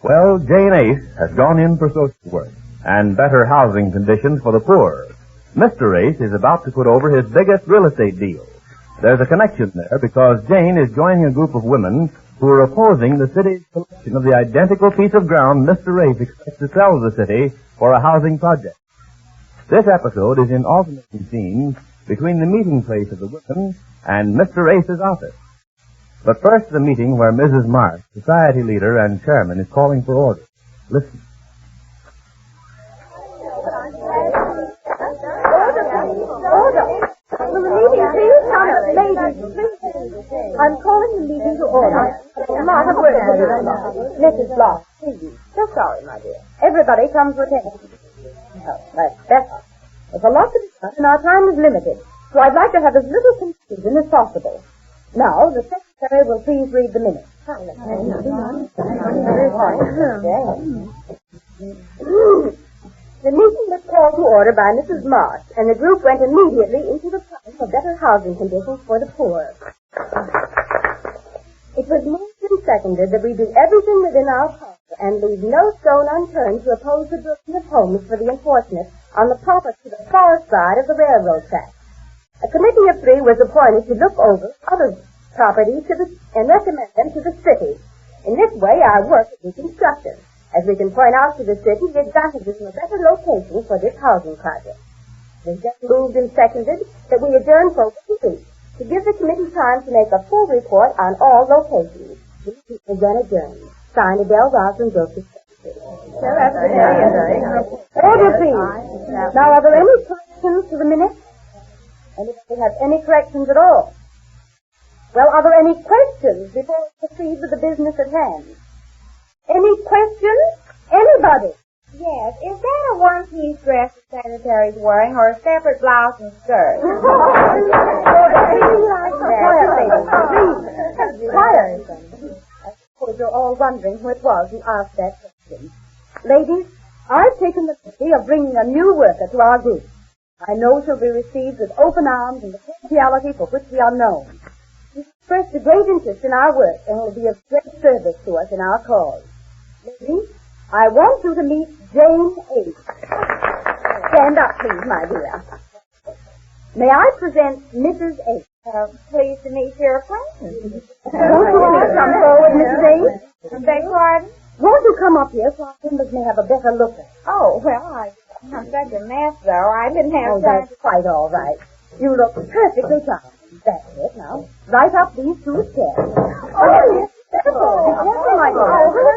Well, Jane Ace has gone in for social work and better housing conditions for the poor. Mr. Ace is about to put over his biggest real estate deal. There's a connection there because Jane is joining a group of women who are opposing the city's selection of the identical piece of ground Mr. Ace expects to sell the city for a housing project. This episode is in alternating scenes between the meeting place of the women and Mr. Ace's office. But first, the meeting where Mrs. Marsh, society leader and chairman, is calling for order. Listen. I'm calling the meeting to order. Not a word for you. Mrs. Block, please. So sorry, my dear. Everybody comes to attention. Oh, that's better. There's a lot to be done, and our time is limited, so I'd like to have as little confusion as possible. Now, the secretary will please read the minutes. The meeting was called to order by Mrs. Marsh, and the group went immediately into the plan for better housing conditions for the poor. It was moved and seconded that we do everything within our power and leave no stone unturned to oppose the building of homes for the unfortunate on the property to the far side of the railroad track. A committee of 3 was appointed to look over other properties and recommend them to the city. In this way, our work will be constructive, as we can point out to the city the advantages of a better location for this housing project. It was just moved and seconded that we adjourn for 1 week to give the committee time to make a full report on all locations. The meeting is then adjourned. Signed, Adele Rosalind Brooks. Order, please. Now, are there any corrections to the minutes? Anybody have any corrections at all? Well, are there any questions before we proceed with the business at hand? Any questions? Anybody? Yes. Is that a one-piece dress the secretary's wearing, or a separate blouse and skirt? Quiet. I suppose you're all wondering who it was who asked that question. Ladies, I've taken the liberty of bringing a new worker to our group. I know she'll be received with open arms and the cordiality for which we are known. She's expressed a great interest in our work and will be of great service to us in our cause. Ladies, I want you to meet Jane Ace. Stand up, please, my dear. May I present Mrs. Ace? Pleased to meet your acquaintance. Won't you please come forward, Mrs. Ace? Beg pardon? Won't you come up here so our members may have a better look at you? Oh, well, I'm such a mess, though. I didn't have time. That's quite all right. You look perfectly charming. That's it, now. Right up these 2 chairs. Oh, who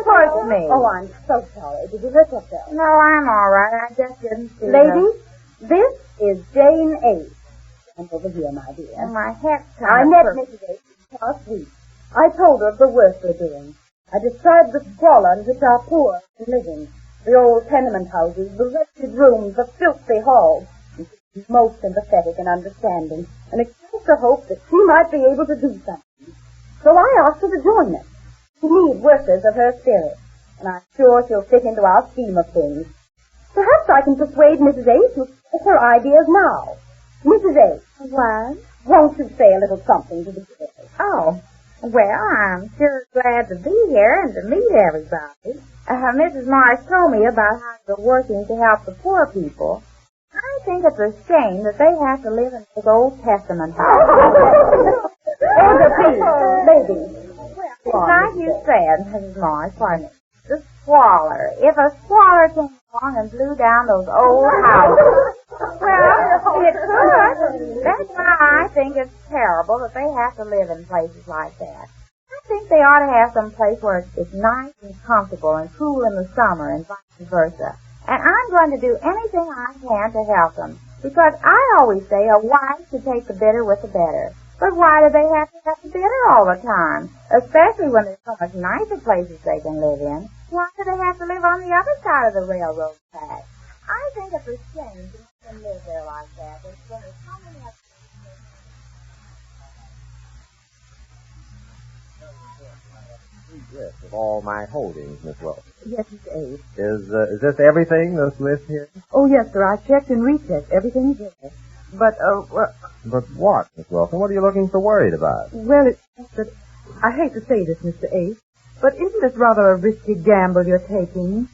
pushed me? Oh, I'm so sorry. Did you hurt yourself? No, I'm all right. I just didn't see Ladies, this is Jane Ace. Come over here, my dear. her. My head's I met Mrs. Ace last week. I told her of the work we're doing. I described the squalor in which our poor are living. The old tenement houses, the wretched rooms, the filthy halls. She was most sympathetic and understanding, and expressed a hope that she might be able to do something. So I asked her to join us. We need workers of her spirit, and I'm sure she'll fit into our scheme of things. Perhaps I can persuade Mrs. Ace to express her ideas now. Mrs. Ace. What? Won't you say a little something to the girls? Oh, well, I'm sure glad to be here and to meet everybody. Mrs. Marsh told me about how they're working to help the poor people. I think it's a shame that they have to live in those Old Testament houses. Order, please, ladies. Like you said, Mrs. Marsh, pardon me, the squalor. If a squalor came along and blew down those old houses, well, it could. That's why I think it's terrible that they have to live in places like that. I think they ought to have some place where it's nice and comfortable and cool in the summer and vice versa. And I'm going to do anything I can to help them, because I always say a wife should take the bitter with the better. But why do they have to have the bitter all the time? Especially when there's so much nicer places they can live in. Why do they have to live on the other side of the railroad track? I think it's a shame to make them live there like that. There's so many other List of all my holdings, Miss Wilson. Yes, Mr. Ace. Is this everything, this list here? Oh, yes, sir. I checked and rechecked. Everything's there. But, But what, Miss Wilson? What are you looking so worried about? well, it's just that I hate to say this, Mr. Ace, But isn't this rather a risky gamble you're taking?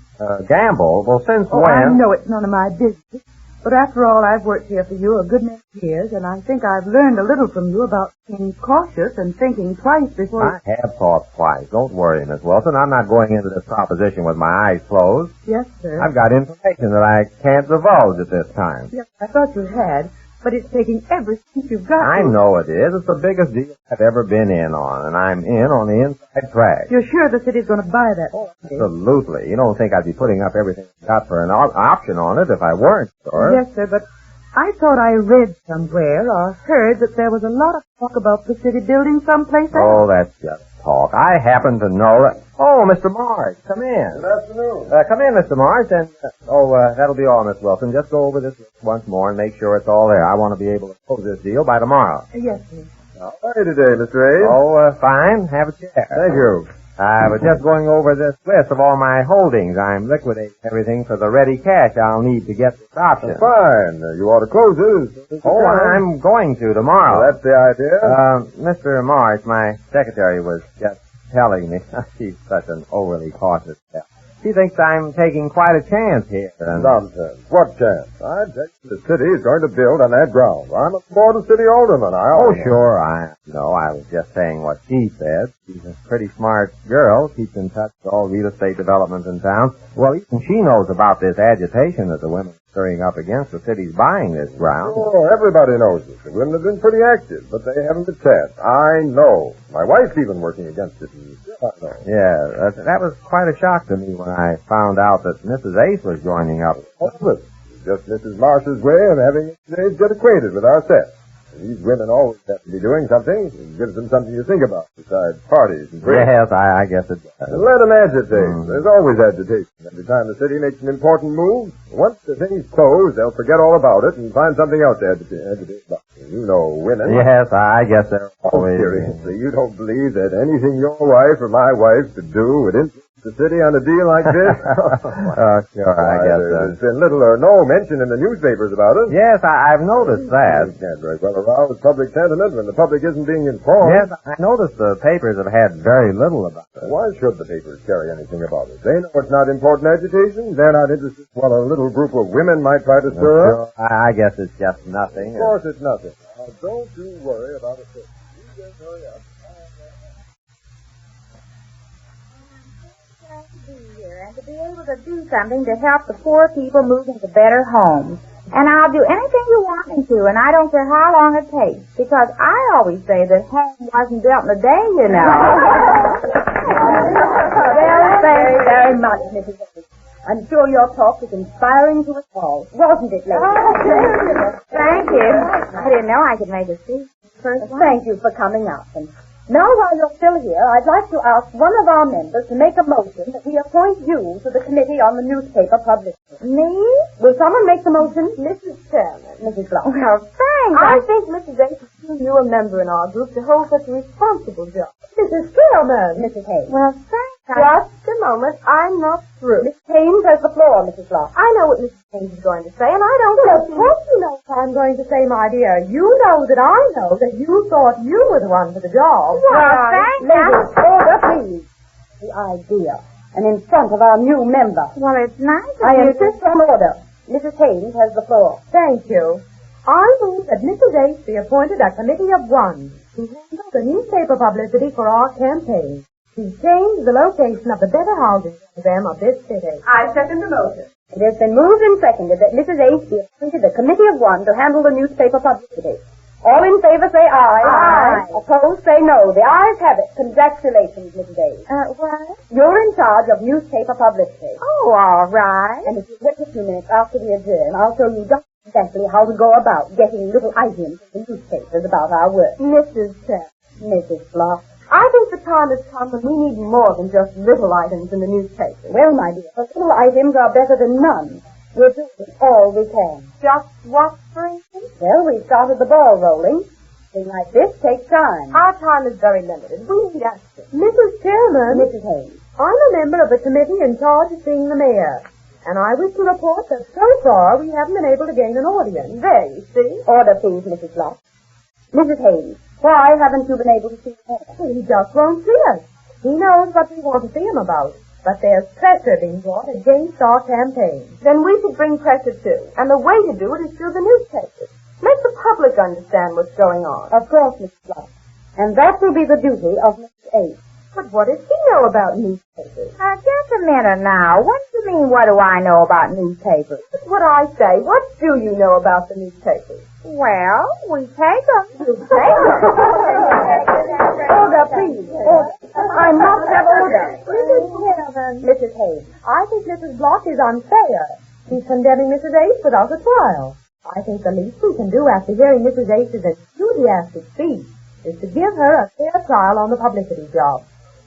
Gamble? Well, since Oh, when? I know it's none of my business. But after all, I've worked here for you a good many years, and I think I've learned a little from you about being cautious and thinking twice before... I have thought twice. Don't worry, Miss Wilson. I'm not going into this proposition with my eyes closed. Yes, sir. I've got information that I can't divulge at this time. Yes, I thought you had, but it's taking every cent you've got. I know it is. It's the biggest deal I've ever been in on, and I'm in on the inside track. You're sure the city's going to buy that? Oh, absolutely. You don't think I'd be putting up everything I got for an option on it if I weren't, sure? Yes, sir, but I thought I read somewhere or heard that there was a lot of talk about the city building someplace else. Oh, that's just talk. I happen to know that... Oh, Mr. Marsh, come in. Good afternoon. Come in, Mr. Marsh, and... that'll be all, Miss Wilson. Just go over this once more and make sure it's all there. I want to be able to close this deal by tomorrow. Yes, sir. How are you today, Mr. Hayes? Oh, fine. Have a chair. Thank you. I was just going over this list of all my holdings. I'm liquidating everything for the ready cash I'll need to get this option. Fine. You ought to close it. Oh, I'm going to tomorrow. Well, that's the idea. Mr. Marsh, my secretary was just telling me she's such an overly cautious gal. She thinks I'm taking quite a chance here. Nonsense. What chance? I tell you, the city is going to build on that ground. I'm a board of city alderman. Oh, sure, I know. I was just saying what she said. She's a pretty smart girl, keeps in touch with all real estate developments in town. Well, even she knows about this agitation that the women are stirring up against the city's buying this ground. Oh, everybody knows it. The women have been pretty active, but they haven't been chance. I know. My wife's even working against it. I know. Yeah, that was quite a shock to me when I found out that Mrs. Ace was joining up. It's just Mrs. Marsh's way of having Ace get acquainted with our set. These women always have to be doing something. It gives them something to think about besides parties and drinks. Yes, I guess it does. And let them agitate. There's always agitation every time the city makes an important move. Once the thing's closed, they'll forget all about it and find something else to agitate about. You know women. Yes, I guess they're always... Seriously, you don't believe that anything your wife or my wife could do would influence the city on a deal like this? Sure, I guess so. There's been little or no mention in the newspapers about it. Yes, I've noticed that. You can't very well arouse public sentiment when the public isn't being informed. Yes, I noticed the papers have had very little about it. Why should the papers carry anything about it? They know it's not important agitation. They're not interested in what a little group of women might try to stir up. I guess it's just nothing. Of course it's nothing. Now, don't you worry about it. You just hurry up. And to be able to do something to help the poor people move into better homes. And I'll do anything you want me to, and I don't care how long it takes, because I always say that home wasn't built in a day, you know. Well, thank you very much, Mrs. Ace. I'm sure your talk was inspiring to us all, wasn't it, ladies? Thank you. I didn't know I could make a speech. Thank you for coming out. And now, while you're still here, I'd like to ask one of our members to make a motion that we appoint you to the committee on the newspaper publicity. Me? Will someone make the motion? Mrs. Chairman. Mrs. Blanc. Well, thanks. I think Mrs. Ace has chosen you a member in our group to hold such a responsible job. Mrs. Chairman. Mrs. Hayes. Well, thanks. Just a moment. I'm not through. Miss Haynes has the floor, Mrs. Blanc. I know what Mrs. Haynes is going to say, and I don't know. Of course you know what I'm going to say, my dear. You know that I know that you thought you were the one for the job. Well, thanks. Ladies, order, please. The idea. And in front of our new member. Well, it's nice of I you insist on order. Mrs. Haynes has the floor. Thank you. I move that Mrs. Ace be appointed a committee of one to handle the newspaper publicity for our campaign. To change the location of the better housing program of this city. I second the motion. It has been moved and seconded that Mrs. Ace be appointed a committee of one to handle the newspaper publicity. All in favor say aye. Aye. Opposed say no. The ayes have it. Congratulations, Mrs. Ace. What? You're in charge of newspaper publicity. Oh, all right. And if you wait a few minutes after we adjourn, I'll show you just exactly how to go about getting little items in the newspapers about our work. Mrs. Chair. Mrs. Block. I think the time has come when we need more than just little items in the newspaper. Well, my dear, little items are better than none. We're doing all we can. Just what, for instance? Well, we started the ball rolling. Thing like this takes time. Our time is very limited. We need action. Mrs. Chairman. Mrs. Haynes. I'm a member of the committee in charge of seeing the mayor. And I wish to report that so far we haven't been able to gain an audience. There, you see. Order, please, Mrs. Locke. Mrs. Haynes, why haven't you been able to see the mayor? Well, he just won't see us. He knows what we want to see him about. But there's pressure being brought against our campaign. Then we should bring pressure too. And the way to do it is through the newspapers. Make the public understand what's going on. Of course, Mrs. Blunt. And that will be the duty of Mrs. Ace. But what does he know about newspapers? Just a minute now. What do you mean, what do I know about newspapers? That's what I say. What do you know about the newspapers? Well, we take them. You take them? Order, please. Order. I must have order. Mrs. Hayes, I think Mrs. Block is unfair. She's condemning Mrs. Ace without a trial. I think the least we can do after hearing Mrs. Ace's enthusiastic speech is to give her a fair trial on the publicity job.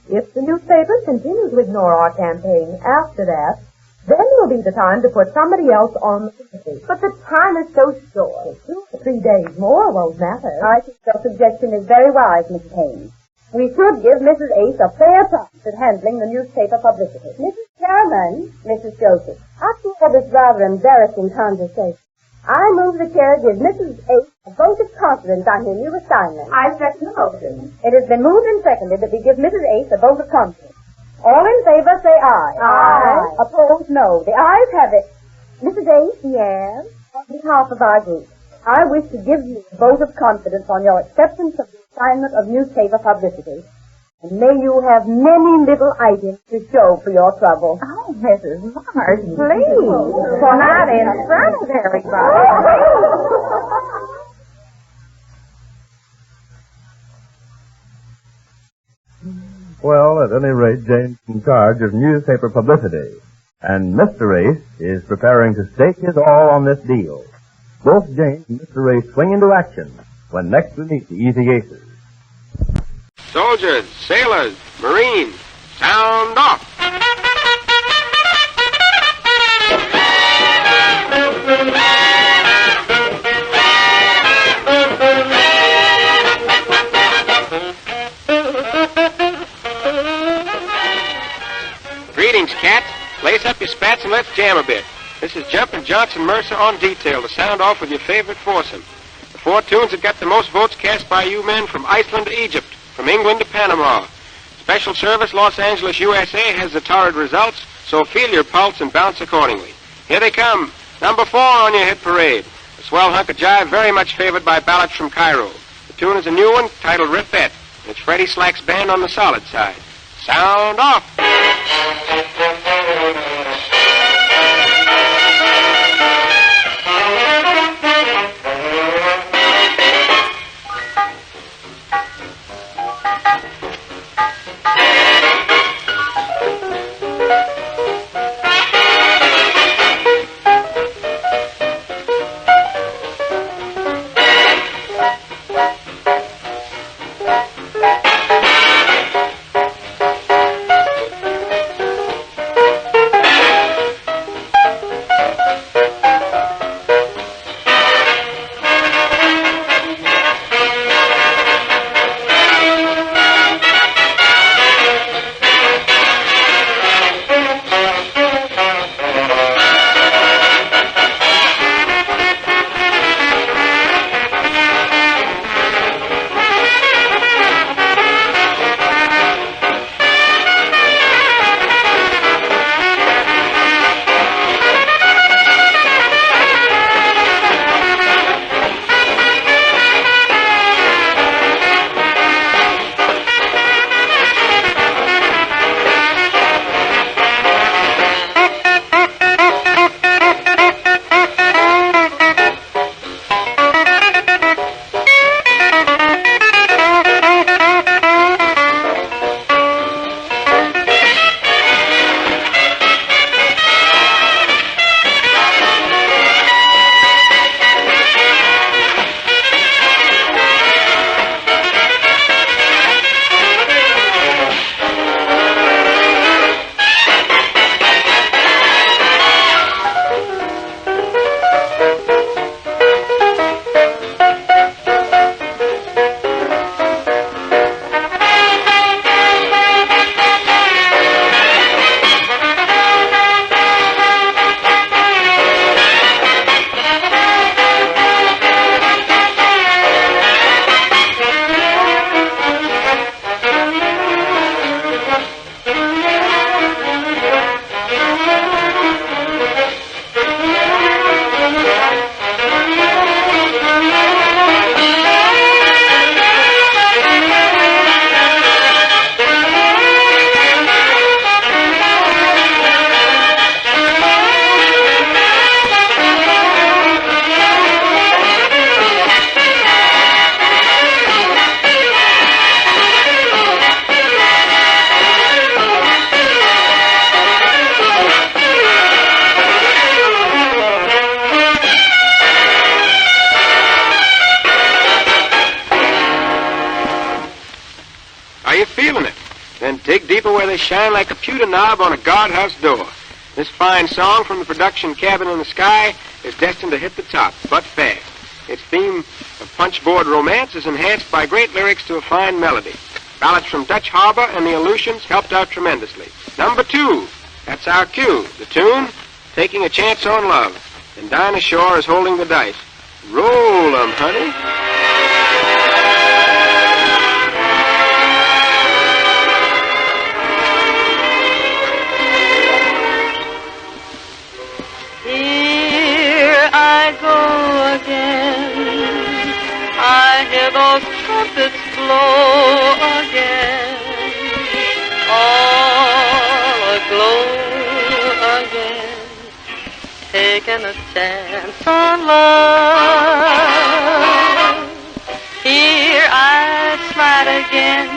If the newspapers continue to ignore our campaign after that, then will be the time to put somebody else on the committee. But the time is so short. 2 or 3 days more won't matter. I think your suggestion is very wise, Mrs. Haynes. We should give Mrs. Ace a fair chance at handling the newspaper publicity. Mrs. Chairman, Mrs. Joseph. after all this rather embarrassing conversation, I move the chair give Mrs. Ace a vote of confidence on her new assignment. I second the motion. It has been moved and seconded that we give Mrs. Ace a vote of confidence. All in favor say aye. Aye. Opposed, no. The ayes have it. Mrs. Ace? Yes? On behalf of our group, I wish to give you a vote of confidence on your acceptance of the assignment of newspaper publicity. And may you have many little items to show for your trouble. Oh, Mrs. Mars, please. For not in front of everybody. Well, at any rate, Jane's in charge of newspaper publicity. And Mr. Ace is preparing to stake his all on this deal. Both Jane and Mr. Ace swing into action when next we meet the Easy Aces. Soldiers, sailors, Marines, sound off. Greetings, cats. Lace up your spats and let's jam a bit. This is Jumpin' Johnson Mercer on detail to sound off with your favorite foursome. The 4 tunes that got the most votes cast by you men from Iceland to Egypt, from England to Panama. Special Service, Los Angeles, USA has the torrid results, so feel your pulse and bounce accordingly. Here they come. Number 4 on your hit parade. A swell hunk of jive very much favored by ballads from Cairo. The tune is a new one titled Riffette, and it's Freddie Slack's band on the solid side. Sound off. Dig deeper where they shine like a pewter knob on a guardhouse door. This fine song from the production Cabin in the Sky is destined to hit the top, but fast. Its theme of punchboard romance is enhanced by great lyrics to a fine melody. Ballads from Dutch Harbor and the Aleutians helped out tremendously. Number 2, that's our cue. The tune, Taking a Chance on Love. And Dinah Shore is holding the dice. Roll 'em, honey. Here I go again. I hear those trumpets blow again. All aglow again. Taking a chance on love. Here I slide again.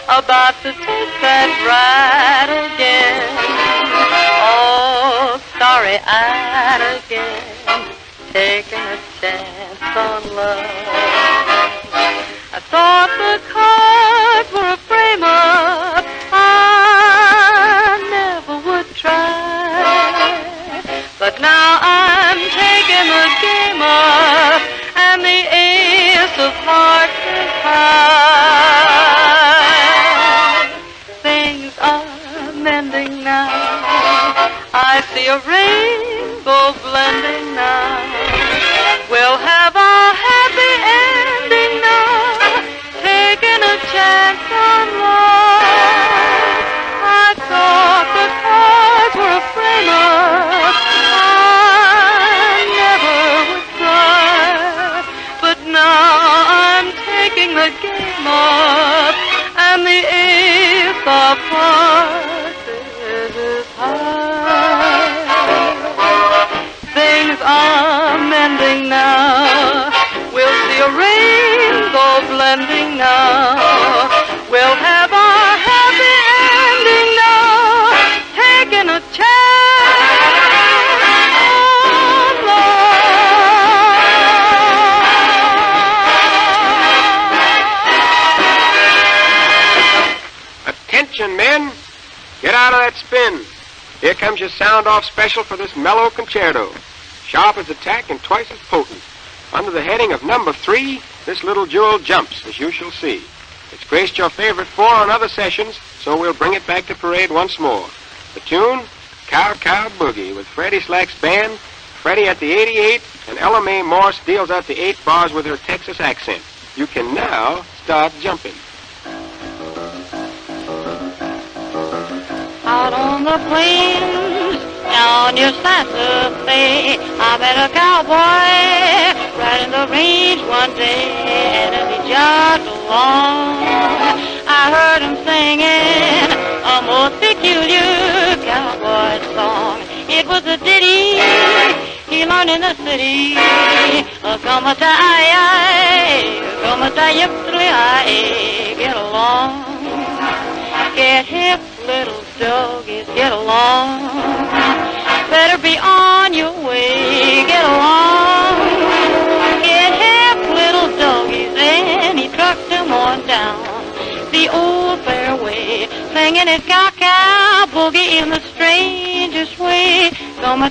About to take that ride again. Oh, starry-eyed again, taking a chance on love. I thought the cards were a frame-up, I never would try. But now I'm taking the game up, and the ace of hearts is high. Things are mending now. I see a rainbow blending now. We'll have a happy ending now, taking a chance on love. I thought the cards were a frame-up, I never would try. But now I'm taking the game up, and the ace of hearts is high. Things are mending now. We'll see a rainbow blending now. We'll have a happy ending now, taking a chance on love. Attention, men. Get out of that spin. Here comes your sound-off special for this mellow concerto. Sharp as attack and twice as potent. Under the heading of number 3, this little jewel jumps, as you shall see. It's graced your favorite 4 on other sessions, so we'll bring it back to parade once more. The tune, Cow Cow Boogie, with Freddie Slack's band, Freddie at the 88, and Ella Mae Morse deals out the 8 bars with her Texas accent. You can now start jumping. Out on the plains, down your Santa Fe, I met a cowboy riding the range one day, and as he jogged along, I heard him singing a most peculiar cowboy song. It was a ditty he learned in the city. Come a get along. Get hip, little doggies, get along. Better be on your way, get along. Get hip, little doggies, and he trucked them on down the old fairway, singing it cow-cow boogie in the strangest way. Come a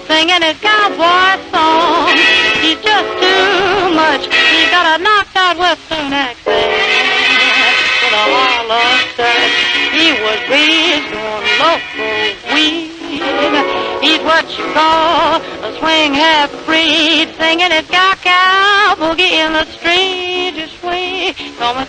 singing his cowboy song. He's just too much. He's got a knocked-out western accent with a hollow touch. He was raised on local weed. He's what you call a swing half-breed, singing his cow-cow boogie in the strangest way. Come a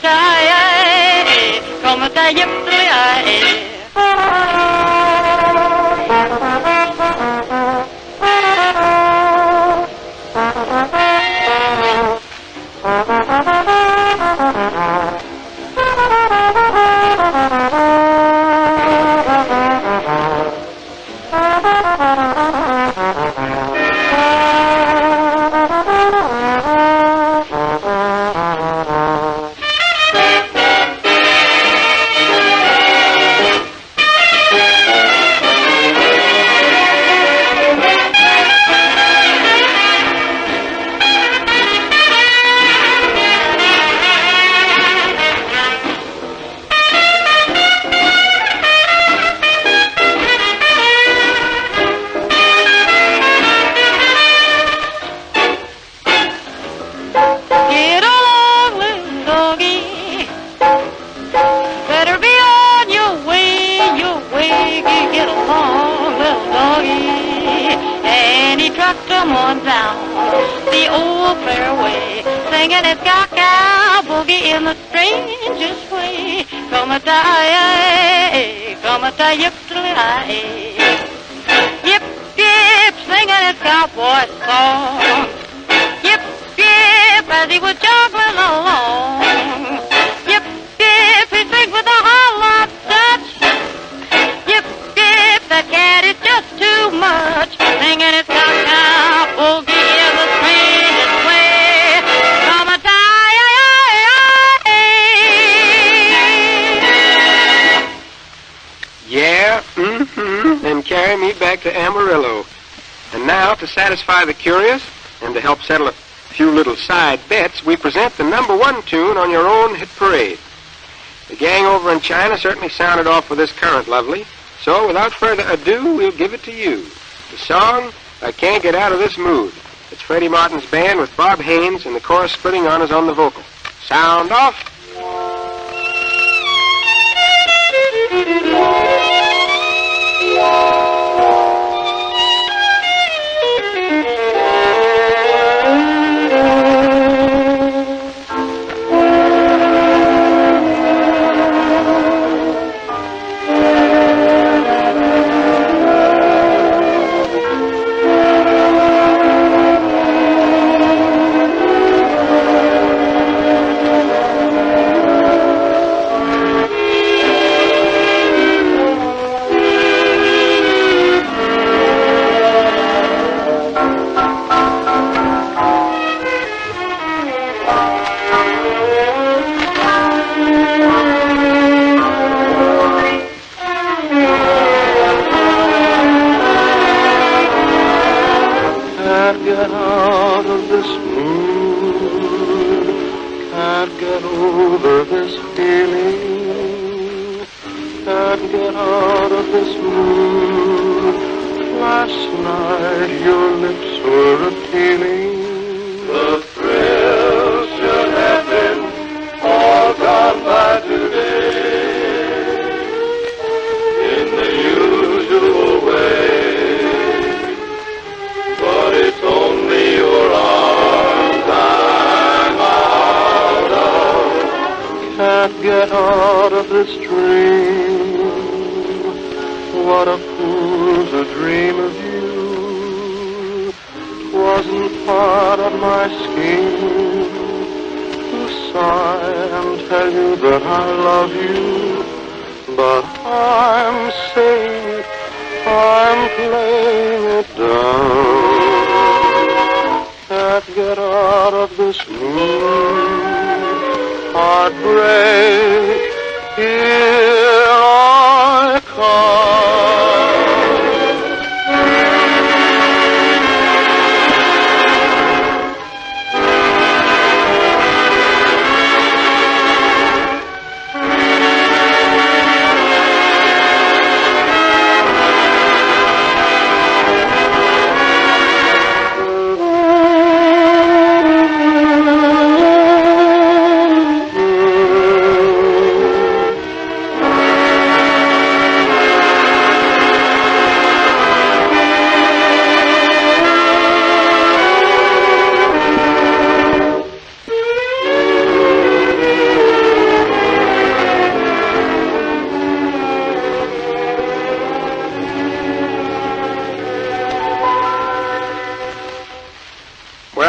and he trucked 'em on down the old fairway, singing his cow boogie in the strangest way. Come a yip, yip, yip, singing his cowboy song. Yip, yip, as he was joggling along. Yip, yip, he sings with a hollow touch. Yip, yip, that cat is just too much. Singing his cow boogie in the strangest way. Come a Yeah, and carry me back to Amarillo. And now, to satisfy the curious and to help settle a few little side bets, we present the number one tune on your own hit parade. The gang over in China certainly sounded off with this current lovely, so without further ado, we'll give it to you. The song, I Can't Get Out of This Mood. It's Freddie Martin's band with Bob Haynes and the chorus splitting on us on the vocal. Sound off.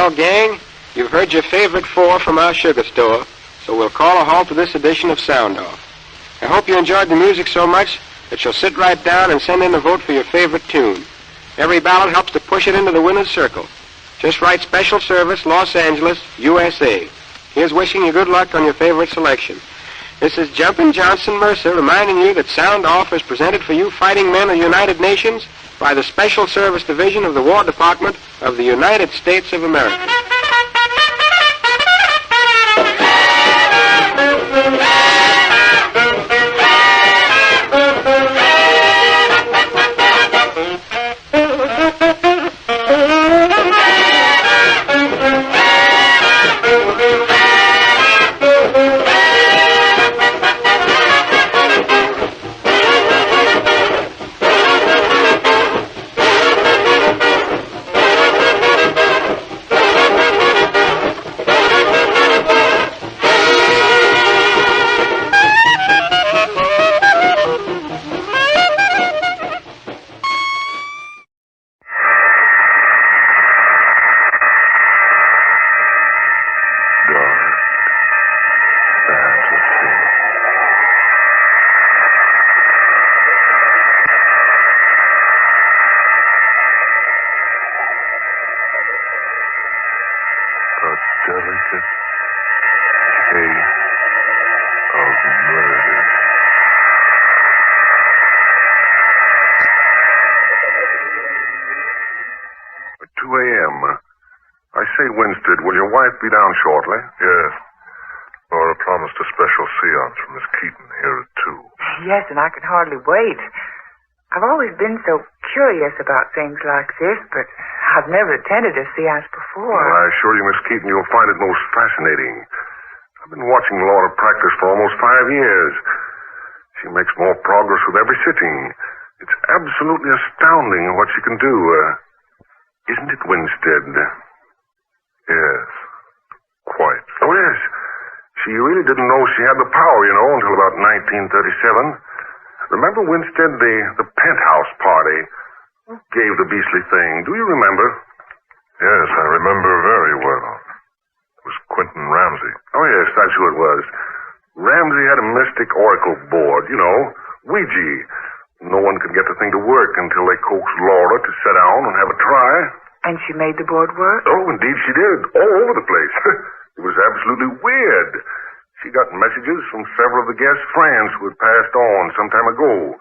Well, gang, you've heard your favorite four from our sugar store, so we'll call a halt to this edition of Sound Off. I hope you enjoyed the music so much that you'll sit right down and send in a vote for your favorite tune. Every ballot helps to push it into the winner's circle. Just write Special Service, Los Angeles, USA. Here's wishing you good luck on your favorite selection. This is Jumpin' Johnson Mercer reminding you that Sound Off is presented for you fighting men of the United Nations by the Special Service Division of the War Department of the United States of America. Winstead, will your wife be down shortly? Yes. Laura promised a special seance from Miss Keaton here at 2. Yes, and I can hardly wait. I've always been so curious about things like this, but I've never attended a seance before. Well, I assure you, Miss Keaton, you'll find it most fascinating. I've been watching Laura practice for almost 5 years. She makes more progress with every sitting. It's absolutely astounding what she can do. Isn't it, Winstead? Yes. Quite. Oh, yes. She really didn't know she had the power, until about 1937. Remember, Winstead, the penthouse party? Who gave the beastly thing? Do you remember? Yes, I remember very well. It was Quentin Ramsey. Oh, yes, that's who it was. Ramsey had a mystic oracle board, Ouija. No one could get the thing to work until they coaxed Laura to sit down and have a try. And she made the board work? Oh, indeed she did. All over the place. It was absolutely weird. She got messages from several of the guests' friends who had passed on some time ago.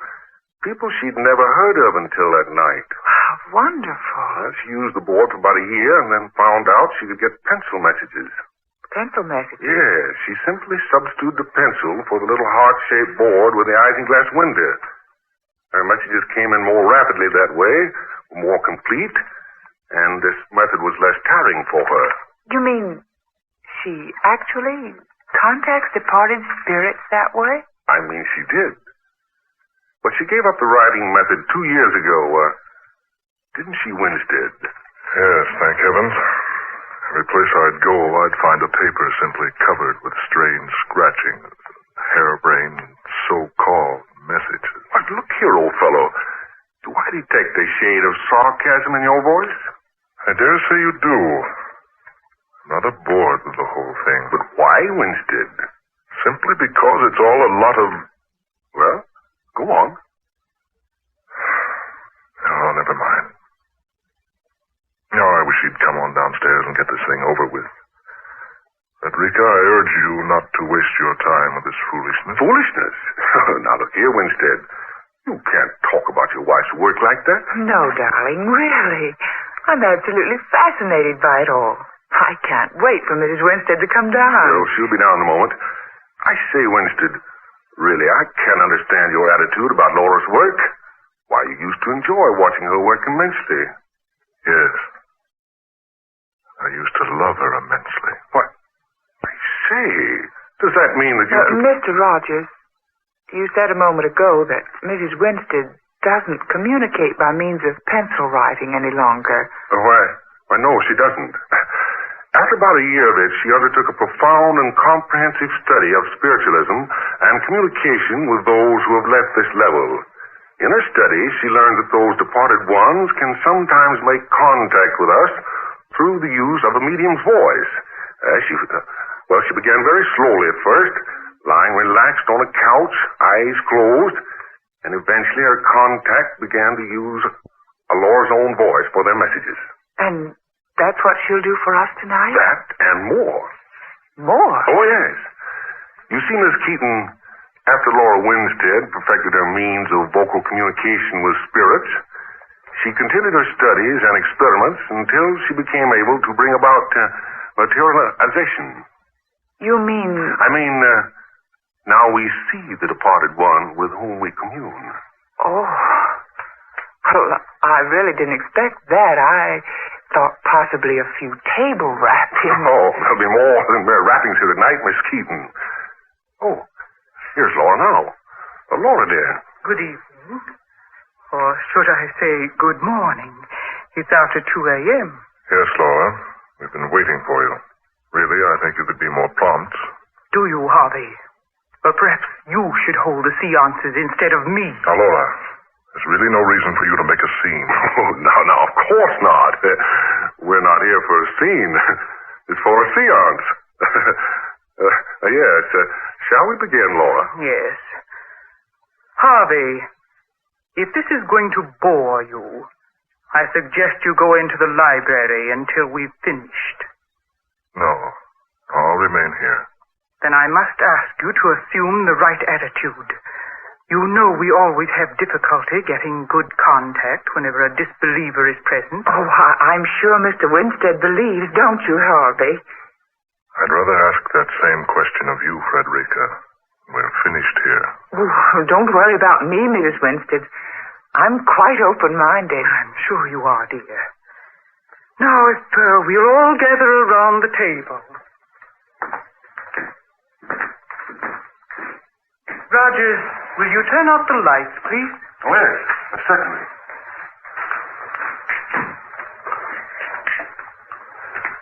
People she'd never heard of until that night. How wonderful. She used the board for about a year and then found out she could get pencil messages. Pencil messages? Yes, she simply substituted the pencil for the little heart-shaped board with the isinglass window. Her messages came in more rapidly that way, more complete, and this method was less tiring for her. You mean she actually contacts departed spirits that way? I mean, she did. But she gave up the writing method 2 years ago, didn't she, Winstead? Yes, thank heavens. Every place I'd go, I'd find a paper simply covered with strange scratching, harebrained, so-called messages. But look here, old fellow. Do I detect a shade of sarcasm in your voice? I dare say you do. Not aboard with the whole thing. But why, Winstead? Simply because it's all a lot of... Well, go on. Oh, never mind. I wish you'd come on downstairs and get this thing over with. Frederica, I urge you not to waste your time with this foolishness. Foolishness? Now, look here, Winstead. You can't talk about your wife's work like that. No, darling, really. I'm absolutely fascinated by it all. I can't wait for Mrs. Winstead to come down. Well, she'll be down in a moment. I say, Winstead, really, I can't understand your attitude about Laura's work. Why, you used to enjoy watching her work immensely. Yes. I used to love her immensely. What? I say, does that mean that you... Mr. Rogers, you said a moment ago that Mrs. Winstead doesn't communicate by means of pencil writing any longer. Why, no, she doesn't. After about a year of it, she undertook a profound and comprehensive study of spiritualism and communication with those who have left this level. In her study, she learned that those departed ones can sometimes make contact with us through the use of a medium's voice. She began very slowly at first, lying relaxed on a couch, eyes closed, and eventually her contact began to use Laura's own voice for their messages. And that's what she'll do for us tonight? That and more. More? Oh, yes. You see, Miss Keaton, after Laura Winstead perfected her means of vocal communication with spirits, she continued her studies and experiments until she became able to bring about materialization. You mean... I mean, now we see the departed one with whom we commune. Oh. Well, I really didn't expect that. I thought possibly a few table wrappings. Oh, there'll be more than mere wrappings here tonight, Miss Keaton. Oh, here's Laura now. Laura, dear. Good evening. Or should I say good morning? It's after 2 a.m. Yes, Laura. We've been waiting for you. Really, I think you could be more prompt. Do you, Harvey? Or perhaps you should hold the seances instead of me. Now, Laura, there's really no reason for you to make a scene. Oh, no, of course not. We're not here for a scene. It's for a seance. Yes. Shall we begin, Laura? Yes. Harvey, if this is going to bore you, I suggest you go into the library until we've finished. No, I'll remain here. Then I must ask you to assume the right attitude. You know we always have difficulty getting good contact whenever a disbeliever is present. Oh, I'm sure Mr. Winstead believes, don't you, Harvey? I'd rather ask that same question of you, Frederica. We're finished here. Oh, don't worry about me, Mrs. Winstead. I'm quite open-minded. I'm sure you are, dear. Now, if we'll all gather around the table. Rogers, will you turn out the lights, please? Oh, yes, certainly.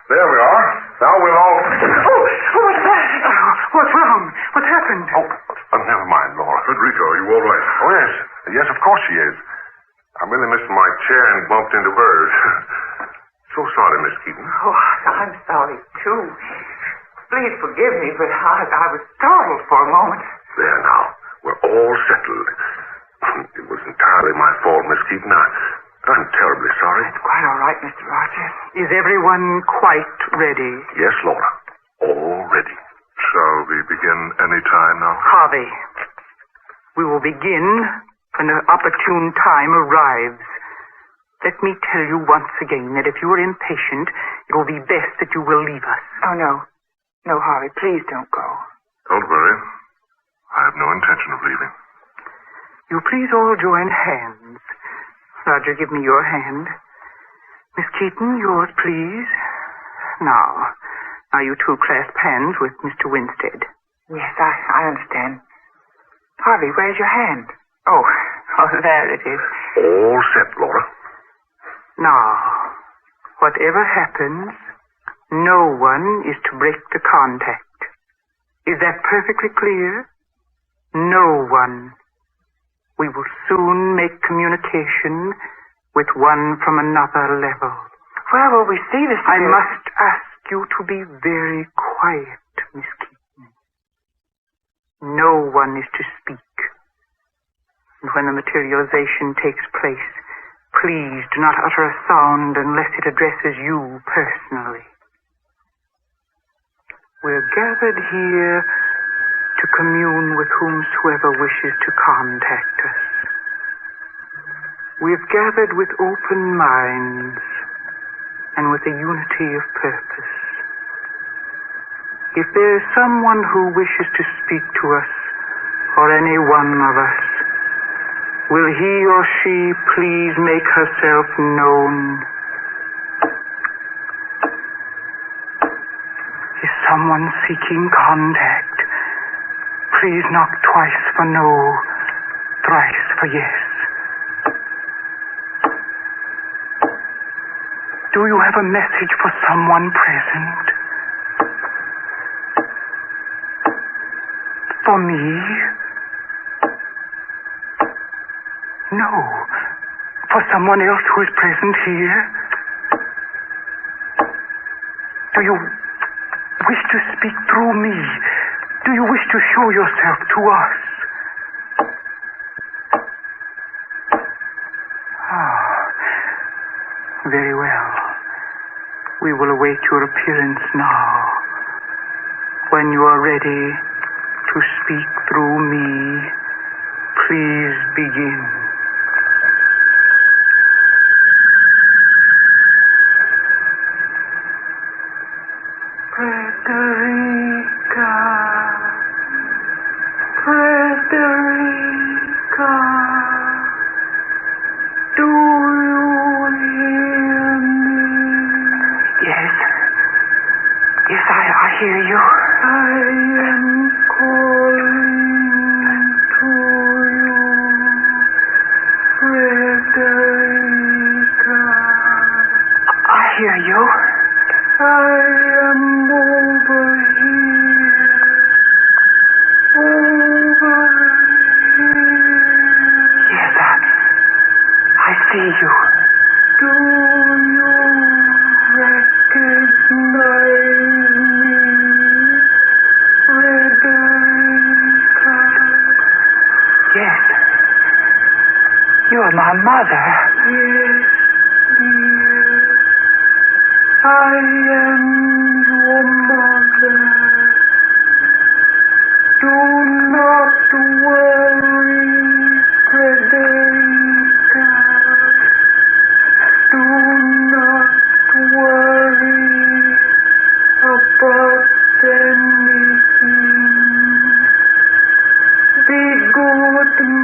There we are. Now we'll all... Oh, what's that? What's wrong? What happened? Oh, never mind, Laura. Frederica, are you all right? Oh, yes. Yes, of course she is. I merely missed my chair and bumped into hers. So sorry, Miss Keaton. Oh, I'm sorry, too. Please forgive me, but I was startled for a moment. There now. We're all settled. It was entirely my fault, Miss Keaton. I'm terribly sorry. It's quite all right, Mr. Rogers. Is everyone quite ready? Yes, Laura. All ready. Shall we begin any time now? Harvey, we will begin when the opportune time arrives. Let me tell you once again that if you are impatient, it will be best that you will leave us. Oh, no. No, Harvey, please don't go. Don't worry. I have no intention of leaving. You please all join hands. Roger, give me your hand. Miss Keaton, yours, please. Now you two clasp hands with Mr. Winstead. Yes, I understand. Harvey, where's your hand? Oh, there it is. All set, Laura. Now, whatever happens, no one is to break the contact. Is that perfectly clear? No one. We will soon make communication with one from another level. Where will we see this? I must ask you to be very quiet, Miss Keaton. No one is to speak. And when the materialization takes place, please do not utter a sound unless it addresses you personally. We're gathered here to commune with whomsoever wishes to contact us. We've gathered with open minds and with a unity of purpose. If there is someone who wishes to speak to us, or any one of us, will he or she please make herself known? Is someone seeking contact? Please knock twice for no, thrice for yes. Do you have a message for someone present? For me? No. For someone else who is present here? Do you wish to speak through me? Do you wish to show yourself to us? Very well. We will await your appearance now. When you are ready to speak through me, please begin. Frederica, do you hear me? Yes, I hear you. I am calling to you, Frederica. I hear you. I am over here. Over here. Yes, I see you. Do you recognize me, Frederica? Yes. You are my mother. Yes, dear. I am your mother. Do not worry.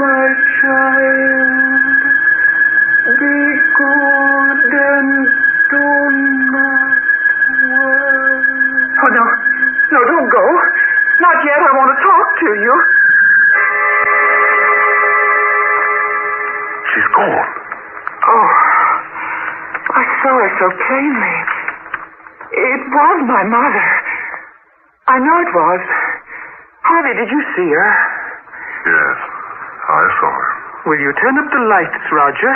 my child. Be good and do not worry. Oh, no. No, don't go. Not yet. I want to talk to you. She's gone. Oh, I saw her so plainly. It was my mother. I know it was. Harvey, did you see her? Yes, I saw her. Will you turn up the lights, Roger?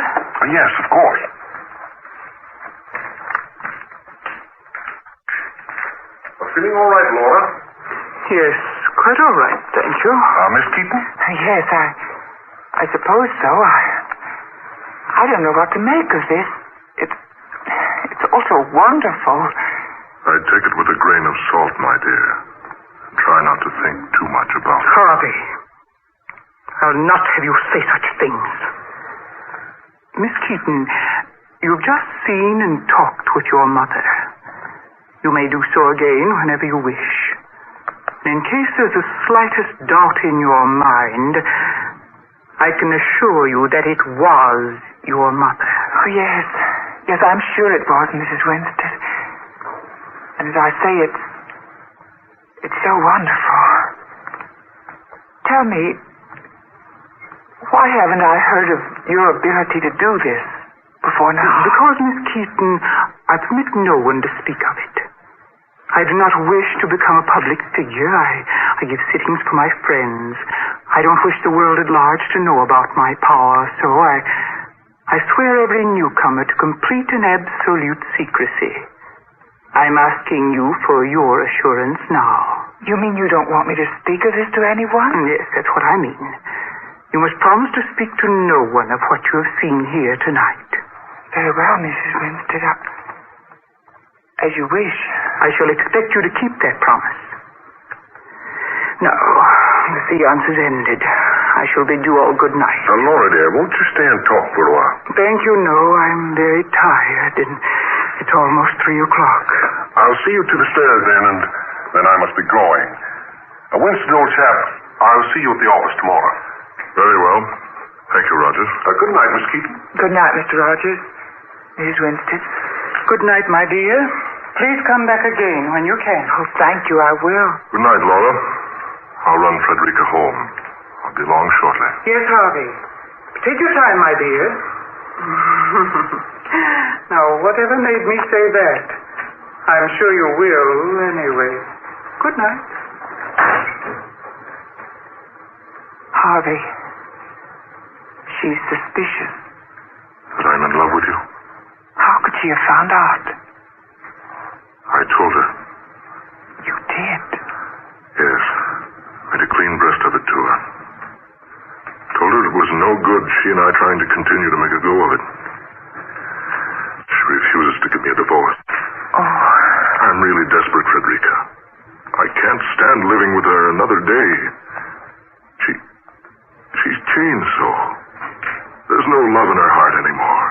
Yes, of course. Feeling all right, Laura? Yes, quite all right, thank you. Miss Keaton? Yes, I suppose so. I don't know what to make of this. It's all so wonderful. I'd take it with a grain of salt, my dear. Try not to think too much about it. Harvey, I'll not have you say such things. Miss Keaton, you've just seen and talked with your mother. You may do so again whenever you wish. In case there's the slightest doubt in your mind, I can assure you that it was your mother. Oh, yes. Yes, I'm sure it was, Mrs. Winstead. And as I say, it's so wonderful. Tell me, why haven't I heard of your ability to do this before now? Because, Miss Keaton, I permit no one to speak of it. I do not wish to become a public figure. I give sittings for my friends. I don't wish the world at large to know about my power, so I swear every newcomer to complete and absolute secrecy. I'm asking you for your assurance now. You mean you don't want me to speak of this to anyone? Yes, that's what I mean. You must promise to speak to no one of what you have seen here tonight. Very well, Mrs. Winstead. As you wish. I shall expect you to keep that promise. Now, the seance is ended. I shall bid you all good night. Laura, dear, won't you stay and talk for a while? Thank you, no. I'm very tired, and it's almost 3 o'clock. I'll see you to the stairs then, and then I must be going. Winston, old chap, I'll see you at the office tomorrow. Very well. Thank you, Rogers. Good night, Miss Keaton. Good night, Mr. Rogers. Mrs. Winstead. Good night, my dear. Please come back again when you can. Oh, thank you, I will. Good night, Laura. I'll run Frederica home. I'll be along shortly. Yes, Harvey. Take your time, my dear. Now, whatever made me say that? I'm sure you will, anyway. Good night. Harvey, she's suspicious. That I'm in love with you? How could she have found out? I told her. You did? Yes. Made a clean breast of it to her. Told her it was no good, she and I trying to continue to make a go of it. She refuses to give me a divorce. Oh. I'm really desperate, Frederica. I can't stand living with her another day. She's changed so. There's no love in her heart anymore.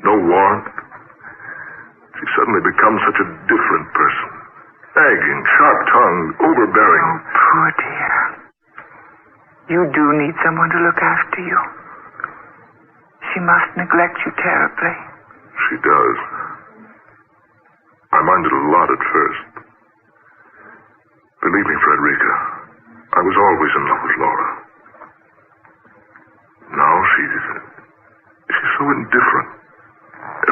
No warmth. She suddenly becomes such a different person. Nagging, sharp-tongued, overbearing. Oh, poor dear. You do need someone to look after you. She must neglect you terribly. She does. I minded a lot at first. Believe me, Frederica, I was always in love with Laura. Now she's so indifferent.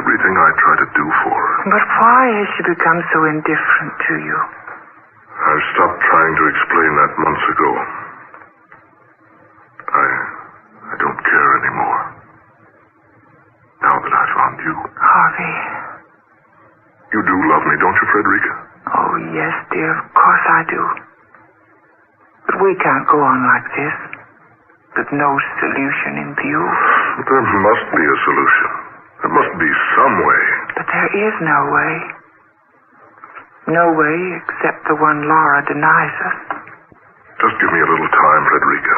Everything I try to do for her. But why has she become so indifferent to you? I've stopped trying to explain that months ago. I don't care anymore. Now that I found you. Harvey. You do love me, don't you, Frederica? Oh, yes, dear. Of course I do. But we can't go on like this. With no solution in view. But there must be a solution. There must be some way. But there is no way. No way except the one Laura denies us. Just give me a little time, Frederica.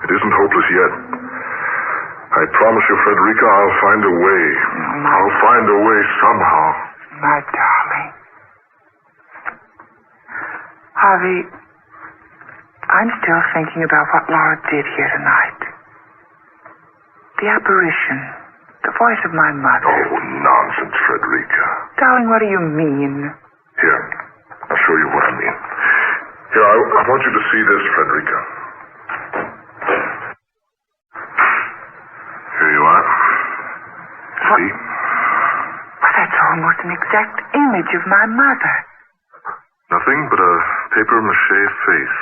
It isn't hopeless yet. I promise you, Frederica, I'll find a way. I'll find a way somehow. My darling. Harvey, I'm still thinking about what Laura did here tonight. The apparition. The voice of my mother. Oh, nonsense, Frederica. Darling, what do you mean? Here, I'll show you what I mean. Here, I want you to see this, Frederica. Here you are. See? Well, that's almost an exact image of my mother. Nothing but a papier-mâché face,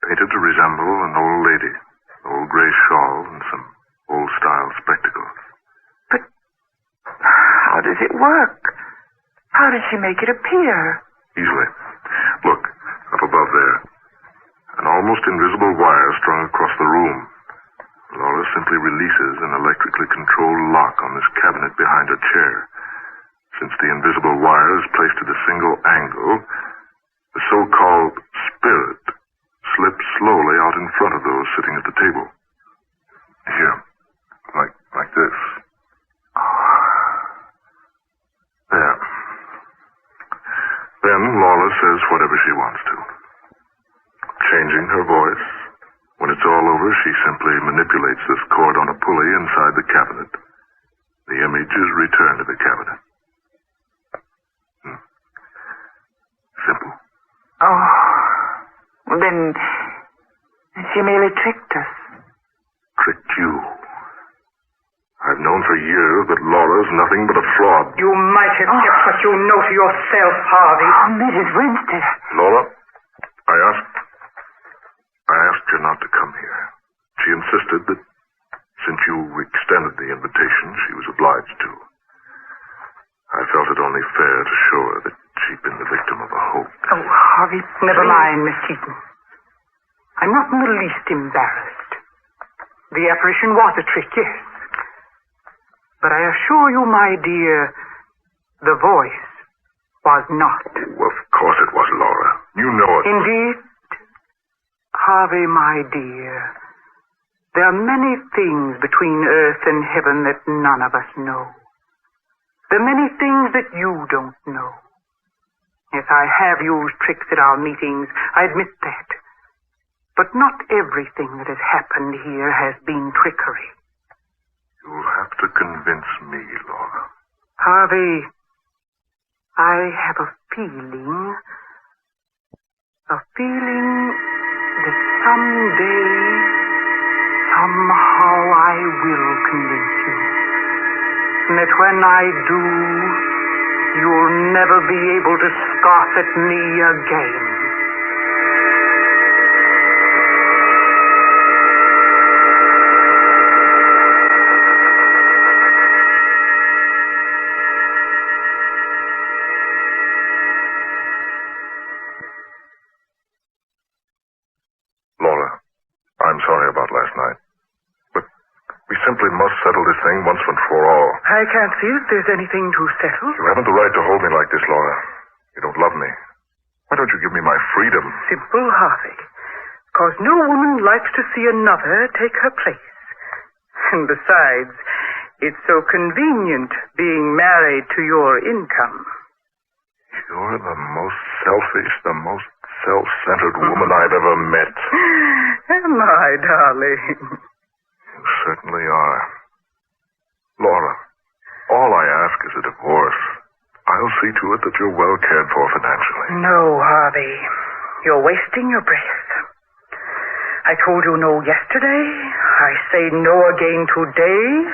painted to resemble an old lady, an old gray shawl, and some old-style spectacles. But how does it work? How does she make it appear? Easily. Look, up above there. An almost invisible wire strung across the room. Laura simply releases an electrically controlled lock on this cabinet behind her chair. Since the invisible wire is placed at a single angle, the so-called spirit slips slowly out in front of those sitting at the table. Here. Like this. There. Then Lawler says whatever she wants to. Changing her voice. When it's all over, she simply manipulates this cord on a pulley inside the cabinet. The image is returned to the cabinet. Simple. Oh, well, then she merely tricked us. Tricked you. I've known for years that Laura's nothing but a fraud. You might have kept what you know to yourself, Harvey. Oh, Mrs. Winstead. Laura, I asked her not to come here. She insisted that since you extended the invitation, she was obliged to. I felt it only fair to show her that she'd been the victim of a hoax. Oh, Harvey, never mind, Miss Keaton. I'm not in the least embarrassed. The apparition was a trick, yes. But I assure you, my dear, the voice was not. Oh, of course it was, Laura. You know it. Indeed. Harvey, my dear, there are many things between earth and heaven that none of us know. There are many things that you don't know. Yes, I have used tricks at our meetings, I admit that. But not everything that has happened here has been trickery. You'll have to convince me, Laura. Harvey, I have a feeling that someday, somehow I will convince you. And that when I do, you'll never be able to scoff at me again. Laura, I'm sorry about last night. But we simply must settle this thing once and for all. I can't see if there's anything to settle. You haven't the right to hold me like this, Laura. You don't love me. Why don't you give me my freedom? Simple, Harvey. Because no woman likes to see another take her place. And besides, it's so convenient being married to your income. You're the most selfish, the most self-centered woman I've ever met. Am I, darling? You certainly are. Laura, all I ask is a divorce. I'll see to it that you're well cared for financially. No, Harvey. You're wasting your breath. I told you no yesterday. I say no again today.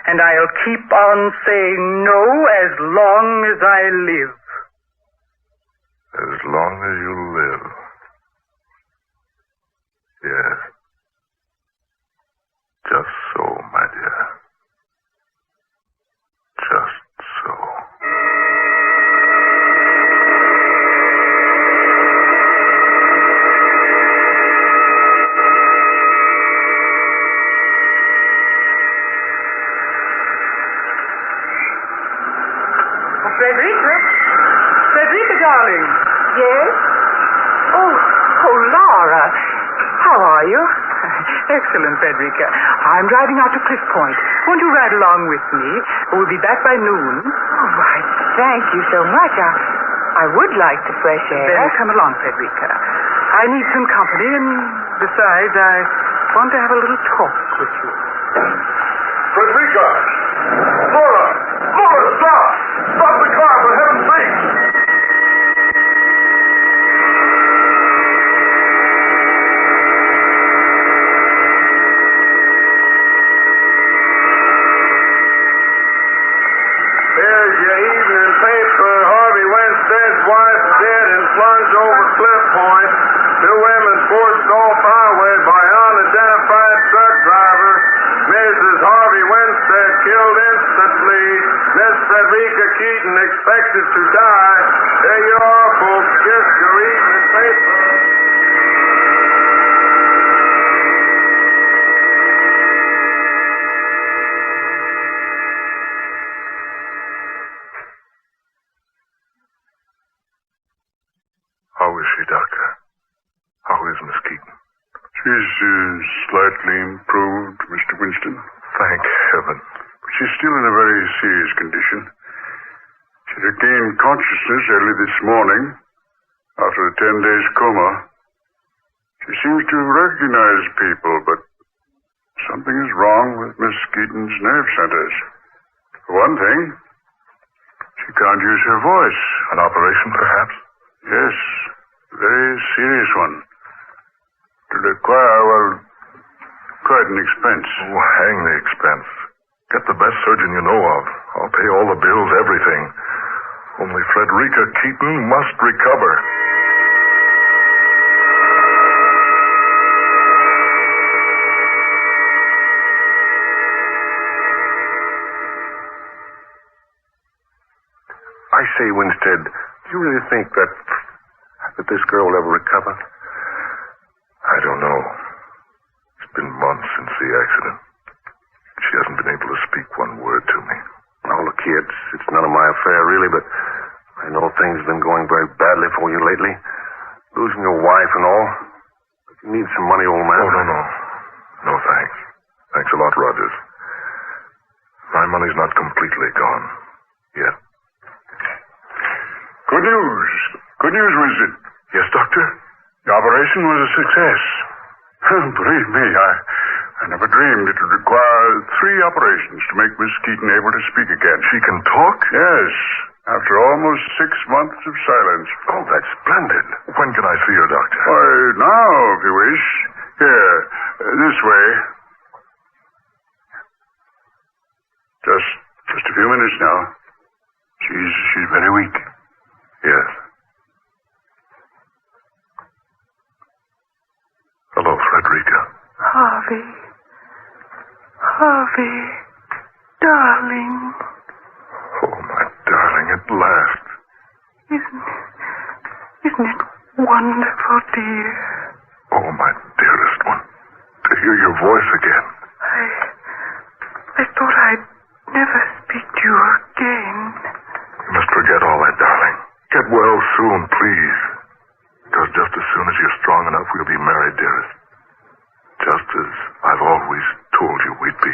And I'll keep on saying no as long as I live. As long as you live. Yes. Just so, my dear. Just so. Frederica, darling. Yes? Oh, Laura. How are you? Excellent, Frederica. I'm driving out to Cliff Point. Won't you ride along with me? We'll be back by noon. Oh, why, thank you so much. I would like the fresh air. Then come along, Frederica. I need some company, and besides, I want to have a little talk with you. runs over Cliff Point. 2 women forced off highway by unidentified truck driver. Mrs. Harvey Winstead killed instantly. Miss Frederica Keaton expected to die. There you are, folks. Just your evening paper. How is she, Doctor? How is Miss Keaton? She's slightly improved, Mr. Winston. Thank heaven. But she's still in a very serious condition. She regained consciousness early this morning after a 10 days coma. She seems to recognize people, but something is wrong with Miss Keaton's nerve centers. For one thing, she can't use her voice. An operation, perhaps? Yes, a very serious one. To require, well, quite an expense. Oh, hang the expense. Get the best surgeon you know of. I'll pay all the bills, everything. Only Frederica Keaton must recover. I say, Winstead, do you really think that this girl will ever recover? I don't know. It's been months since the accident. She hasn't been able to speak one word to me. Oh, look here, it's none of my affair, really, but I know things have been going very badly for you lately. Losing your wife and all. But you need some money, old man. Oh, no. No, thanks. Thanks a lot, Rogers. My money's not completely gone. Yet. Good news. Good news, Winston. Yes, Doctor? The operation was a success. Believe me, I never dreamed it would require 3 operations to make Miss Keaton able to speak again. She can talk? Yes, after almost 6 months of silence. Oh, that's splendid. When can I see her, Doctor? Why, now, if you wish. Here, this way. Just a few minutes now. She's very weak. Yes. Hello, Frederica. Harvey, darling. Oh, my darling, at last. Isn't it wonderful, dear? Oh, my dearest one. To hear your voice again. I thought I'd never speak to you again. You must forget all that, darling. Get well soon, please. Because just as soon as you're strong enough, we'll be married, dearest. Just as I've always told you we'd be.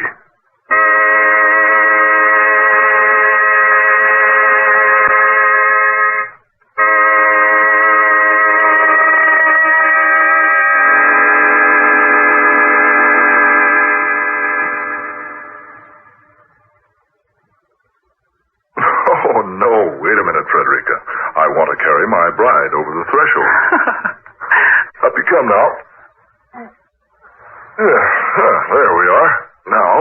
Oh, no. Wait a minute, Frederica. I want to carry my bride over the threshold. Up you come now. There we are. Now.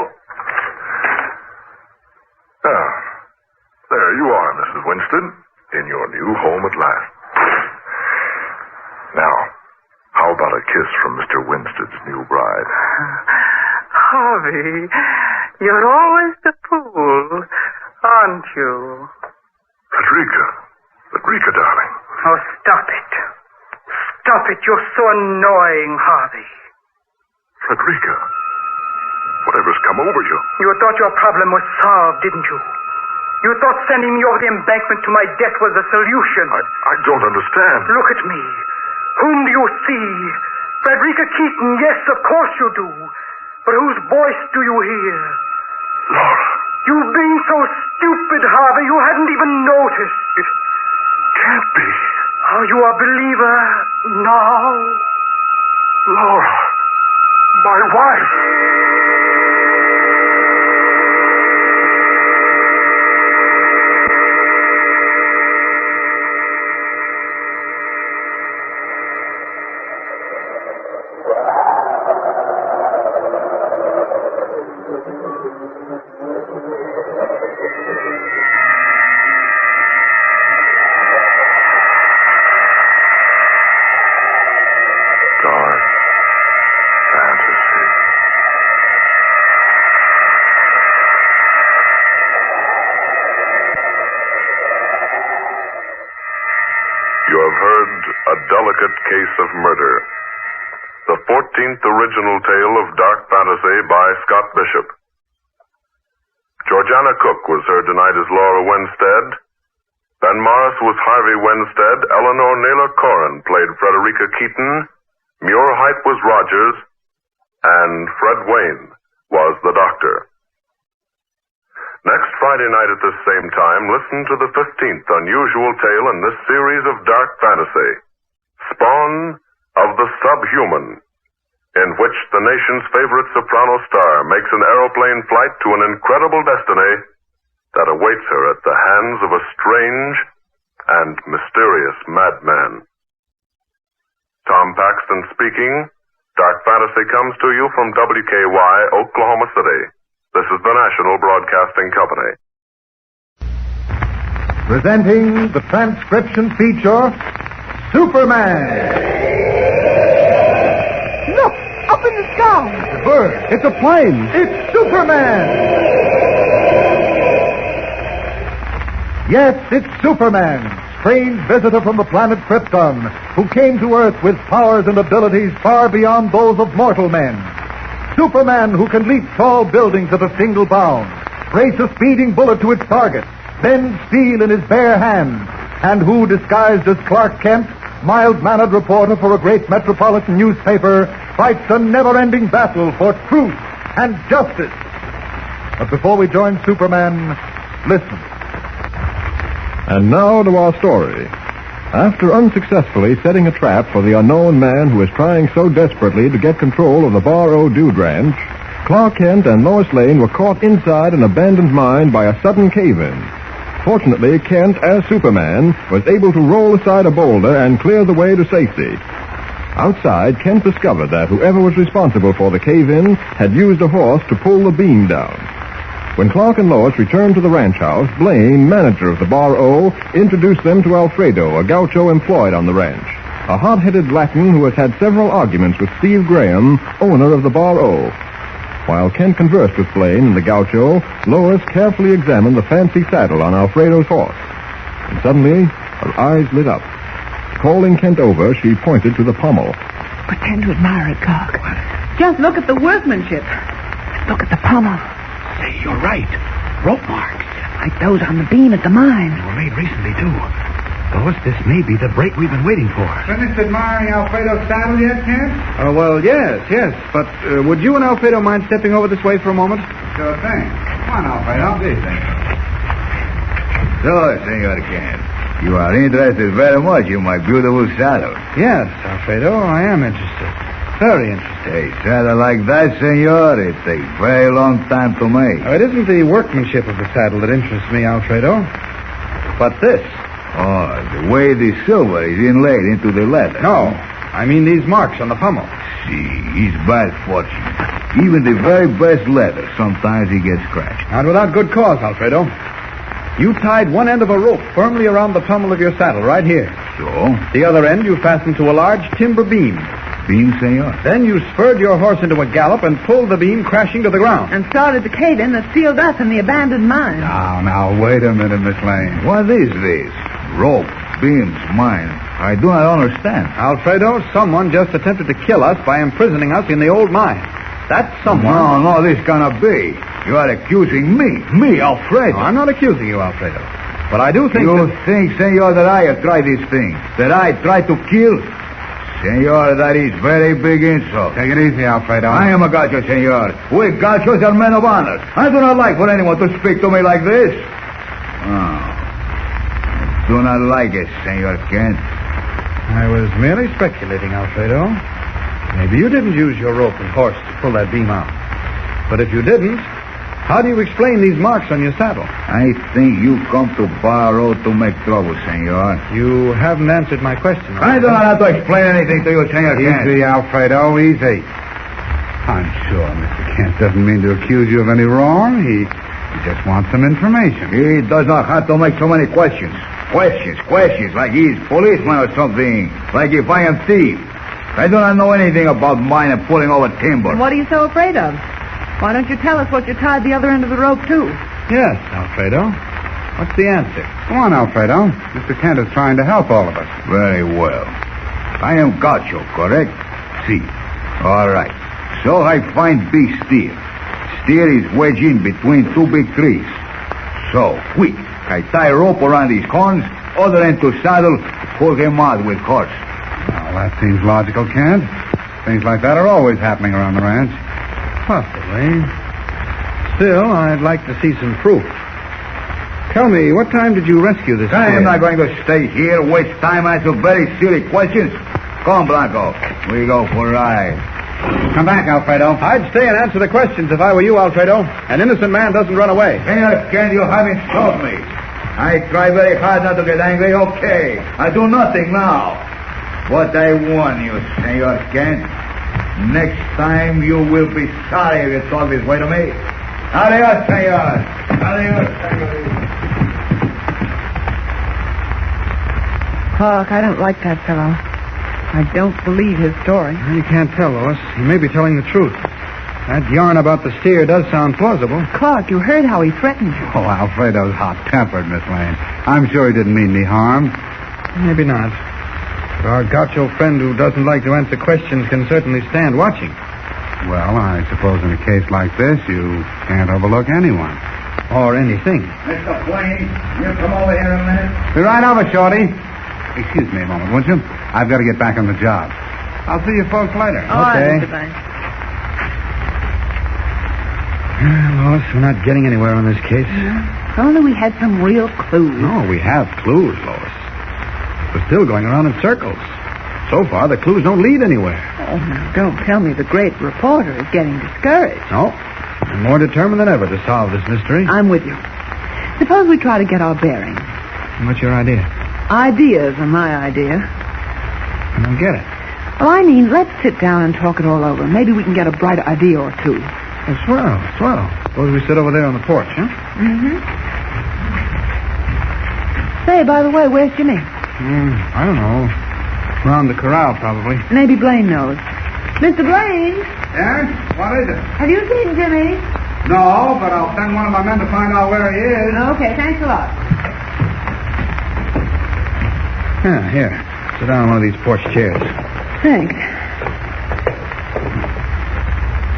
There you are, Mrs. Winston, in your new home at last. Now, how about a kiss from Mr. Winstead's new bride? Harvey, you're always the fool, aren't you? Frederica, darling. Oh, stop it. Stop it. You're so annoying, Harvey. Frederica, whatever's come over you? You thought your problem was solved, didn't you? You thought sending me over the embankment to my death was the solution. I don't understand. Look at me. Whom do you see? Frederica Keaton, yes, of course you do. But whose voice do you hear? Laura. You've been so stupid, Harvey, you hadn't even noticed. It can't be. Are you a believer now? Laura, my wife. heard A Delicate Case of Murder, the 14th original tale of dark fantasy by Scott Bishop. Georgiana Cook was heard tonight as Laura Winstead. Ben Morris was Harvey Winstead. Eleanor Naylor Corrin played Frederica Keaton. Muir Height was Rogers. And Fred Wayne was the Doctor. Next Friday night at this same time, listen to the 15th unusual tale in this series of dark fantasy, Spawn of the Subhuman, in which the nation's favorite soprano star makes an aeroplane flight to an incredible destiny that awaits her at the hands of a strange and mysterious madman. Tom Paxton speaking. Dark Fantasy comes to you from WKY, Oklahoma City. This is the National Broadcasting Company. Presenting the transcription feature, Superman. Look, up in the sky. It's a bird. It's a plane. It's Superman. Yes, it's Superman, strange visitor from the planet Krypton, who came to Earth with powers and abilities far beyond those of mortal men. Superman, who can leap tall buildings at a single bound, race a speeding bullet to its target, bend steel in his bare hand, and who, disguised as Clark Kent, mild-mannered reporter for a great metropolitan newspaper, fights a never-ending battle for truth and justice. But before we join Superman, listen. And now to our story. After unsuccessfully setting a trap for the unknown man who is trying so desperately to get control of the Bar O Dude Ranch, Clark Kent and Lois Lane were caught inside an abandoned mine by a sudden cave-in. Fortunately, Kent, as Superman, was able to roll aside a boulder and clear the way to safety. Outside, Kent discovered that whoever was responsible for the cave-in had used a horse to pull the beam down. When Clark and Lois returned to the ranch house, Blaine, manager of the Bar O, introduced them to Alfredo, a gaucho employed on the ranch, a hot-headed Latin who has had several arguments with Steve Graham, owner of the Bar O. While Kent conversed with Blaine and the gaucho, Lois carefully examined the fancy saddle on Alfredo's horse. And suddenly, her eyes lit up. Calling Kent over, she pointed to the pommel. Pretend to admire it, Clark. Just look at the workmanship. Look at the pommel. Say, you're right. Rope marks. Like those on the beam at the mine. They were made recently, too. Lois, this may be the break we've been waiting for. Finished admiring Alfredo's saddle yet, Kent? Oh, well, yes. But would you and Alfredo mind stepping over this way for a moment? Sure thing. Come on, Alfredo. These things. So, Senor Kent, you are interested very much in my beautiful saddle. Yes, Alfredo, I am interested. Very interested. A saddle like that, senor, it takes very long time to make. It isn't the workmanship of the saddle that interests me, Alfredo, but this. Oh, the way the silver is inlaid into the leather. No, I mean these marks on the pommel. See, it's bad fortune. Even the very best leather, sometimes he gets scratched. Not without good cause, Alfredo. You tied one end of a rope firmly around the pommel of your saddle right here. So? The other end you fastened to a large timber beam. Beam, senor? Then you spurred your horse into a gallop and pulled the beam crashing to the ground. And started the cave-in that sealed us in the abandoned mine. Now, wait a minute, Miss Lane. What is this? Rope, beams, mine. I do not understand. Alfredo, someone just attempted to kill us by imprisoning us in the old mine. That someone... No, this cannot be. You are accusing me, Alfredo. No, I'm not accusing you, Alfredo. But I do think You think, senor, that I have tried this thing? That I tried to kill? Senor, that is very big insult. Take it easy, Alfredo. I am a gaucho, senor. We gauchos are men of honor. I do not like for anyone to speak to me like this. Oh. I do not like it, Senor Kent. I was merely speculating, Alfredo. Maybe you didn't use your rope and horse to pull that beam out. But if you didn't, how do you explain these marks on your saddle? I think you come to Bar O to make trouble, senor. You haven't answered my question. I do not have to explain anything to you, Senor Kent. Easy, Alfredo, easy. I'm sure Mr. Kent doesn't mean to accuse you of any wrong. He just wants some information. He does not have to make so many questions. Questions, like he's policeman or something. Like if I am thief. I do not know anything about mine and pulling over timber. What are you so afraid of? Why don't you tell us what you tied the other end of the rope to? Yes, Alfredo. What's the answer? Go on, Alfredo. Mr. Kent is trying to help all of us. Very well. I am Gaucho, correct? See. All right. So I find big steer. Steer is wedged in between two big trees. So, quick. I tie a rope around his horns, other end to saddle, pull him out with horse. Well, that seems logical, Kent. Things like that are always happening around the ranch. Possibly. Still, I'd like to see some proof. Tell me, what time did you rescue this I am steer? not going to stay here, waste time, answer very silly questions. Come, Blanco. We go for a ride. Come back, Alfredo. I'd stay and answer the questions if I were you, Alfredo. An innocent man doesn't run away. Senor Kent, you haven't told me. I try very hard not to get angry, okay. I do nothing now. But I warn you, Senor Kent, next time you will be sorry if you talk this way to me. Adios, senor. Adios, senor. Clark, I don't like that fellow. I don't believe his story. Well, you can't tell, Lois. He may be telling the truth. That yarn about the steer does sound plausible. Clark, you heard how he threatened you. Oh, Alfredo's hot-tempered, Miss Lane. I'm sure he didn't mean any harm. Maybe not. But our gaucho friend who doesn't like to answer questions can certainly stand watching. Well, I suppose in a case like this, you can't overlook anyone. Or anything. Mr. Blaine, you come over here a minute. Be right over, Shorty. Excuse me a moment, won't you? I've got to get back on the job. I'll see you folks later. Okay. Lois, we're not getting anywhere on this case. If only we had some real clues. No, we have clues, Lois. We're still going around in circles. So far, the clues don't lead anywhere. Oh, now, don't tell me the great reporter is getting discouraged. No. I'm more determined than ever to solve this mystery. I'm with you. Suppose we try to get our bearings. What's your idea? Ideas are my idea. I don't get it. Well, I mean, let's sit down and talk it all over. Maybe we can get a bright idea or two. Well, swell. Suppose we sit over there on the porch, huh? Mm-hmm. Say, by the way, where's Jimmy? I don't know. Around the corral, probably. Maybe Blaine knows. Mr. Blaine? Yes? What is it? Have you seen Jimmy? No, but I'll send one of my men to find out where he is. Okay, thanks a lot. Yeah, here. Sit down on one of these porch chairs. Thanks.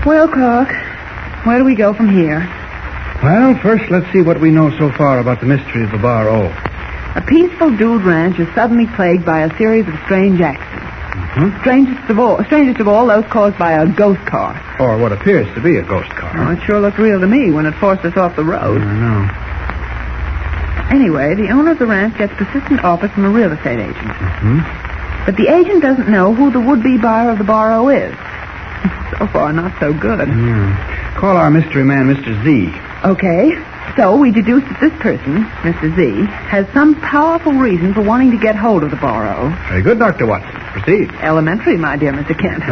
Well, Clark, where do we go from here? Well, first, let's see what we know so far about the mystery of the Bar O. A peaceful dude ranch is suddenly plagued by a series of strange accidents. Mm-hmm. Strangest of all, those caused by a ghost car. Or what appears to be a ghost car. Oh, it sure looked real to me when it forced us off the road. I know. Anyway, the owner of the ranch gets persistent offers from a real estate agent. Mm-hmm. But the agent doesn't know who the would-be buyer of the Bar O is. So far, not so good. Yeah. Call our mystery man Mr. Z. Okay. So we deduce that this person, Mr. Z, has some powerful reason for wanting to get hold of the Bar O. Very good, Dr. Watson. Proceed. Elementary, my dear Mr. Kent.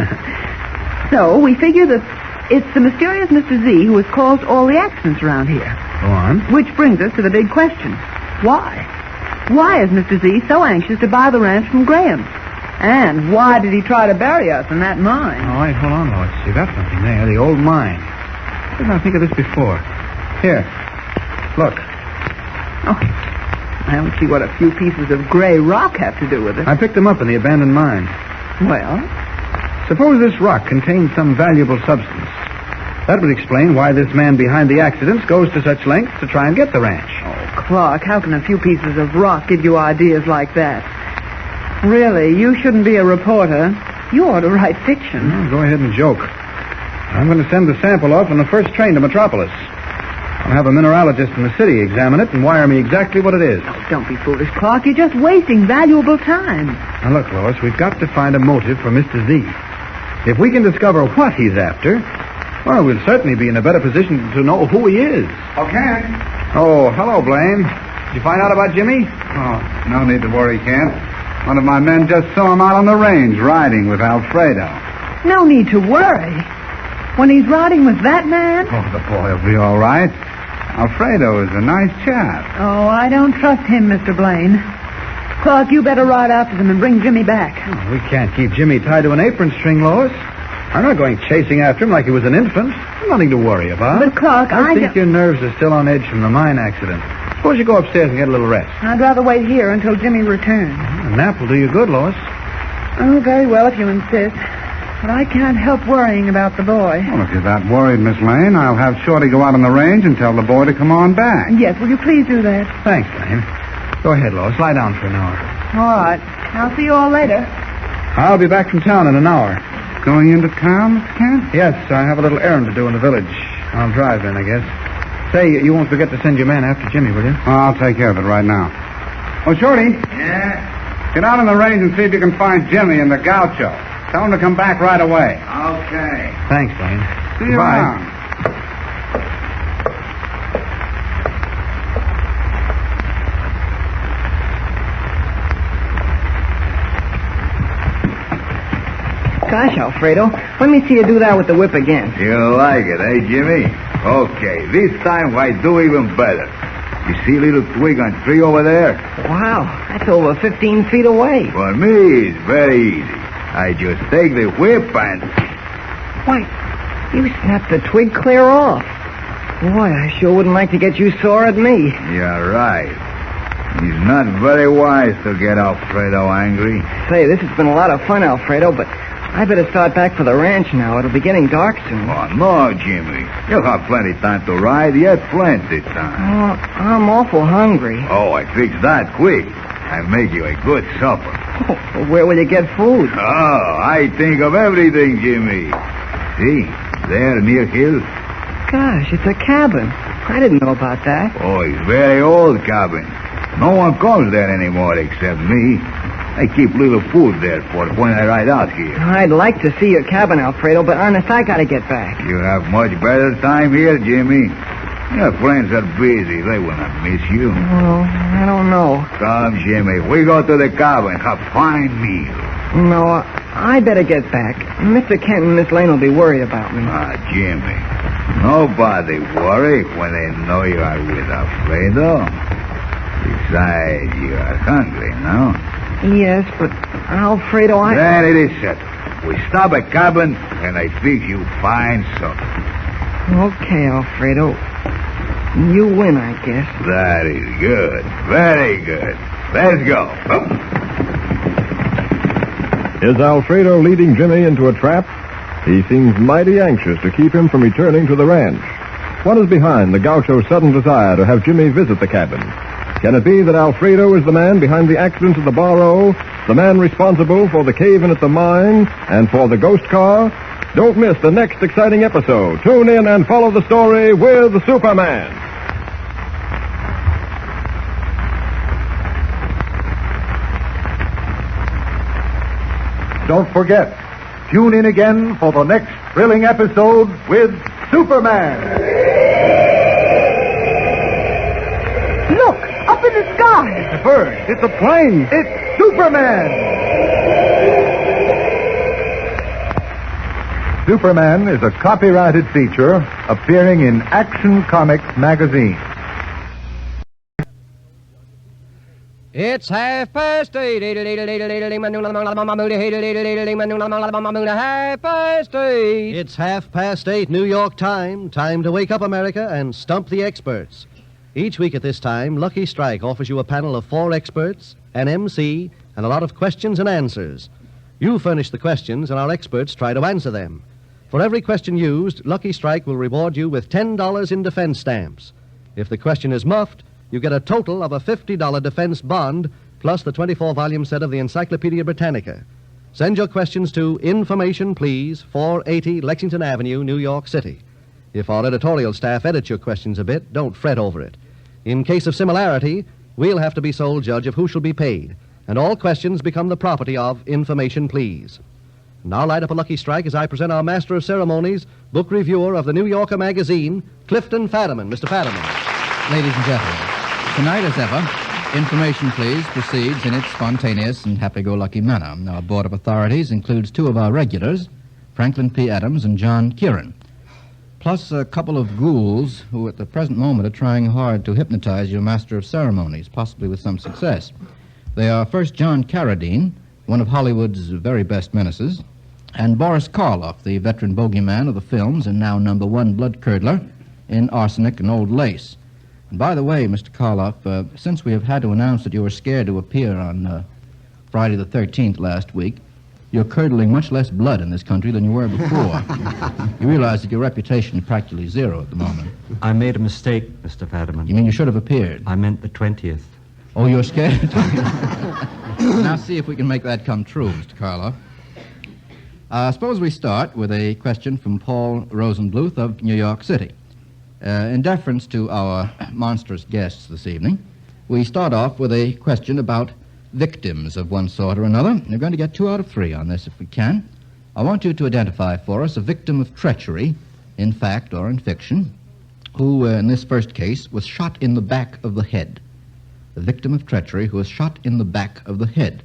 So we figure that it's the mysterious Mr. Z who has caused all the accidents around here. Go on. Which brings us to the big question. Why? Why is Mr. Z so anxious to buy the ranch from Graham? And why did he try to bury us in that mine? All right, hold on, Lois. You got something there. The old mine. Didn't I think of this before? Here. Look. Oh, I don't see what a few pieces of gray rock have to do with it. I picked them up in the abandoned mine. Well? Suppose this rock contains some valuable substance. That would explain why this man behind the accidents goes to such lengths to try and get the ranch. Oh, Clark, how can a few pieces of rock give you ideas like that? Really, you shouldn't be a reporter. You ought to write fiction. Well, go ahead and joke. I'm going to send the sample off on the first train to Metropolis. I'll have a mineralogist in the city examine it and wire me exactly what it is. Oh, don't be foolish, Clark. You're just wasting valuable time. Now, look, Lois, we've got to find a motive for Mr. Z. If we can discover what he's after, well, we'll certainly be in a better position to know who he is. Okay. Oh, hello, Blaine. Did you find out about Jimmy? Oh, no need to worry, Kent. One of my men just saw him out on the range riding with Alfredo. No need to worry. When he's riding with that man? Oh, the boy will be all right. Alfredo is a nice chap. Oh, I don't trust him, Mr. Blaine. Clark, you better ride after them and bring Jimmy back. Oh, we can't keep Jimmy tied to an apron string, Lois. I'm not going chasing after him like he was an infant. Nothing to worry about. But, Clark, I think your nerves are still on edge from the mine accident. Suppose you go upstairs and get a little rest. I'd rather wait here until Jimmy returns. A nap will do you good, Lois. Oh, very well if you insist. But I can't help worrying about the boy. Well, if you're that worried, Miss Lane, I'll have Shorty go out on the range and tell the boy to come on back. Yes, will you please do that? Thanks, Lane. Go ahead, Lois. Lie down for an hour. All right. I'll see you all later. I'll be back from town in an hour. Going into town, Mr. Kent? Yes, I have a little errand to do in the village. I'll drive then, I guess. Say, you won't forget to send your man after Jimmy, will you? I'll take care of it right now. Oh, Shorty. Yeah? Get out on the range and see if you can find Jimmy and the gaucho. Tell him to come back right away. Okay. Thanks, Lane. See you around. Gosh, Alfredo, let me see you do that with the whip again. You like it, eh, Jimmy? Okay, this time I do even better. You see little twig on tree over there? Wow, that's over 15 feet away. For me, it's very easy. I just take the whip and... Why, you snapped the twig clear off. Boy, I sure wouldn't like to get you sore at me. You're right. It's not very wise to get Alfredo angry. Say, this has been a lot of fun, Alfredo, but I better start back for the ranch now. It'll be getting dark soon. Oh, no, Jimmy. You'll have plenty time to ride yet. Plenty time. Oh, I'm awful hungry. Oh, I fixed that quick. I make you a good supper. Oh, well, where will you get food? Oh, I think of everything, Jimmy. See, there near Hill. Gosh, it's a cabin. I didn't know about that. Oh, it's a very old cabin. No one comes there anymore except me. I keep little food there for when I ride out here. I'd like to see your cabin, Alfredo, but honest, I gotta get back. You have much better time here, Jimmy. Your friends are busy. They will not miss you. Well, I don't know. Come, Jimmy. We go to the cabin. Have fine meal. No, I better get back. Mr. Kent and Miss Lane will be worried about me. Ah, Jimmy. Nobody worry when they know you are with Alfredo. Besides, you are hungry, no? Yes, but Alfredo, Then it is settled. We stop at cabin, and I fix you fine supper. Okay, Alfredo. You win, I guess. That is good. Very good. Let's go. Is Alfredo leading Jimmy into a trap? He seems mighty anxious to keep him from returning to the ranch. What is behind the gaucho's sudden desire to have Jimmy visit the cabin? Can it be that Alfredo is the man behind the accident at the Bar-O, the man responsible for the cave-in at the mine, and for the ghost car? Don't miss the next exciting episode. Tune in and follow the story with Superman. Don't forget, tune in again for the next thrilling episode with Superman. Look, up in the sky. It's a bird. It's a plane. It's Superman. Superman is a copyrighted feature appearing in Action Comics magazine. It's 8:30. 8:30. It's 8:30 New York time. Time to wake up, America, and stump the experts. Each week at this time, Lucky Strike offers you a panel of 4 experts, an MC, and a lot of questions and answers. You furnish the questions, and our experts try to answer them. For every question used, Lucky Strike will reward you with $10 in defense stamps. If the question is muffed, you get a total of a $50 defense bond, plus the 24-volume set of the Encyclopedia Britannica. Send your questions to Information Please, 480 Lexington Avenue, New York City. If our editorial staff edits your questions a bit, don't fret over it. In case of similarity, we'll have to be sole judge of who shall be paid, and all questions become the property of Information Please. Now light up a Lucky Strike as I present our Master of Ceremonies, book reviewer of the New Yorker magazine, Clifton Fadiman. Mr. Fadiman. Ladies and gentlemen, tonight as ever, Information Please proceeds in its spontaneous and happy-go-lucky manner. Our board of authorities includes 2 of our regulars, Franklin P. Adams and John Kieran, plus a couple of ghouls who at the present moment are trying hard to hypnotize your Master of Ceremonies, possibly with some success. They are first John Carradine, one of Hollywood's very best menaces, and Boris Karloff, the veteran bogeyman of the films and now #1 blood-curdler in Arsenic and Old Lace. And by the way, Mr. Karloff, since we have had to announce that you were scared to appear on Friday the 13th last week, you're curdling much less blood in this country than you were before. You realize that your reputation is practically zero at the moment. I made a mistake, Mr. Fadiman. You mean you should have appeared? I meant the 20th. Oh, you're scared? Now see if we can make that come true, Mr. Karloff. Suppose we start with a question from Paul Rosenbluth of New York City. In deference to our monstrous guests this evening, we start off with a question about victims of one sort or another. You're going to get 2 out of 3 on this if we can. I want you to identify for us a victim of treachery, in fact or in fiction, who, in this first case, was shot in the back of the head. The victim of treachery who was shot in the back of the head.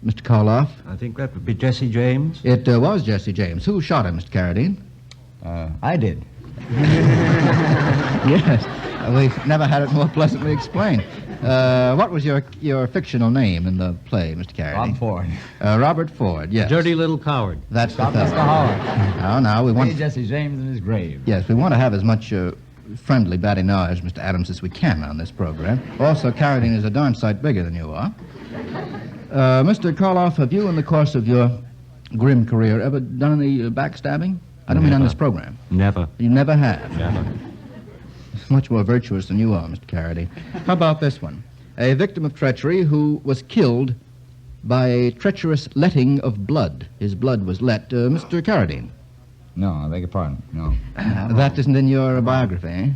Mr. Karloff? I think that would be Jesse James. It was Jesse James. Who shot him, Mr. Carradine? I did. Yes. We've never had it more pleasantly explained. What was your fictional name in the play, Mr. Carradine? Rob Ford. Robert Ford, yes. Dirty little coward. That's the Stop fellow. Mr. Howard. Now, we want... Lay Jesse James in his grave. Yes, we want to have as much friendly badinage, Mr. Adams, as we can on this program. Also, Carradine is a darn sight bigger than you are. Mr. Karloff, have you, in the course of your grim career, ever done any backstabbing? I don't mean on this program. Never. You never have? Never. Much more virtuous than you are, Mr. Carradine. How about this one? A victim of treachery who was killed by a treacherous letting of blood. His blood was let. Mr. Carradine. No, I beg your pardon. No. That isn't in your biography, eh?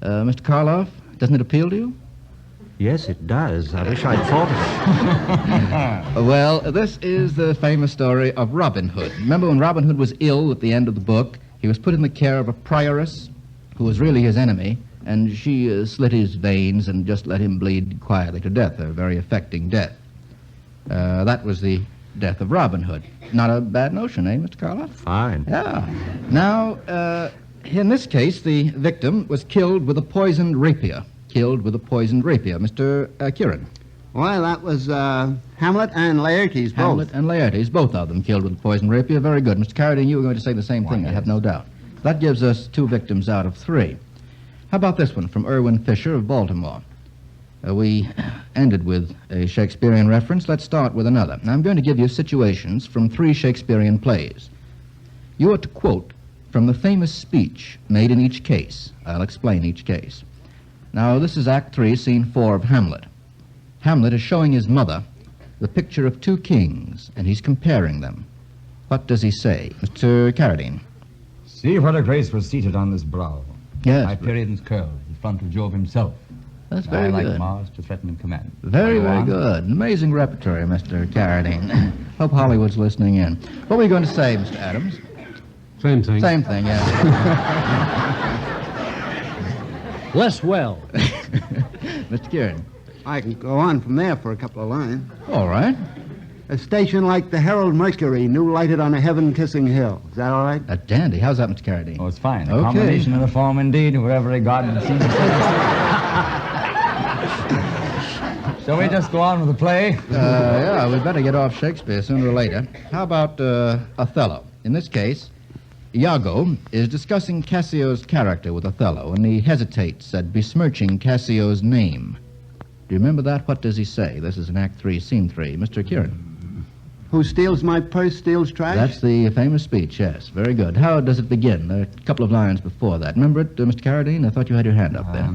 Mr. Karloff, doesn't it appeal to you? Yes, it does. I wish I'd thought of it. Well, this is the famous story of Robin Hood. Remember when Robin Hood was ill at the end of the book? He was put in the care of a prioress who was really his enemy, and she slit his veins and just let him bleed quietly to death, a very affecting death. That was the death of Robin Hood. Not a bad notion, eh, Mr. Karloff? Fine. Yeah. Now, in this case, the victim was killed with a poisoned rapier. Mr. Kieran. Well, that was Hamlet and Laertes, both. Hamlet and Laertes, both of them killed with a poisoned rapier. Very good. Mr. Carradine, you were going to say the same thing, I have no doubt. That gives us 2 victims out of 3. How about this one from Irwin Fisher of Baltimore? We ended with a Shakespearean reference. Let's start with another. Now, I'm going to give you situations from 3 Shakespearean plays. You are to quote from the famous speech made in each case. I'll explain each case. Now, this is Act 3, Scene 4 of Hamlet. Hamlet is showing his mother the picture of 2 kings, and he's comparing them. What does he say? Mr. Carradine. See what a grace was seated on this brow. Yes. Hyperion's curve in front of Jove himself. That's very I good. like Mars to threaten and command. Very, Go very on. good. Amazing repertory, Mr. Carradine. Hope Hollywood's listening in. What were you going to say, Mr. Adams? Same thing. Same thing, yes. Less well. Mr. Kieran. I can go on from there for a couple of lines. All right. A station like the Herald Mercury, new lighted on a heaven-kissing hill. Is that all right? A dandy. How's that, Mr. Carradine? Oh, it's fine. A Okay. combination of the form indeed, wherever he got it seems. Shall we just go on with the play? Yeah, we'd better get off Shakespeare sooner or later. How about Othello? In this case, Iago is discussing Cassio's character with Othello, and he hesitates at besmirching Cassio's name. Do you remember that? What does he say? This is in Act 3, Scene 3. Mr. Kieran. Who steals my purse steals trash? That's the famous speech, yes. Very good. How does it begin? There are a couple of lines before that. Remember it, Mr. Carradine? I thought you had your hand up there.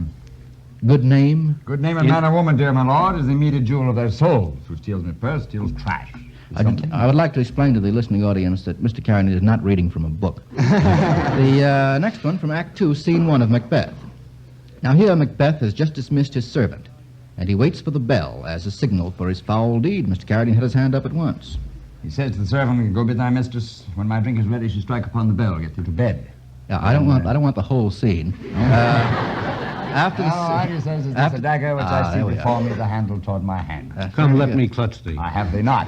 Good name? Good name of man or woman, dear my lord, is the immediate jewel of their souls. Who steals my purse steals trash. I would like to explain to the listening audience that Mr. Carradine is not reading from a book. The next one from Act 2, Scene 1 of Macbeth. Now here Macbeth has just dismissed his servant, and he waits for the bell as a signal for his foul deed. Mr. Carradine had his hand up at once. He says to the servant, "Go bid thy mistress, when my drink is ready, she strike upon the bell. Get thee to bed." Yeah, I don't want the whole scene. After the he says it's just a dagger which I see before me with a handle toward my hand. Come, let me clutch thee. I have thee not.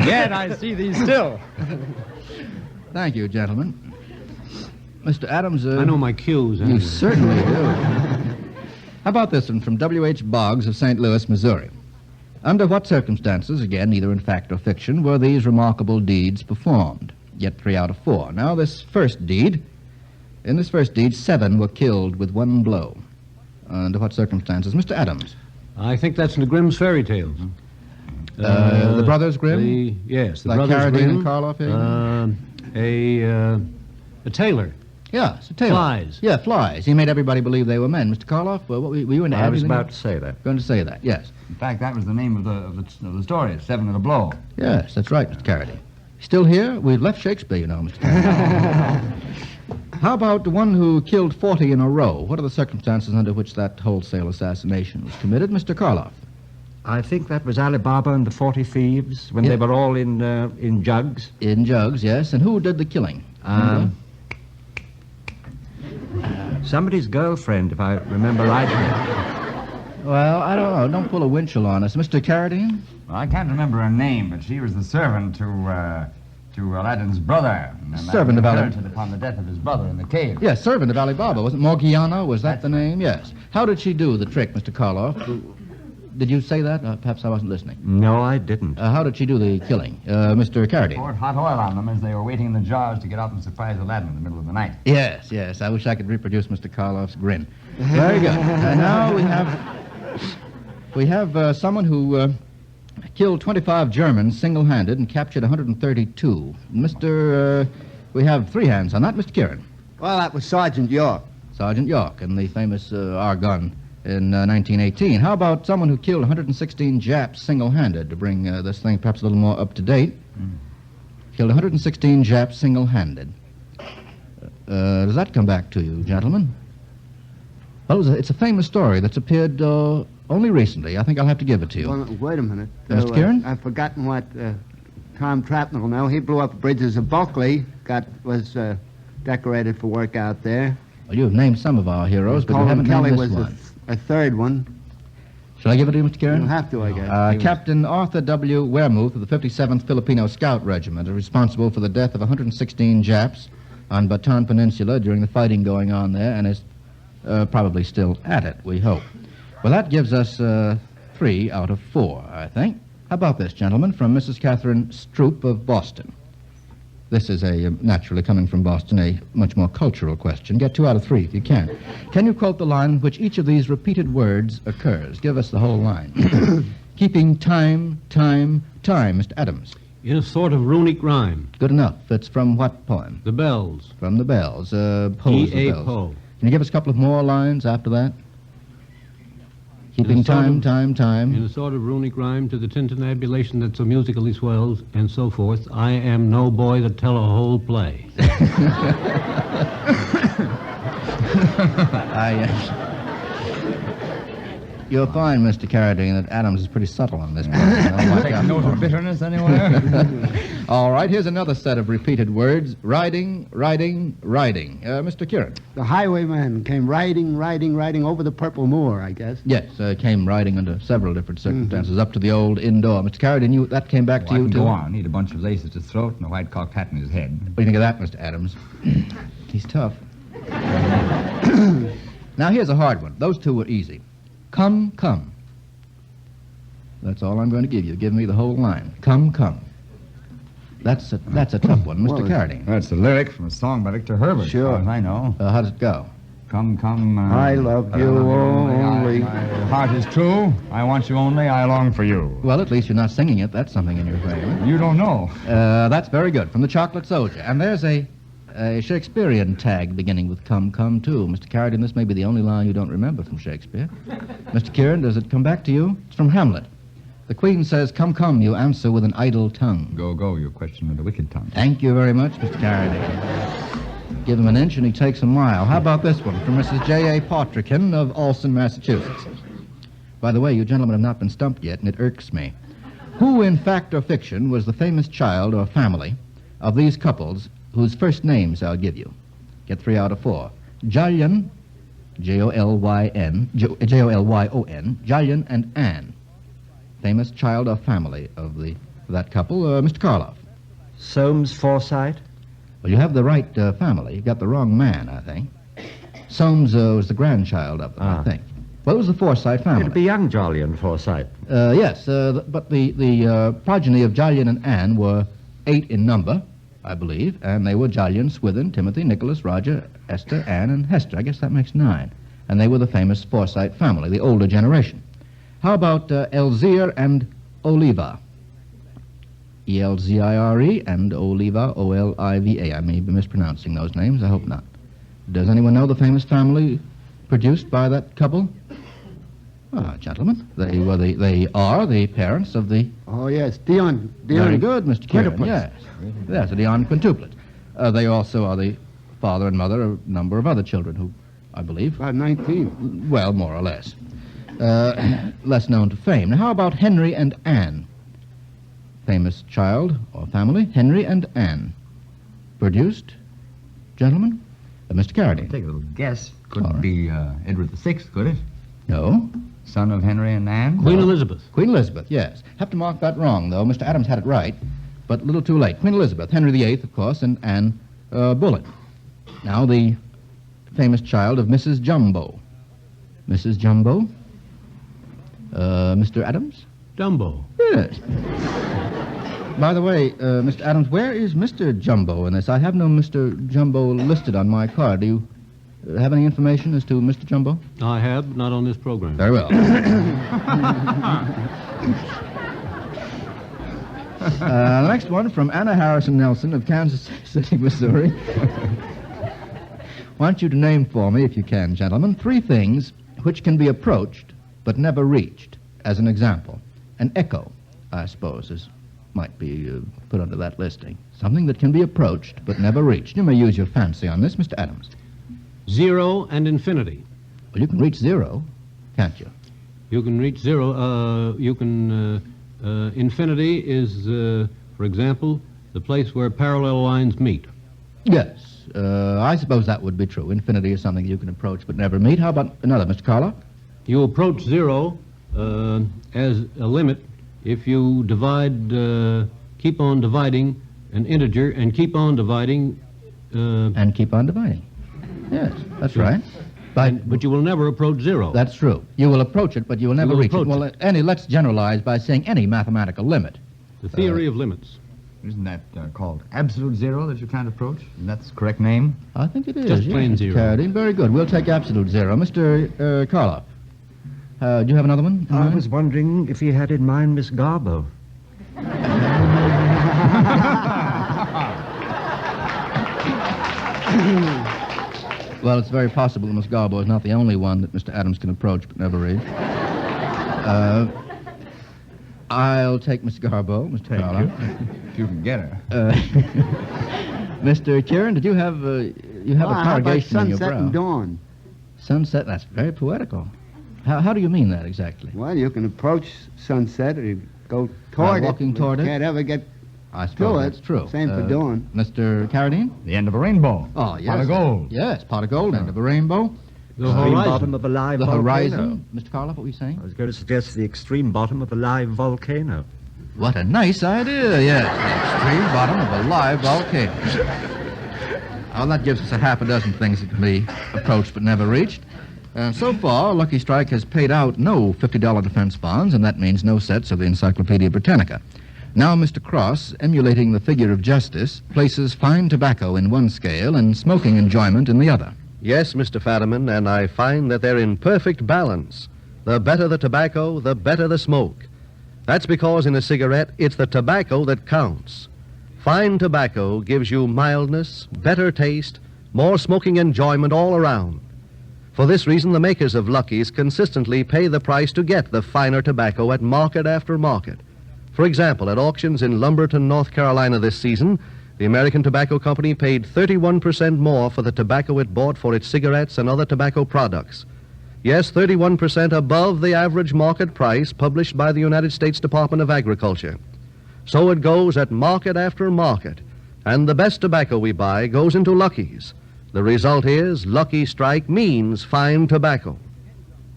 Yet I see thee still. Thank you, gentlemen. Mr. Adams, I know my cues. You certainly do. How about this one from W.H. Boggs of St. Louis, Missouri? Under what circumstances, again, either in fact or fiction, were these remarkable deeds performed? Get 3 out of 4. Now, this first deed In this first deed, 7 were killed with one blow. Under what circumstances? Mr. Adams. I think that's in the Grimm's fairy tales. The Brothers Grimm? Yes, the Like Brothers Carradine Grimm. and Karloff here? A tailor. Yes, a tailor. Flies. Yeah, flies. He made everybody believe they were men. Mr. Karloff, were you in I was everything? about to say that. Going to say that, yes. In fact, that was the name of the story, 7 at a blow. Yes, that's right, Mr. Carradine. Still here? We've left Shakespeare, you know, Mr. Carradine. How about the one who killed 40 in a row? What are the circumstances under which that wholesale assassination was committed? Mr. Karloff. I think that was Alibaba and the 40 Thieves when they were all in jugs. In jugs, yes. And who did the killing? Somebody's girlfriend, if I remember rightly. Well, I don't know. Don't pull a Winchell on us. Mr. Carradine? Well, I can't remember her name, but she was the servant to Aladdin's brother. And Servant of Ali- inherited upon the death of his brother in the cave. Yes, servant of Alibaba. Wasn't Morgiana? Was that the name? Yes. How did she do the trick, Mr. Karloff? Did you say that? Perhaps I wasn't listening. No, I didn't. How did she do the killing? Mr. Carradine? Poured hot oil on them as they were waiting in the jars to get out and surprise Aladdin in the middle of the night. Yes, yes. I wish I could reproduce Mr. Karloff's grin. Very good. And now we have someone who killed 25 Germans single-handed and captured 132. We have 3 hands on that. Mr. Kieran. Well, that was Sergeant York. Sergeant York and the famous Argonne in 1918. How about someone who killed 116 Japs single-handed, to bring this thing perhaps a little more up to date? Killed 116 Japs single-handed. Does that come back to you, gentlemen? Well, it's a famous story that's appeared only recently. I think I'll have to give it to you. Well, wait a minute. Mr. Kieran? I've forgotten what Tom Trapnell now. He blew up bridges of Bulkley, was decorated for work out there. Well, you've named some of our heroes, but you Colin haven't Kelly named this was one. a third one. Shall I give it to you, Mr. Kieran? You'll have to, I guess. Captain Arthur W. Weremuth of the 57th Filipino Scout Regiment is responsible for the death of 116 Japs on Bataan Peninsula during the fighting going on there, and is probably still at it, we hope. Well, that gives us 3 out of 4, I think. How about this, gentlemen, from Mrs. Catherine Stroop of Boston? This is naturally coming from Boston, a much more cultural question. Get 2 out of 3 if you can. Can you quote the line in which each of these repeated words occurs? Give us the whole line. Keeping time, Mr. Adams. In a sort of runic rhyme. Good enough. It's from what poem? The Bells. From the Bells. Poe's The E.A. Bells. Poe. Can you give us a couple of more lines after that? Keeping time. In a sort of runic rhyme to the tintinnabulation that so musically swells, and so forth, I am no boy that tell a whole play. You'll find, Mr. Carradine, that Adams is pretty subtle on this point. Take a note of bitterness anywhere? All right, here's another set of repeated words. Riding. Mr. Kieran. The highwayman came riding over the Purple Moor, I guess. Yes, came riding under several different circumstances up to the old inn door. Mr. Carradine, that came back to you, too? Go on. Need a bunch of laces to his throat and a white cocked hat in his head. What do you think of that, Mr. Adams? He's tough. Now, here's a hard one. Those 2 were easy. Come. That's all I'm going to give you. Give me the whole line. Come. That's a tough one, Mr. Carradine. That's the lyric from a song by Victor Herbert. Sure. As far as I know. How does it go? Come. I love you only. My heart is true. I want you only. I long for you. Well, at least you're not singing it. That's something in your favor. You don't know. That's very good. From the Chocolate Soldier. And there's a Shakespearean tag beginning with come, too. Mr. Carradine, this may be the only line you don't remember from Shakespeare. Mr. Kieran, does it come back to you? It's from Hamlet. The Queen says, come, you answer with an idle tongue. Go, you question with a wicked tongue. Thank you very much, Mr. Carradine. Give him an inch and he takes a mile. How about this one from Mrs. J.A. Potterkin of Alston, Massachusetts? By the way, you gentlemen have not been stumped yet, and it irks me. Who, in fact or fiction, was the famous child or family of these couples whose first names I'll give you? Get 3 out of 4. Jolyon, Jolyon, Jolyon and Anne. Famous child or family of that couple. Mr. Karloff. Soames Forsythe? Well, you have the right family. You got the wrong man, I think. Soames was the grandchild of them, I think. Well, it was the Forsythe family. It'd be young Jolyon Forsythe. Yes, but the progeny of Jolyon and Anne were 8 in number, I believe, and they were Jolyon, Swithin, Timothy, Nicholas, Roger, Esther, Anne, and Hester. I guess that makes 9. And they were the famous Forsyte family, the older generation. How about Elzire and Oliva? Elzire and Oliva, Oliva. I may be mispronouncing those names. I hope not. Does anyone know the famous family produced by that couple? Gentlemen, they are the parents of the... Oh, yes, Dion. Very good, Mr. Kieran, Quintuplets. yes. Yes, the Dion quintuplets. They also are the father and mother of a number of other children who, I believe... About 19. Well, more or less. Less known to fame. Now, how about Henry and Anne? Famous child or family, Henry and Anne. Produced, gentlemen? Mr. Carradine. Take a little guess. Couldn't be Edward VI, could it? No. Son of Henry and Anne? Queen Elizabeth. Queen Elizabeth, yes. Have to mark that wrong, though. Mr. Adams had it right, but a little too late. Queen Elizabeth, Henry VIII, of course, and Anne Bullen. Now, the famous child of Mrs. Jumbo. Mrs. Jumbo? Mr. Adams? Jumbo. Yes. By the way, Mr. Adams, where is Mr. Jumbo in this? I have no Mr. Jumbo listed on my card. Do you have any information as to Mr. Jumbo? I have, but not on this program. Very well. The next one from Anna Harrison Nelson of Kansas City, Missouri. Want you to name for me, if you can, gentlemen, 3 things which can be approached but never reached. As an example, an echo, I suppose, might be put under that listing. Something that can be approached but never reached. You may use your fancy on this, Mr. Adams. 0 and infinity. Well, you can reach 0, can't you? You can reach 0. Infinity is, for example, the place where parallel lines meet. Yes. I suppose that would be true. Infinity is something you can approach but never meet. How about another, Mr. Carla? You approach 0 as a limit if you keep on dividing an integer and keep on dividing... and keep on dividing. Yes, that's right. But you will never approach 0. That's true. You will approach it, but you will never reach it. Well, it. Let's generalize by saying any mathematical limit. The theory of limits. Isn't that called absolute 0 that you can't approach? And that's the correct name? I think it is. Just plain 0. Carradine. Very good. We'll take absolute 0. Mr. Karloff, do you have another one? I was wondering if you had in mind Miss Garbo. Well, it's very possible that Miss Garbo is not the only one that Mr. Adams can approach but never reach. I'll take Miss Garbo, Mr. Carla. If you can get her. Mr. Kieran, did you have a congregation in your brow? Sunset and dawn. Sunset, that's very poetical. How do you mean that exactly? Well, you can approach sunset or you go toward walking toward it? You can't ever get I suppose that's true. Same for dawn. Mr. Carradine? The end of a rainbow. Oh, yes. Pot of gold. Yes, pot of gold, end of a rainbow. The extreme bottom of a live the volcano. Horizon. Mr. Karloff, what were you saying? I was going to suggest the extreme bottom of a live volcano. What a nice idea, yes. The extreme bottom of a live volcano. Well, that gives us a half a dozen things that can be approached but never reached. So far, Lucky Strike has paid out no $50 defense bonds, and that means no sets of the Encyclopedia Britannica. Now, Mr. Cross, emulating the figure of justice, places fine tobacco in one scale and smoking enjoyment in the other. Yes, Mr. Fadiman, and I find that they're in perfect balance. The better the tobacco, the better the smoke. That's because in a cigarette, it's the tobacco that counts. Fine tobacco gives you mildness, better taste, more smoking enjoyment all around. For this reason, the makers of Lucky's consistently pay the price to get the finer tobacco at market after market. For example, at auctions in Lumberton, North Carolina this season, the American Tobacco Company paid 31% more for the tobacco it bought for its cigarettes and other tobacco products. Yes, 31% above the average market price published by the United States Department of Agriculture. So it goes at market after market, and the best tobacco we buy goes into Lucky's. The result is Lucky Strike means fine tobacco.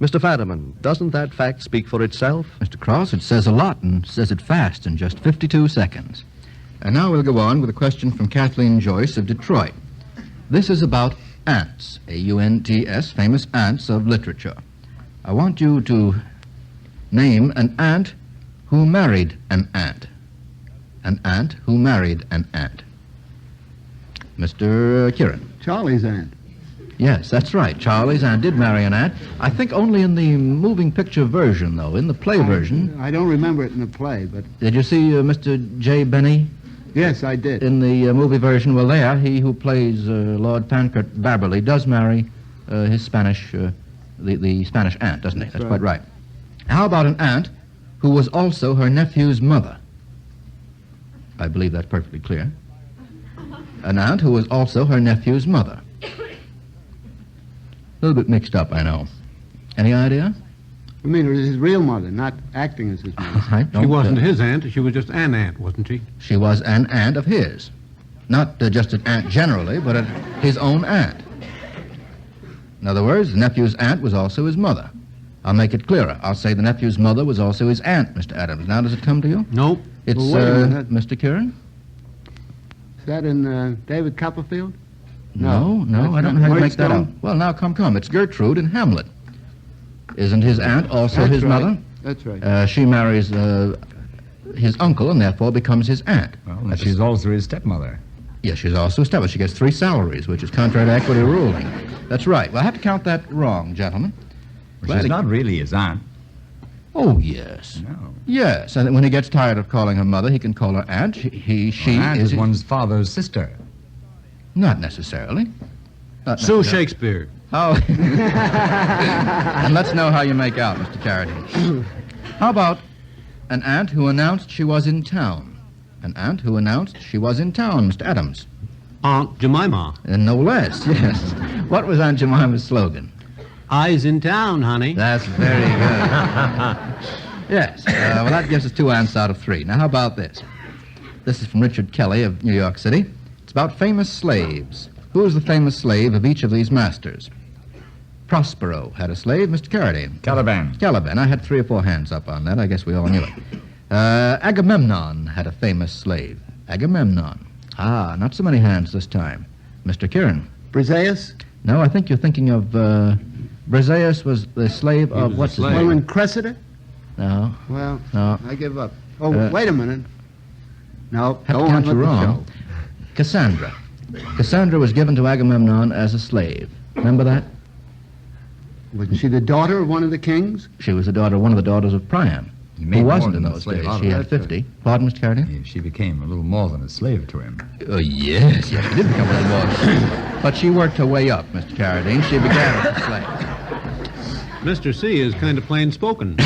Mr. Fadiman, doesn't that fact speak for itself? Mr. Cross, it says a lot and says it fast in just 52 seconds. And now we'll go on with a question from Kathleen Joyce of Detroit. This is about aunts, A-U-N-T-S, famous aunts of literature. I want you to name an aunt who married an aunt. An aunt who married an aunt. Mr. Kieran. Charlie's aunt. Yes, that's right. Charlie's aunt did marry an aunt. I think only in the moving picture version, though. In the play version. I don't remember it in the play, but... Did you see Mr. J. Benny? Yes, I did. In the movie version, well, there, he who plays Lord Pancras Barberley does marry his Spanish, the Spanish aunt, doesn't he? That's quite right. How about an aunt who was also her nephew's mother? I believe that's perfectly clear. An aunt who was also her nephew's mother. A little bit mixed up, I know. Any idea? I mean, it was his real mother, not acting as his mother. She wasn't his aunt. She was just an aunt, wasn't she? She was an aunt of his. Not just an aunt generally, but his own aunt. In other words, the nephew's aunt was also his mother. I'll make it clearer. I'll say the nephew's mother was also his aunt, Mr. Adams. Now, does it come to you? No. It's, Well, wait a minute. Mr. Kieran? Is that in David Copperfield? No, I don't know how to make that out. Well, now, come. It's Gertrude in Hamlet. Isn't his aunt also That's his right. mother? That's right. She marries his uncle and therefore becomes his aunt. Well, and she's also his stepmother. Yes, she's also a stepmother. She gets 3 salaries, which is contrary to equity ruling. That's right. Well, I have to count that wrong, gentlemen. Well, she's not really his aunt. Oh, yes. No. Yes, and when he gets tired of calling her mother, he can call her aunt. She aunt is is one's father's sister. Not necessarily. Sue Shakespeare. Oh. And let's know how you make out, Mr. Carradine. How about an aunt who announced she was in town? An aunt who announced she was in town, Mr. Adams. Aunt Jemima. And no less, yes. What was Aunt Jemima's slogan? I's in town, honey. That's very good. Yes. Well, that gives us 2 aunts out of 3. Now, how about this? This is from Richard Kelly of New York City. It's about famous slaves. Who is the famous slave of each of these masters? Prospero had a slave, Mr. Carradine. Caliban. I had 3 or 4 hands up on that. I guess we all knew it. Agamemnon had a famous slave. Agamemnon. Ah, not so many hands this time. Mr. Kieran. Briseis? No, I think you're thinking of... Briseis was the slave of... What's his name? Well, in Cressida? No. Well, No. I give up. Oh, wait a minute. No, Have go to on count with you the wrong. show. Cassandra. Cassandra was given to Agamemnon as a slave. Remember that? Was she the daughter of one of the kings? She was one of the daughters of Priam, made who more wasn't than in a those slave days. out of She it. had 50. Pardon, Mr. Carradine? She became a little more than a slave to him. Yes, she did become a little more. But she worked her way up, Mr. Carradine. She began as a slave. Mr. C is kind of plain spoken.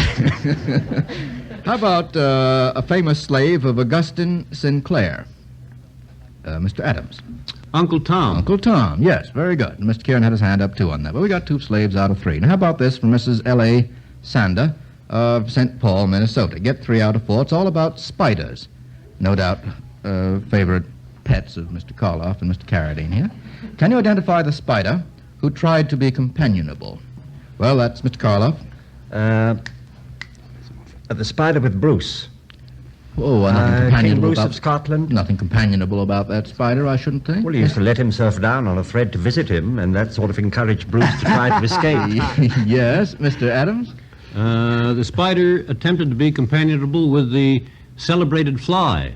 How about a famous slave of Augustine Sinclair? Mr. Adams. Uncle Tom. Uncle Tom, yes, very good. And Mr. Kieran had his hand up, too, on that. But we got 2 slaves out of 3. Now, how about this from Mrs. L.A. Sanda of St. Paul, Minnesota? Get 3 out of 4. It's all about spiders. No doubt favorite pets of Mr. Karloff and Mr. Carradine here. Can you identify the spider who tried to be companionable? Well, that's Mr. Karloff. The spider with Bruce. Oh, nothing King companionable Bruce about of Scotland. Nothing companionable about that spider, I shouldn't think. Well, he used to let himself down on a thread to visit him, and that sort of encouraged Bruce to try to escape. Yes, Mr. Adams? The spider attempted to be companionable with the celebrated fly.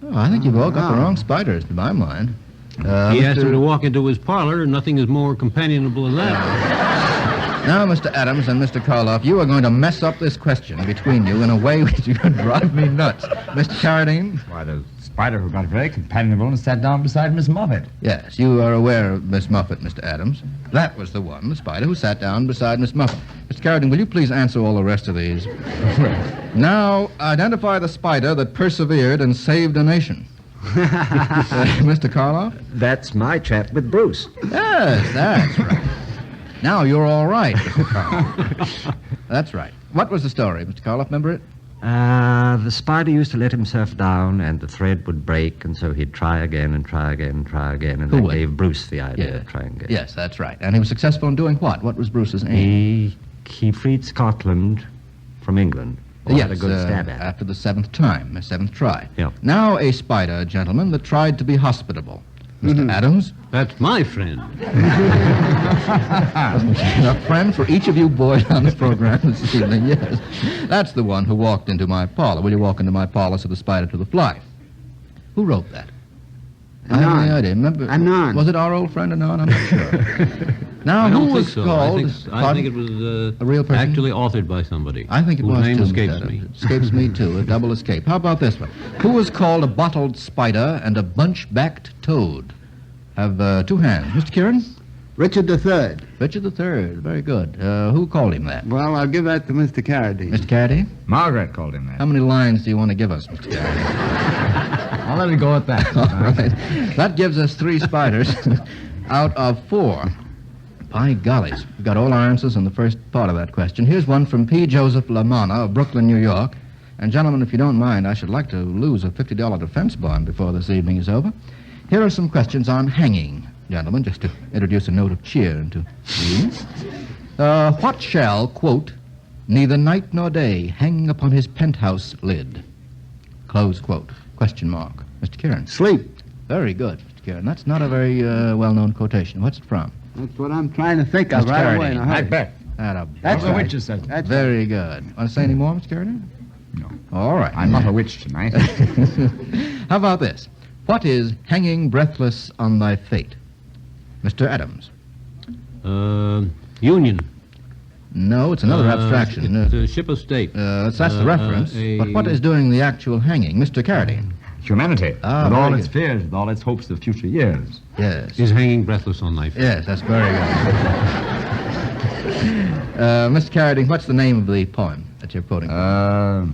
Oh, I think you've all got the wrong spiders, to my mind. He asked him to walk into his parlor, and nothing is more companionable than that. Now, Mr. Adams and Mr. Karloff, you are going to mess up this question between you in a way which is going to drive me nuts. Mr. Carradine? Why, the spider who got very companionable and sat down beside Miss Moffat. Yes, you are aware of Miss Moffat, Mr. Adams. That was the one, the spider who sat down beside Miss Moffat. Mr. Carradine, will you please answer all the rest of these? Now, identify the spider that persevered and saved a nation. Mr. Karloff? That's my chap with Bruce. Yes, that's right. Now you're all right, Mr. Karloff. That's right. What was the story, Mr. Karloff? Remember it? The spider used to let himself down, and the thread would break, and so he'd try again and try again and try again, and that gave Bruce the idea of trying again. Yes, that's right. And he was successful in doing what? What was Bruce's aim? He freed Scotland from England. Or Yes, had a good stab at it. after the 7th time, the 7th try. Yep. Now a spider, gentlemen, that tried to be hospitable. Mr. Adams? That's my friend. A friend for each of you boys on this program this evening, yes. That's the one who walked into my parlor. Will you walk into my parlor, so the spider to the fly? Who wrote that? I have any idea. Remember, Anon. Was it our old friend Anon? I'm not sure. Now, I who don't think was so. called? I think it was a real person? actually authored by somebody. I think it whose was name too, escapes Mr. me. Adams. Escapes me too. A double escape. How about this one? Who was called a bottled spider and a bunch-backed toad? Have two hands. Mr. Kieran? Richard III. Richard III. Very good. Who called him that? Well, I'll give that to Mr. Carradine. Mr. Carradine? Margaret called him that. How many lines do you want to give us, Mr. Carradine? I'll let it go at that. All right. That gives us 3 spiders out of 4. By gollies, we've got all our answers in the first part of that question. Here's one from P. Joseph Lamana of Brooklyn, New York. And gentlemen, if you don't mind, I should like to lose a $50 defense bond before this evening is over. Here are some questions on hanging, gentlemen, just to introduce a note of cheer into you. What shall, quote, neither night nor day hang upon his penthouse lid? Close quote. Question mark. Mr. Kieran. Sleep. Very good, Mr. Kieran. That's not a very well-known quotation. What's it from? That's what I'm trying to think of Mr. right Carradine. away. in a hurry. Macbeth. That's right. witches said. That's Very good. Want to say any more, Mr. Carradine? No. All right. I'm not a witch tonight. How about this? What is hanging breathless on thy fate? Mr. Adams. Union. No, it's another abstraction. It's a ship of state. That's the reference. But what is doing the actual hanging? Mr. Carradine. Humanity, with all very its fears, with all its hopes of future years. Yes. Is hanging breathless on thy feet. Yes, that's very good. Mr. Carradine, what's the name of the poem that you're quoting? I'll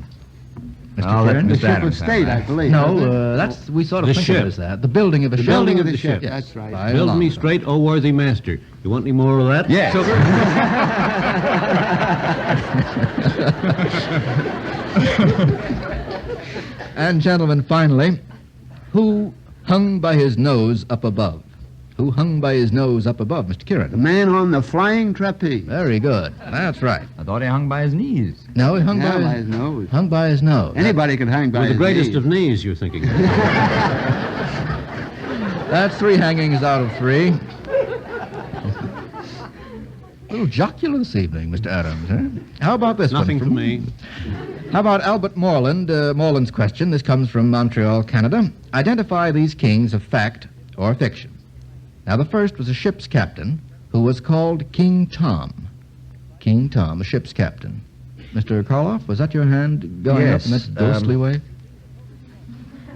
Mr. let Kieran? Mr. The ship of Adams have state, that. I believe. No, that's we sort of The think ship. of it as that. The building of a ship. building of the ship, Yes. that's right. By Build me Alonso. straight, O worthy master. You want any more of that? Yes. And gentlemen, finally, who hung by his nose up above? Who hung by his nose up above, Mr. Kieran? The man on the flying trapeze. Very good. That's right. I thought he hung by his knees. No, he hung Yeah, by by his his nose. Hung by his nose. Anybody can hang by With his the greatest knees. of knees, you're thinking. That's 3 hangings out of 3. A little jocular this evening, Mr. Adams, huh? How about this Nothing one? for me. How about Albert Morland? Morland's question. This comes from Montreal, Canada. Identify these kings of fact or fiction. Now, the first was a ship's captain who was called King Tom. King Tom, a ship's captain. Mr. Karloff, was that your hand going Yes, up in that ghostly way?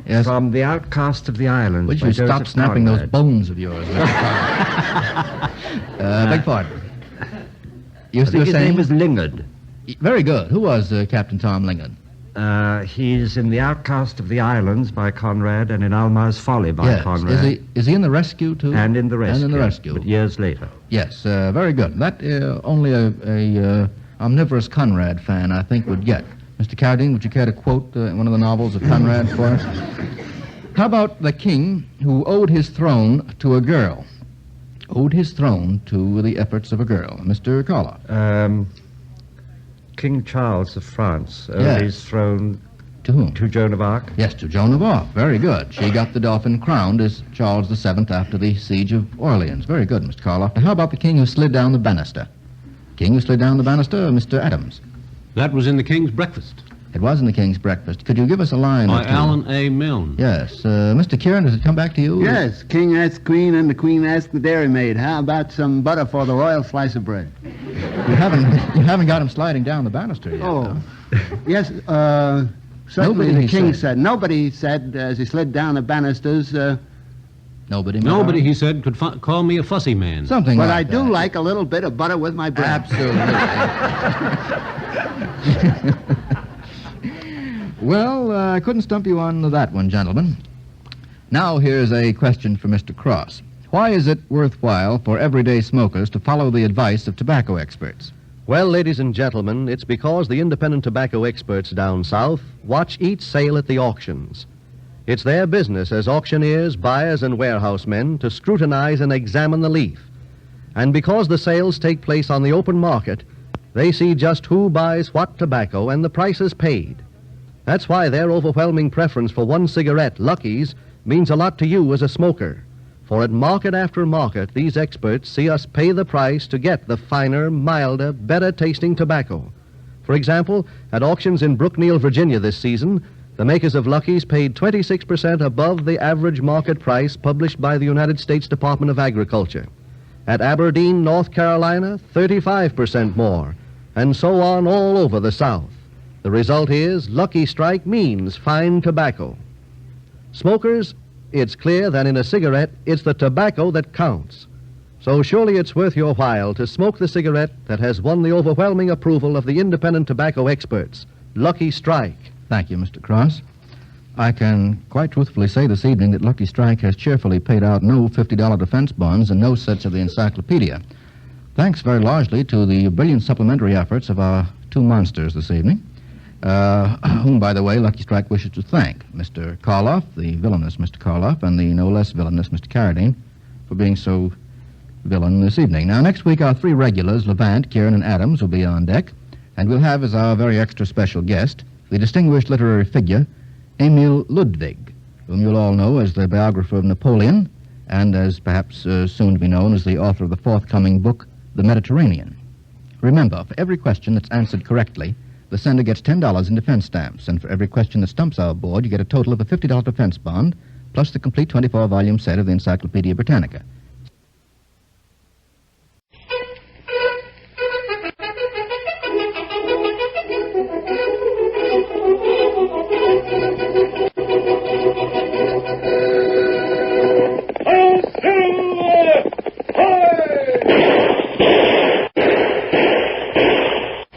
Yes. From The Outcast of the Islands. Would by you stop Joseph snapping those Conrad. bones of yours, Mr. Karloff? Beg pardon. I think his name is Lingard. Very good. Who was Captain Tom Lingard? He's in The Outcast of the Islands by Conrad and in Alma's Folly by Yes. Conrad. Is he in the rescue, too? And in The Rescue. And in the rescue. But years later. Yes, very good. That only a omnivorous Conrad fan, I think, would get. Mr. Carradine, would you care to quote one of the novels of Conrad for us? How about the king who owed his throne to a girl? Owed his throne to the efforts of a girl. Mr. Karloff. King Charles of France owed Yes. his throne to whom? To Joan of Arc. Yes, to Joan of Arc. Very good. She got the Dauphin crowned as Charles VII after the siege of Orleans. Very good, Mr. Karloff. Now, how about the king who slid down the banister? King who slid down the banister, Mr. Adams. That was in the King's Breakfast. It was in the King's Breakfast. Could you give us a line By or two? Alan A. Milne. Yes. Mr. Kieran, does it come back to you? Yes, king asked queen and the queen asked the dairymaid, how about some butter for the royal slice of bread? You haven't got him sliding down the banister yet. Oh, yes, certainly Nobody the king said. said. Nobody said as he slid down the banisters, Nobody, Nobody, he said, could call me a fussy man. Something but like I do that. like a little bit of butter with my bread. Absolutely. Well, I couldn't stump you on that one, gentlemen. Now here's a question for Mr. Cross. Why is it worthwhile for everyday smokers to follow the advice of tobacco experts? Well, ladies and gentlemen, it's because the independent tobacco experts down south watch each sale at the auctions. It's their business as auctioneers, buyers, and warehousemen to scrutinize and examine the leaf. And because the sales take place on the open market, they see just who buys what tobacco and the prices paid. That's why their overwhelming preference for one cigarette, Lucky's, means a lot to you as a smoker. For at market after market, these experts see us pay the price to get the finer, milder, better-tasting tobacco. For example, at auctions in Brookneal, Virginia this season, The makers of Lucky's paid 26% above the average market price published by the United States Department of Agriculture. At Aberdeen, North Carolina, 35% more, and so on all over the South. The result is Lucky Strike means fine tobacco. Smokers, it's clear that in a cigarette, it's the tobacco that counts. So surely it's worth your while to smoke the cigarette that has won the overwhelming approval of the independent tobacco experts, Lucky Strike. Thank you, Mr. Cross. I can quite truthfully say this evening that Lucky Strike has cheerfully paid out no $50 defense bonds and no sets of the encyclopedia. Thanks very largely to the brilliant supplementary efforts of our two monsters this evening, whom, by the way, Lucky Strike wishes to thank, Mr. Karloff, the villainous Mr. Karloff, and the no less villainous Mr. Carradine, for being so villain this evening. Now, next week, our three regulars, Levant, Kieran, and Adams, will be on deck, and we'll have as our very extra special guest the distinguished literary figure, Emil Ludwig, whom you'll all know as the biographer of Napoleon, and as perhaps soon to be known as the author of the forthcoming book, The Mediterranean. Remember, for every question that's answered correctly, the sender gets $10 in defense stamps, and for every question that stumps our board, you get a total of a $50 defense bond, plus the complete 24-volume set of the Encyclopedia Britannica.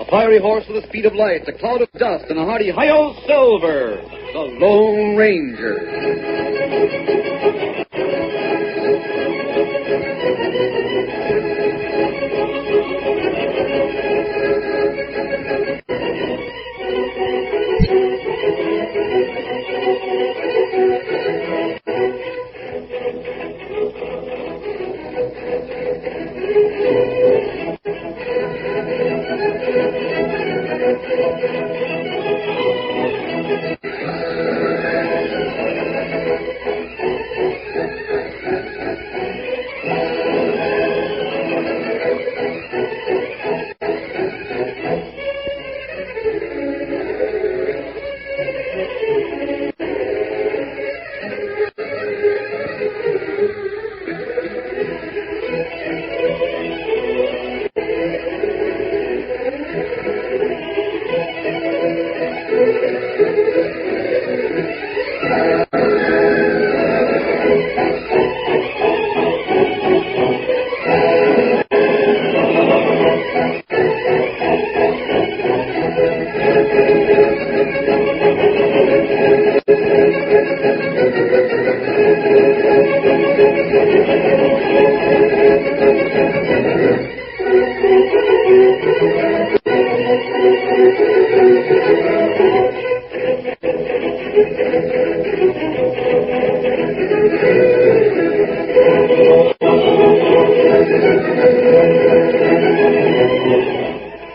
Fiery horse with the speed of light, a cloud of dust, and a hearty hi-yo silver, the Lone Ranger.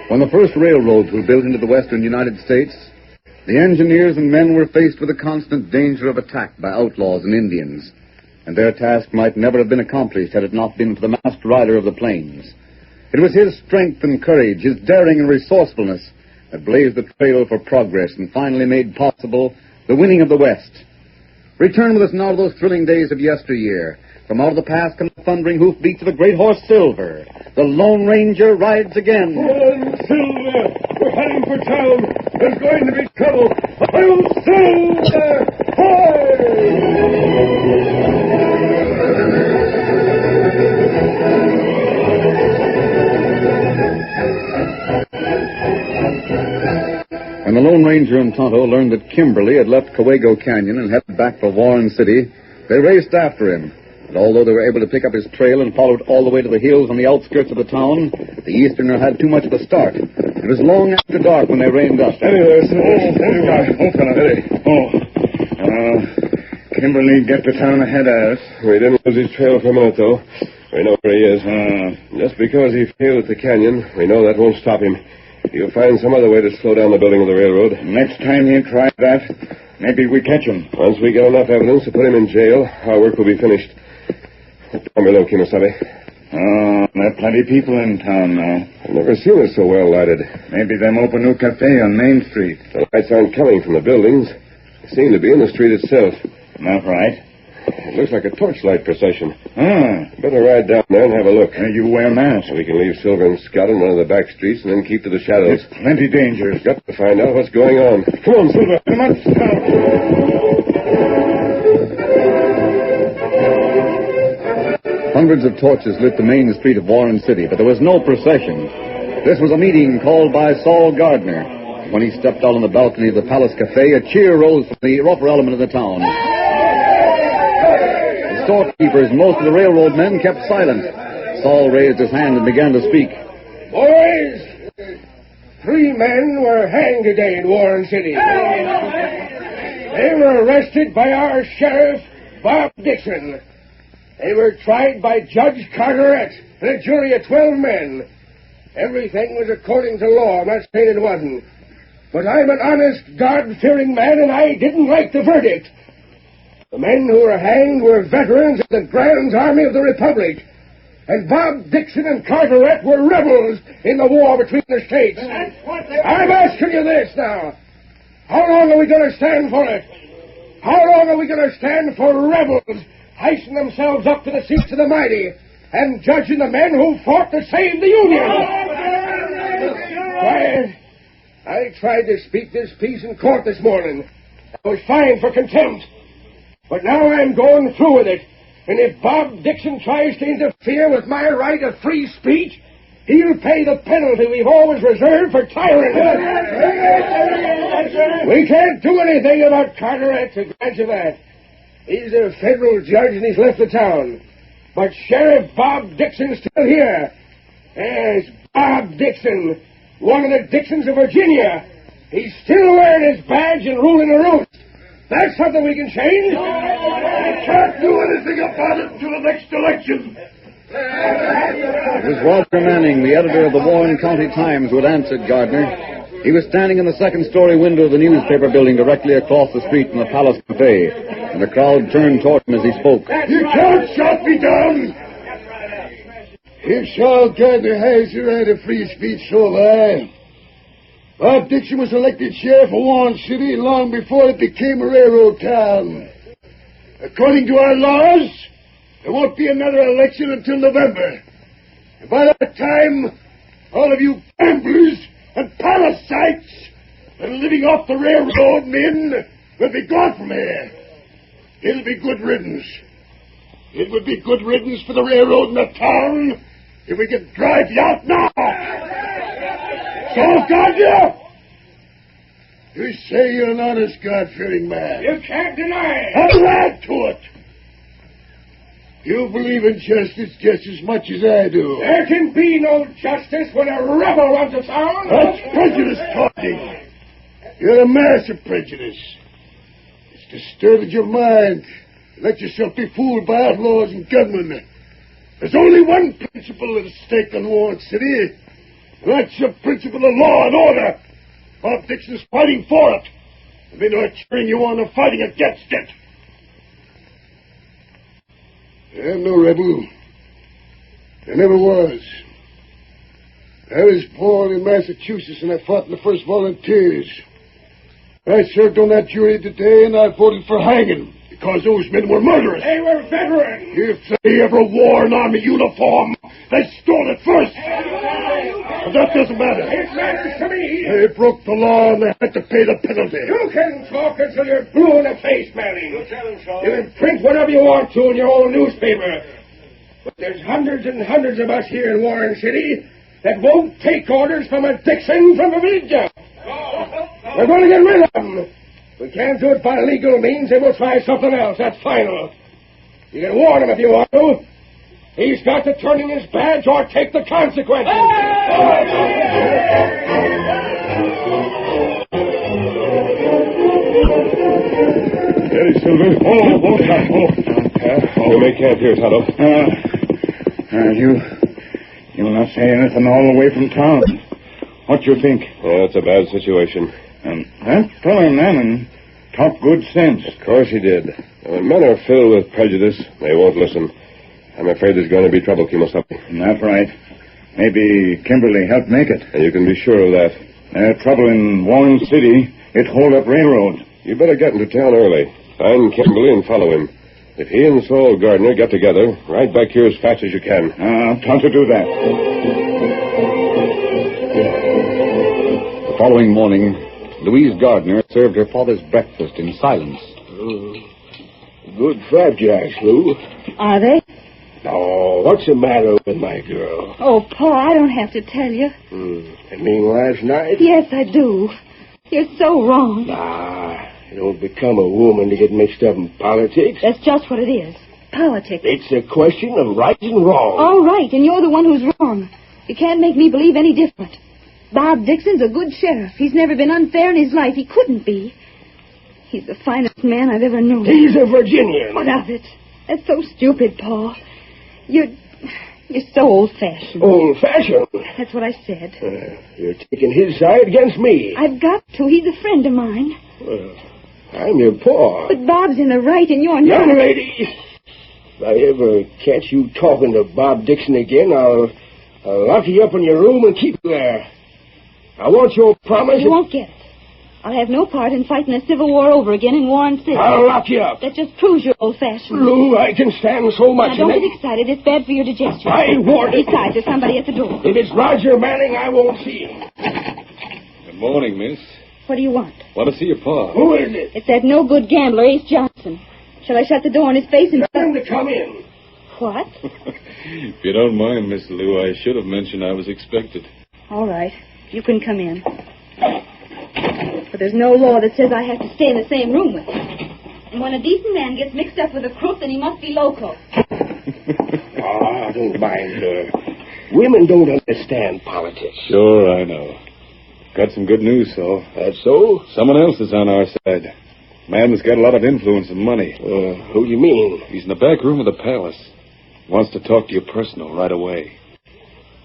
When the first railroads were built into the western United States, the engineers and men were faced with the constant danger of attack by outlaws and Indians, and their task might never have been accomplished had it not been for the masked rider of the plains. It was his strength and courage, his daring and resourcefulness that blazed the trail for progress and finally made possible the winning of the West. Return with us now to those thrilling days of yesteryear. From out of the past come the thundering hoofbeats of a great horse, Silver. The Lone Ranger rides again. Oh, Silver! We're heading for town. There's going to be trouble. Oh, Silver! When the Lone Ranger and Tonto learned that Kimberly had left Cahuego Canyon and headed back for Warren City, they raced after him. And although they were able to pick up his trail and followed all the way to the hills on the outskirts of the town, the Easterner had too much of a start. It was long after dark when they reined up. Steady there, Silver. Steady. Kimberly get to town ahead of us. We didn't lose his trail for a minute, though. We know where he is. Just because he failed at the canyon, we know that won't stop him. He'll find some other way to slow down the building of the railroad. Next time he tries that, maybe we catch him. Once we get enough evidence to put him in jail, our work will be finished. Tell me, little Kimosabe. There are plenty of people in town now. I've never seen it so well lighted. Maybe them open new cafe on Main Street. The lights aren't coming from the buildings. Seem to be in the street itself. That's right. It looks like a torchlight procession. Better ride down there and have a look. You wear masks. We can leave Silver and Scott in one of the back streets and then keep to the shadows. There's plenty danger. Got to find out what's going on. Come on, Silver. Come on. Hundreds of torches lit the main street of Warren City, but there was no procession. This was a meeting called by Saul Gardner. When he stepped out on the balcony of the Palace Cafe, a cheer rose from the rougher element of the town. The storekeepers and most of the railroad men kept silent. Saul raised his hand and began to speak. Boys, 3 men were hanged today in Warren City. They were arrested by our sheriff, Bob Dixon. They were tried by Judge Carteret and a jury of 12 men. Everything was according to law. I'm not saying it wasn't. But I'm an honest, God-fearing man, and I didn't like the verdict. The men who were hanged were veterans of the Grand Army of the Republic. And Bob Dixon and Carteret were rebels in the war between the states. I'm asking you this now. How long are we going to stand for it? How long are we going to stand for rebels heisting themselves up to the seats of the mighty and judging the men who fought to save the Union? Why, I tried to speak this piece in court this morning. I was fined for contempt. But now I'm going through with it. And if Bob Dixon tries to interfere with my right of free speech, he'll pay the penalty we've always reserved for tyranny. We can't do anything about Carteret, to grant you that. He's a federal judge and he's left the town. But Sheriff Bob Dixon's still here. Yes, Bob Dixon, one of the Dixons of Virginia. He's still wearing his badge and ruling the roost. That's something we can change. We can't do anything about it until the next election. It was Walter Manning, the editor of the Warren County Times, who had answered Gardner. He was standing in the second-story window of the newspaper building directly across the street from the Palace Cafe, and the crowd turned toward him as he spoke. You can't shut me down. If Saul Gardner has the right of free speech, so have I. Bob Dixon was elected sheriff of Warren City long before it became a railroad town. According to our laws, there won't be another election until November. And by that time, all of you gamblers and parasites that are living off the railroad men will be gone from here. It'll be good riddance. It would be good riddance for the railroad in the town if we could drive you out now. So, Gardner, you say you're an honest, God-fearing man. You can't deny it. I'll add to it. You believe in justice just as much as I do. There can be no justice when a rebel runs a town. That's prejudice talking. You're a mass of prejudice. It's distorted your mind. Let yourself be fooled by outlaws and gunmen. There's only one principle at stake in Warren City. And that's the principle of law and order. Bob Dixon's fighting for it. And they are cheering you on and fighting against it. I'm no rebel. I never was. I was born in Massachusetts and I fought in the first volunteers. I served on that jury today and I voted for hanging because those men were murderers. They were veterans. If they ever wore an army uniform, they stole it first. But that doesn't matter. It matters to me. They broke the law and they had to pay the penalty. You can talk until you're blue in the face, Manning. You can print whatever you want to in your own newspaper. But there's hundreds and hundreds of us here in Warren City that won't take orders from a Dixon from Virginia. We're going to get rid of them. We can't do it by legal means, and we'll try something else. That's final. You can warn him if you want to. He's got to turn in his badge or take the consequences. Steady, Silver. Hold on. You may can't hear, Tonto. You'll not say anything all the way from town. What you think? Yeah, it's a bad situation. That fellow Manning talked good sense. Of course he did. When men are filled with prejudice, they won't listen. I'm afraid there's going to be trouble, Kemosabe. That's right. Maybe Kimberly helped make it. And you can be sure of that. Trouble in Warren City, it hold up railroad. You better get into town early. Find Kimberly and follow him. If he and Saul Gardner get together, ride back here as fast as you can. Time to do that. The following morning, Louise Gardner served her father's breakfast in silence. Good flapjacks, Lou. Are they? Oh, what's the matter with my girl? Oh, Paul, I don't have to tell you. You mean last night? Yes, I do. You're so wrong. You don't become a woman to get mixed up in politics. That's just what it is. Politics. It's a question of right and wrong. All right, and you're the one who's wrong. You can't make me believe any different. Bob Dixon's a good sheriff. He's never been unfair in his life. He couldn't be. He's the finest man I've ever known. He's a Virginian. What of it? That's so stupid, Paul. You're so old-fashioned. Old-fashioned? That's what I said. You're taking his side against me. I've got to. He's a friend of mine. Well, I'm your paw. But Bob's in the right and you're not. Young lady, if I ever catch you talking to Bob Dixon again, I'll lock you up in your room and keep you there. I want your promise. You won't get it. I'll have no part in fighting a civil war over again in Warren City. I'll lock you up. That just proves you're old-fashioned. Lou, I can stand so much. Now, don't get excited. It's bad for your digestion. I warned you. Besides, there's somebody at the door. If it's Roger Manning, I won't see him. Good morning, miss. What do you want? Want to see your pa. Who is it? It's that no-good gambler, Ace Johnson. Shall I shut the door in his face and... Tell him to come in. What? If you don't mind, Miss Lou, I should have mentioned I was expected. All right. You can come in. But there's no law that says I have to stay in the same room with him. And when a decent man gets mixed up with a crook, then he must be loco. Don't mind her. Women don't understand politics. Sure, I know. Got some good news, Saul. That's so? Someone else is on our side. Man that's got a lot of influence and money. Who do you mean? He's in the back room of the palace. Wants to talk to you personal right away.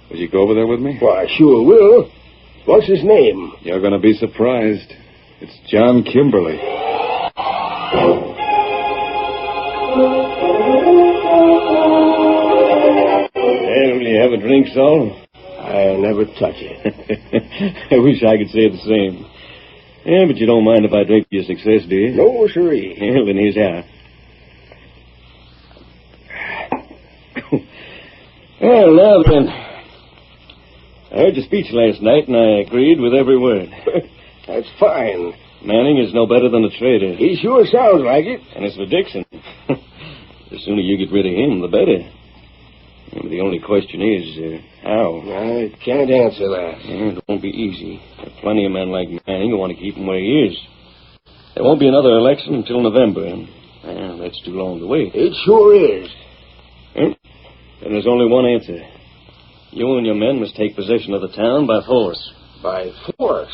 Will you go over there with me? Why, I sure will. What's his name? You're going to be surprised. It's John Kimberly. Hey, will you have a drink, Saul? I'll never touch it. I wish I could say the same. Yeah, but you don't mind if I drink your success, do you? No, sirree. Well, then here's how. Well, now then. I heard your speech last night, and I agreed with every word. That's fine. Manning is no better than a traitor. He sure sounds like it. And as for Dixon, the sooner you get rid of him, the better. The only question is, how? I can't answer that. It won't be easy. There are plenty of men like Manning who want to keep him where he is. There won't be another election until November, and that's too long to wait. It sure is. And there's only one answer. You and your men must take possession of the town by force. By force?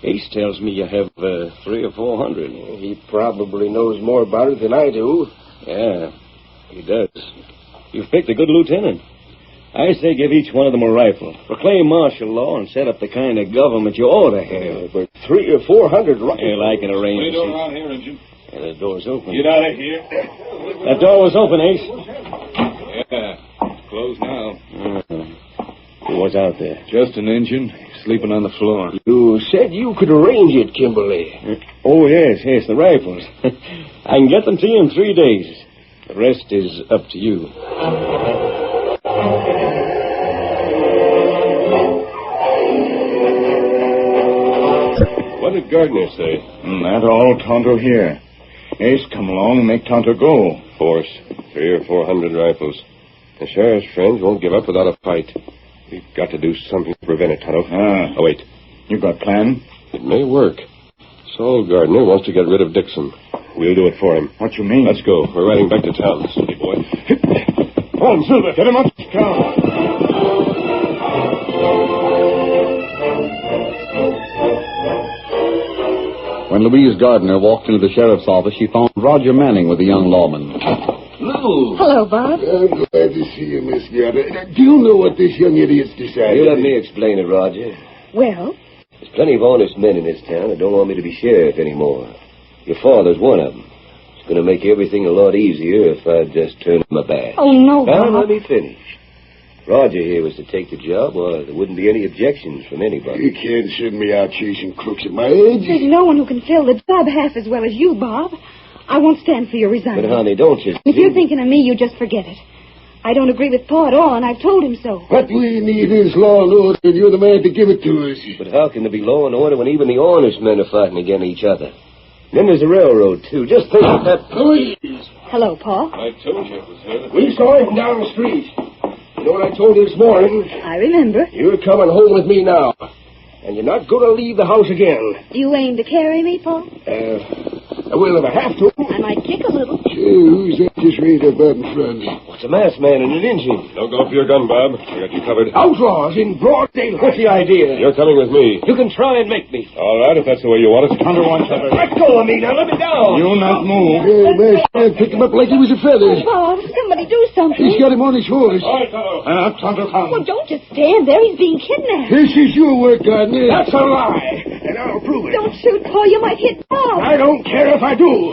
Ace tells me you have 300 or 400. He probably knows more about it than I do. Yeah, he does. You've picked a good lieutenant. I say give each one of them a rifle. Proclaim martial law and set up the kind of government you ought to have. But 300 or 400 rifles. Well, I can arrange What are you doing around here, Injun? The door's open. Get out of here. That door was open, Ace. Yeah, closed now. Who was out there? Just an Injun, sleeping on the floor. You said you could arrange it, Kimberly. Oh, yes, the rifles. I can get them to you in 3 days. The rest is up to you. What did Gardner say? That all Tonto here. Ace come along and make Tonto go. Force. 300 or 400 rifles. The sheriff's friends won't give up without a fight. We've got to do something to prevent it, Tonto. Oh, wait. You got plan? It may work. Saul Gardner wants to get rid of Dixon. We'll do it for him. What you mean? Let's go. We're riding back to town, silly boy. On, Silver. Get him up. Come. When Louise Gardner walked into the sheriff's office, she found Roger Manning with the young lawman. Lou. Hello, Bob. I'm glad to see you, Miss Gardner. Do you know what this young idiot's decided? You let me explain it, Roger. Well? There's plenty of honest men in this town that don't want me to be sheriff anymore. Your father's one of them. It's going to make everything a lot easier if I just turn my back. Oh, no, Now, Bob. let me finish. Roger here was to take the job, well, there wouldn't be any objections from anybody. You can't send me out chasing crooks at my age. There's no one who can fill the job half as well as you, Bob. I won't stand for your resigning. But, honey, don't you If you're thinking of me, you just forget it. I don't agree with Pa at all, and I've told him so. What we need is law and order, and you're the man to give it to us. But how can there be law and order when even the honest men are fighting against each other? And then there's the railroad, too. Just think of that... Please. Hello, Pa. I told you it was her. We saw him down the street. You know what I told you this morning? I remember. You're coming home with me now. And you're not going to leave the house again. You aim to carry me, Pa? I will if I have to. I might kick a little. Gee, who's that just raised up out in front? What's a masked man and an engine? Don't go for your gun, Bob. I got you covered. Outlaws in broad daylight. What's the idea? You're coming with me. You can try and make me. All right, if that's the way you want it. Under one cover. Let go of me now. Let me down. You not move. Yeah, masked man picked him up like he was a feather. Bob, somebody do something. He's got him on his horse. All right, fellow. Tonto, come. Well, don't just stand there. He's being kidnapped. This is your work, Gardner. That's a lie. And I'll prove it. Don't shoot, Pa. You might hit Bob. I don't care if I do.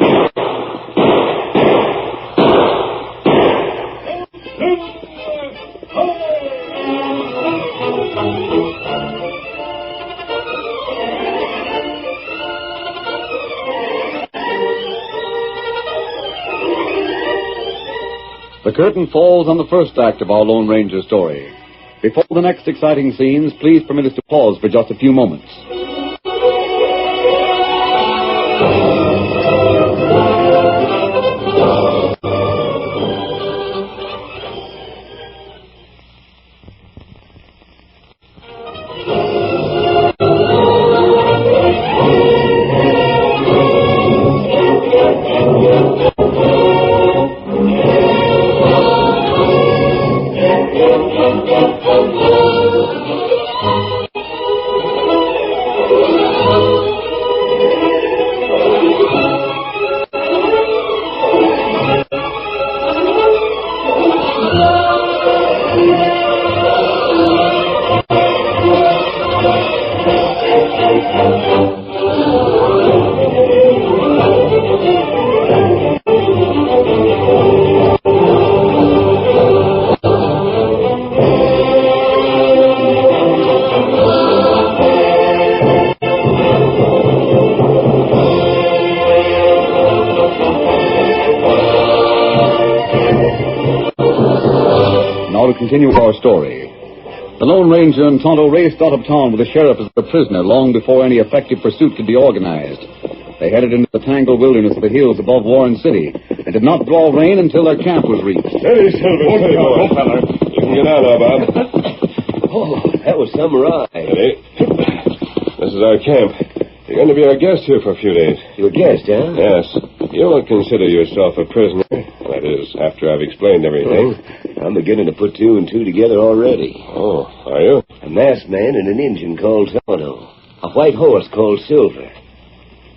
The curtain falls on the first act of our Lone Ranger story. Before the next exciting scenes, please permit us to pause for just a few moments. Continue our story. The Lone Ranger and Tonto raced out of town with the sheriff as their prisoner long before any effective pursuit could be organized. They headed into the tangled wilderness of the hills above Warren City and did not draw rein until their camp was reached. Steady, Silver. Steady, boy. Fella. You can get out now, Bob. Oh, that was some ride. Steady. This is our camp. You're going to be our guest here for a few days. Your guest, huh? Yes. You won't consider yourself a prisoner. That is, after I've explained everything. I'm beginning to put two and two together already. Oh, are you? A masked man and an Indian called Tonto. A white horse called Silver.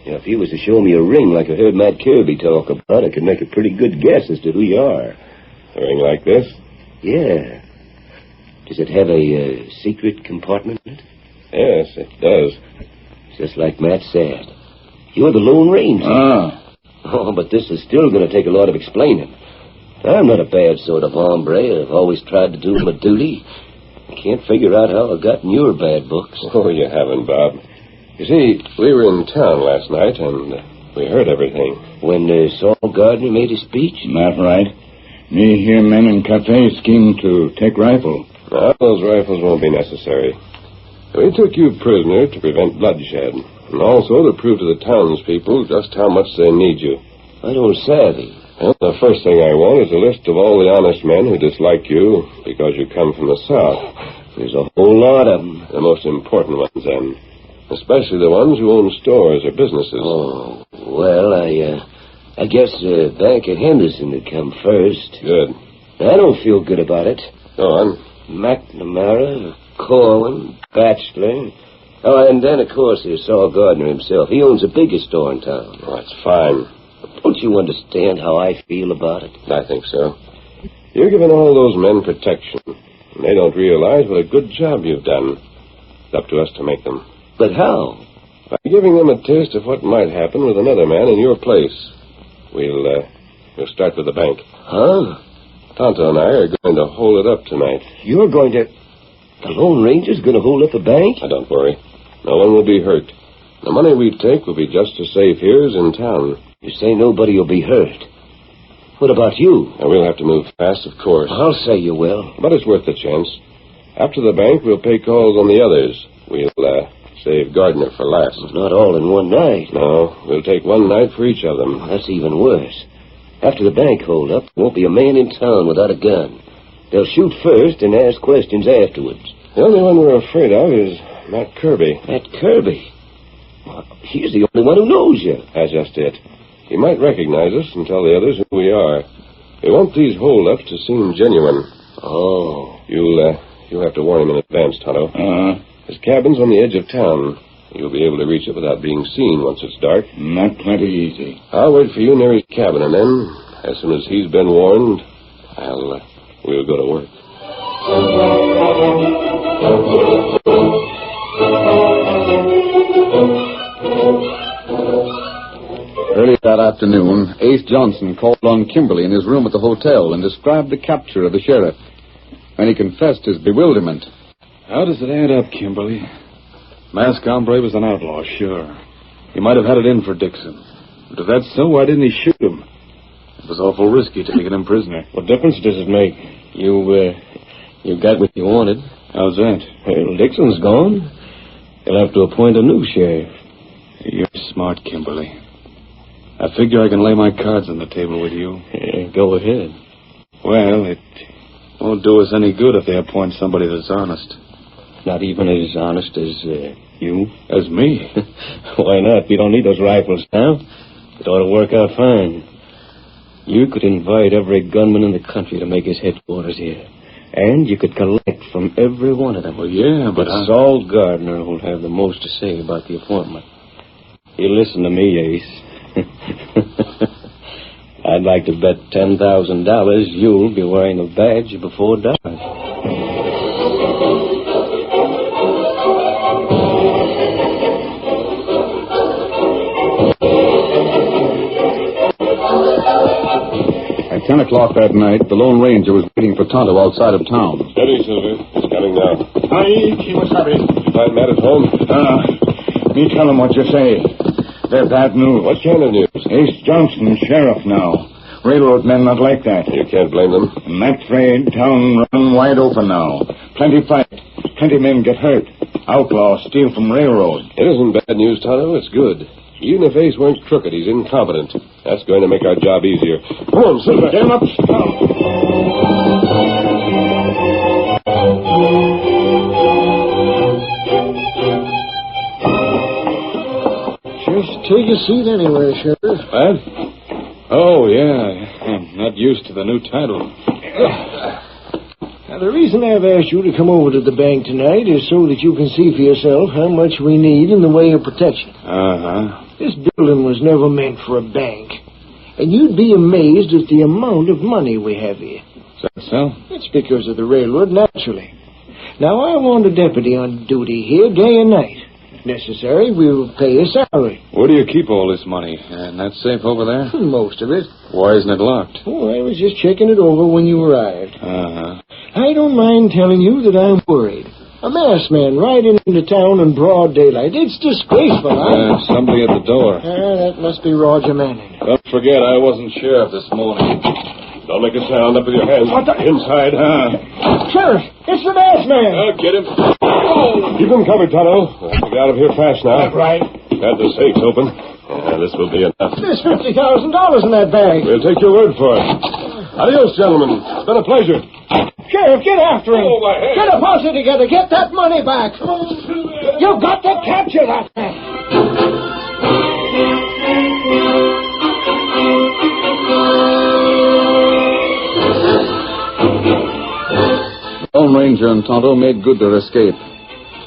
Now, if you was to show me a ring like I heard Matt Kirby talk about, I could make a pretty good guess as to who you are. A ring like this? Yeah. Does it have a secret compartment in it? Yes, it does. Just like Matt said. You're the Lone Ranger. Oh, but this is still going to take a lot of explaining. I'm not a bad sort of hombre. I've always tried to do my duty. I can't figure out how I got in your bad books. Oh, you haven't, Bob. You see, we were in town last night, and we heard everything. When Saul Gardner made his speech? That's right. Me hear men in cafe scheme to take rifle. Well, those rifles won't be necessary. We took you prisoner to prevent bloodshed, and also to prove to the townspeople just how much they need you. I don't savvy. Well, the first thing I want is a list of all the honest men who dislike you because you come from the South. There's a whole lot of them. The most important ones, then. Especially the ones who own stores or businesses. Oh, well, I guess Bank of Henderson would come first. Good. I don't feel good about it. Go on. McNamara, Corwin, Batchelor. Oh, and then, of course, there's Saul Gardner himself. He owns the biggest store in town. Oh, that's fine. Don't you understand how I feel about it? I think so. You're giving all those men protection. And they don't realize what a good job you've done. It's up to us to make them. But how? By giving them a taste of what might happen with another man in your place. We'll start with the bank. Huh? Tonto and I are going to hold it up tonight. You're going to... The Lone Ranger's going to hold up the bank? Don't worry. No one will be hurt. The money we take will be just as safe here as in town. You say nobody will be hurt. What about you? Now, we'll have to move fast, of course. I'll say you will. But it's worth the chance. After the bank, we'll pay calls on the others. We'll save Gardner for last. Not all in one night. No, we'll take one night for each of them. That's even worse. After the bank hold-up, there won't be a man in town without a gun. They'll shoot first and ask questions afterwards. The only one we're afraid of is Matt Kirby. Matt Kirby? Well, he's the only one who knows you. That's just it. He might recognize us and tell the others who we are. We want these hold-ups to seem genuine. Oh. You'll have to warn him in advance, Tonto. His cabin's on the edge of town. You'll be able to reach it without being seen once it's dark. Not plenty easy. I'll wait for you near his cabin, and then, as soon as he's been warned, we'll go to work. Early that afternoon, Ace Johnson called on Kimberly in his room at the hotel and described the capture of the sheriff. And he confessed his bewilderment. How does it add up, Kimberly? Masked hombre was an outlaw, sure. He might have had it in for Dixon. But if that's so, why didn't he shoot him? It was awful risky taking him prisoner. What difference does it make? You got what you wanted. How's that? Well, Dixon's gone. He'll have to appoint a new sheriff. You're smart, Kimberly. I figure I can lay my cards on the table with you. Yeah, go ahead. Well, it won't do us any good if they appoint somebody that's honest. Not even as honest as you? As me? Why not? We don't need those rifles now. It ought to work out fine. You could invite every gunman in the country to make his headquarters here. And you could collect from every one of them. Well, yeah, but Saul Gardner will have the most to say about the appointment. You listen to me, Ace. I'd like to bet $10,000 you'll be wearing a badge before dark. At 10 o'clock that night, the Lone Ranger was waiting for Tonto outside of town. Steady, Silver. He's coming now. Aye, Kimasabi. You find Matt at home? Me tell him what you say. They're bad news. What kind of news? Ace Johnson, sheriff now. Railroad men not like that. You can't blame them. In that trade, town run wide open now. Plenty fight. Plenty men get hurt. Outlaws steal from railroad. It isn't bad news, Tonto. It's good. Even if Ace weren't crooked, he's incompetent. That's going to make our job easier. Come on, Silver. Get him up. Just take a seat anywhere, Sheriff. What? Oh, yeah. I'm not used to the new title. Now, the reason I've asked you to come over to the bank tonight is so that you can see for yourself how much we need in the way of protection. Uh-huh. This building was never meant for a bank. And you'd be amazed at the amount of money we have here. Is that so? It's because of the railroad, naturally. Now, I want a deputy on duty here day and night. If necessary, we'll pay a salary. Where do you keep all this money? And that safe over there? Most of it. Why isn't it locked? Oh, I was just checking it over when you arrived. Uh-huh. I don't mind telling you that I'm worried. A masked man riding into town in broad daylight. It's disgraceful, somebody at the door. That must be Roger Manning. Don't forget, I wasn't sheriff this morning. Don't make a sound. Up with your hands. What the? Inside, huh? Sheriff, it's the masked man. Get him. Oh. Keep him covered, Tonto. We'll get out of here fast now. That's right. Have the safes open. This will be enough. There's $50,000 in that bag. We'll take your word for it. Adios, gentlemen. It's been a pleasure. Sheriff, get after him. Oh, my head. Get a posse together. Get that money back. You've got to capture that man. Lone Ranger and Tonto made good their escape.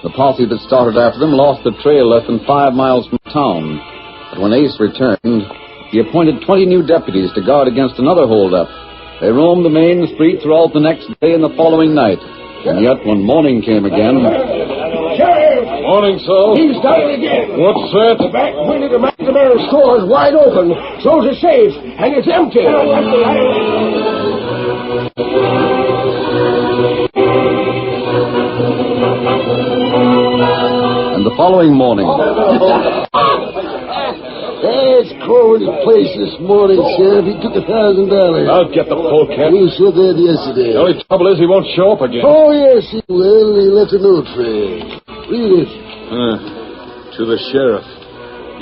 The posse that started after them lost the trail less than 5 miles from town. But when Ace returned, he appointed 20 new deputies to guard against another holdup. They roamed the main street throughout the next day and the following night. And yet, when morning came again... Sheriff! Morning, Saul. He's done it again. What's that? The back window to McNamara's store is wide open. So's the safe, and it's empty. following morning. It's Cronin's place this morning, Sheriff. He took $1,000. I'll get the polecat. You said that yesterday. The only trouble is he won't show up again. Oh, yes, he will. He left a note for you. Read it. To the sheriff.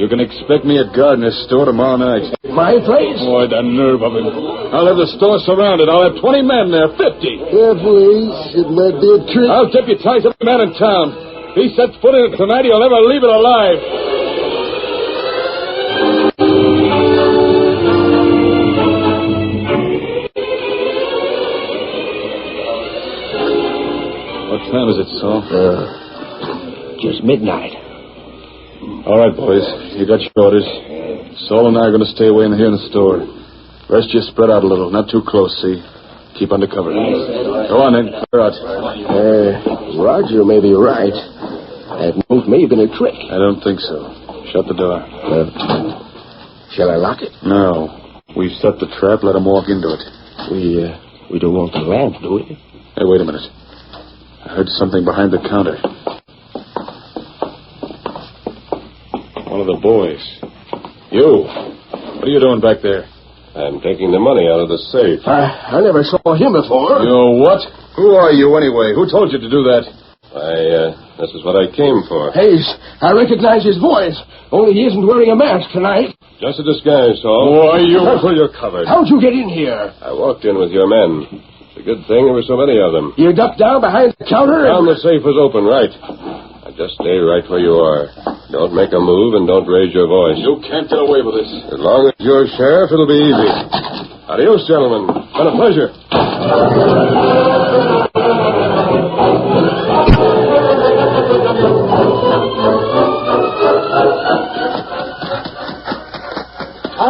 You can expect me at Gardner's store tomorrow night. My place? Boy, the nerve of him. I'll have the store surrounded. I'll have 20 men there, 50. Careful, Ace. It might be a trick. I'll deputize every man in town. If he sets foot in it tonight, he'll never leave it alive. What time is it, Saul? Just midnight. All right, boys. You got your orders. Saul and I are going to stay away in here in the store. Rest you spread out a little. Not too close, see? Keep under cover. Go on, then. Clear out. Roger may be right. That note may have been a trick. I don't think so. Shut the door. Shall I lock it? No. We've set the trap. Let him walk into it. We don't want the lamp, do we? Hey, wait a minute. I heard something behind the counter. One of the boys. You. What are you doing back there? I'm taking the money out of the safe. I never saw him before. You know what? Who are you, anyway? Who told you to do that? This is what I came for. Hayes, I recognize his voice. Only he isn't wearing a mask tonight. Just a disguise, Saul. Boy, you careful, you're covered. How'd you get in here? I walked in with your men. It's a good thing there were so many of them. You ducked down behind the counter Found the safe was open, right. Now just stay right where you are. Don't make a move and don't raise your voice. You can't get away with this. As long as you're sheriff, it'll be easy. Adios, gentlemen. Been a pleasure.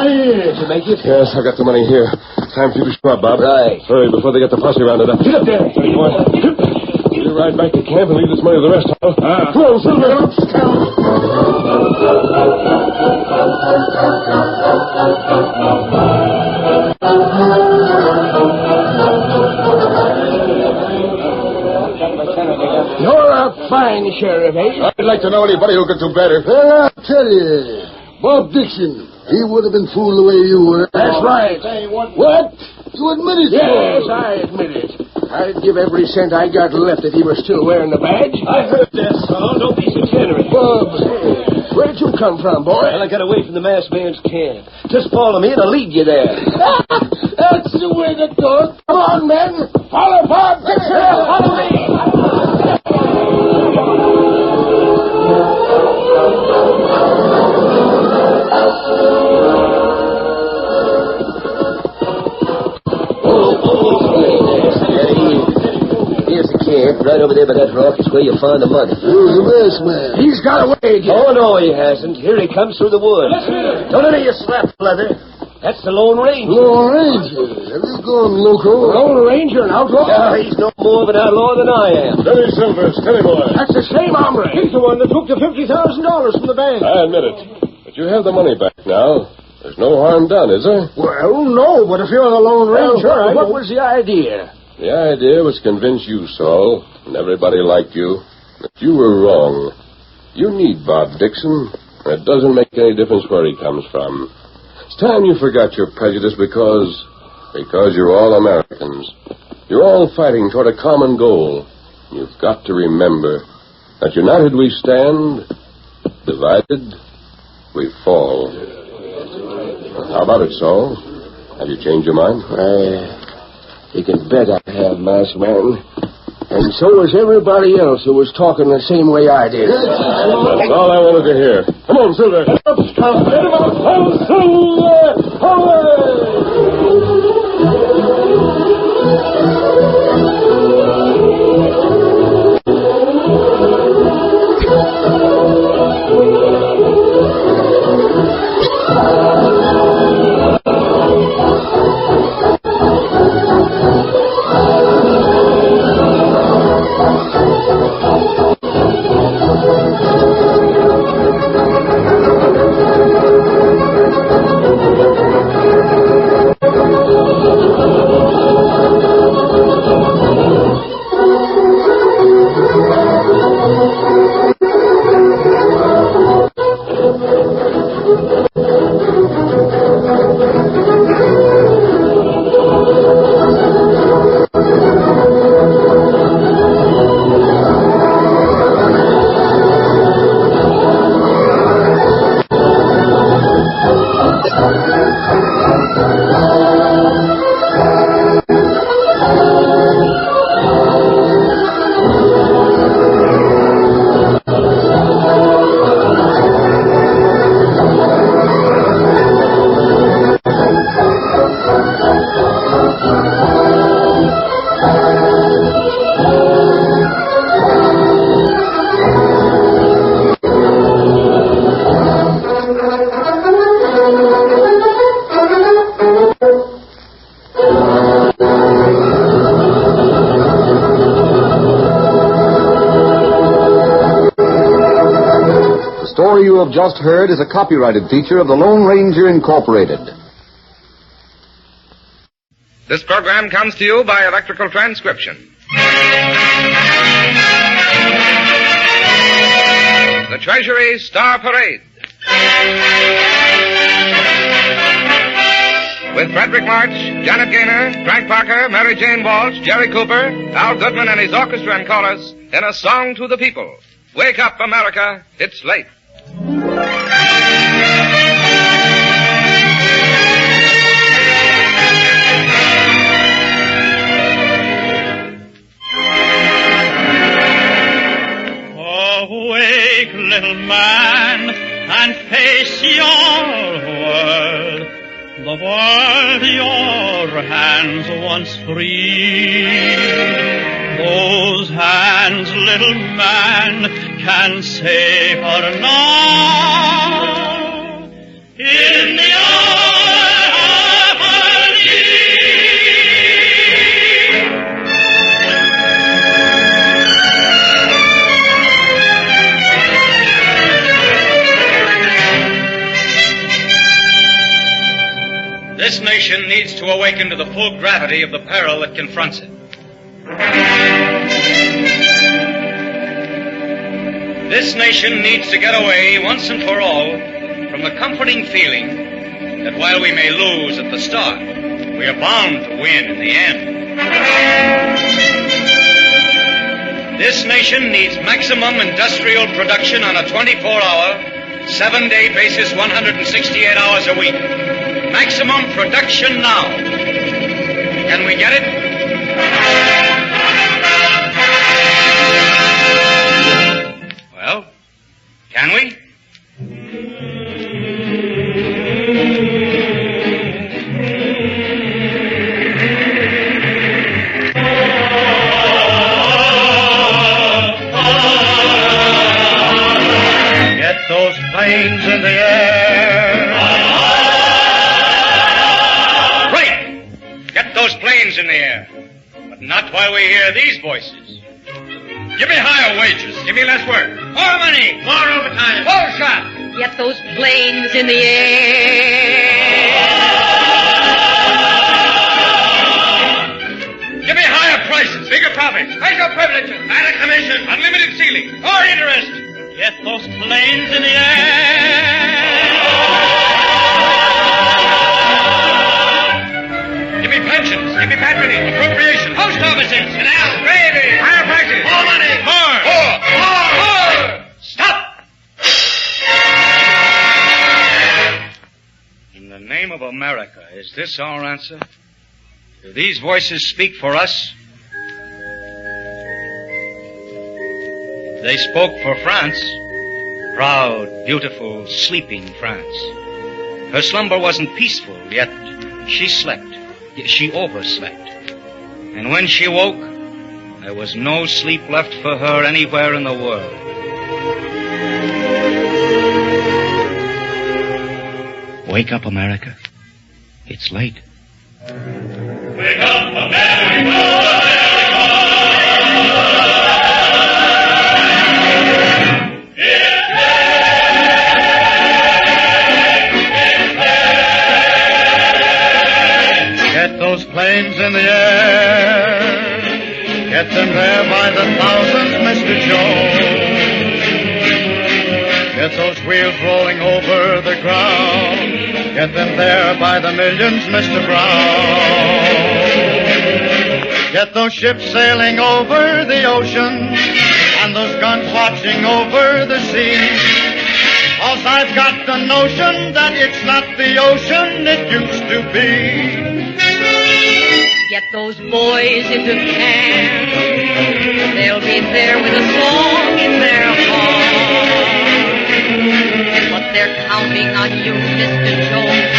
Did you make it? Yes, I got the money here. Time for you to show up, Bob. Right. Hurry before they get the posse rounded up. Get up there. Steady, boy. You ride back to camp and leave this money to the rest of them. Come on, Silver. You're a fine sheriff, eh? I'd like to know anybody who could do better. Well, I'll tell you. Bob Dixon. He would have been fooled the way you were. That's right. What? You admit it? Yes, I admit it. I'd give every cent I got left if he were still wearing the badge. I heard that, Saul. Don't be so generous. Bob, where'd you come from, boy? Well, I got away from the masked man's camp. Just follow me and I'll lead you there. That's the way to do it. Come on, men. Follow Bob Dixon. Follow me. Here's the camp. Right over there by that rock is where you'll find the money. Who's the best man? He's got away again. Oh, no, he hasn't. Here he comes through the woods. Don't any of you slap leather. That's the Lone Ranger. Lone Ranger? Have you gone loco? Lone Ranger, an outlaw? No, he's no more of an outlaw than I am. Steady, Silver. Steady, boy. That's the same hombre. He's the one that took the $50,000 from the bank. I admit it. But you have the money back now. There's no harm done, is there? Well, no, but if you're the Lone Ranger, what was the idea? The idea was to convince you, Saul, and everybody liked you, that you were wrong. You need Bob Dixon, and it doesn't make any difference where he comes from. It's time you forgot your prejudice because you're all Americans. You're all fighting toward a common goal. You've got to remember that united we stand, divided we fall. How about it, Saul? Have you changed your mind? You can bet I have, masked man. And so was everybody else who was talking the same way I did. That's all I wanted to hear. Come on, Silver. story you have just heard is a copyrighted feature of the Lone Ranger Incorporated. This program comes to you by electrical transcription. The Treasury Star Parade. With Frederick March, Janet Gaynor, Frank Parker, Mary Jane Walsh, Jerry Cooper, Al Goodman and his orchestra and chorus in a song to the people. Wake up, America, it's late. Awake, little man, and face your world. The world your hands once freed. Those hands, little man, can save her now. In the hour of her need. This nation needs to awaken to the full gravity of the peril that confronts it. This nation needs to get away, once and for all, from the comforting feeling that while we may lose at the start, we are bound to win in the end. This nation needs maximum industrial production on a 24-hour, 7-day basis, 168 hours a week. Maximum production now. Can we get it? Well, can we? Get those planes in the air. Right! Get those planes in the air. But not while we hear these voices. Give me higher wages. Give me less work. More money. More overtime. More shot. Get those planes in the air. Give me higher prices. Bigger profits. Special privileges. Better commission. Unlimited ceiling. More interest. Get those planes in the air. Give me pensions. Give me patronage. Appropriation. Post offices. Canals. Gravy. Higher prices. More money. More. Stop! In the name of America, is this our answer? Do these voices speak for us? They spoke for France. Proud, beautiful, sleeping France. Her slumber wasn't peaceful, yet she slept. She overslept. And when she woke, there was no sleep left for her anywhere in the world. Wake up, America. It's late. Wake up, America! Get those planes in the air. Get them there by the thousands, Mr. Jones. Get those wheels rolling over the ground. Get them there by the millions, Mr. Brown. Get those ships sailing over the ocean. And those guns watching over the sea. 'Cause I've got the notion that it's not the ocean it used to be. Get those boys into camp. They'll be there with a song in their heart. But they're counting on you, Mr. Jones.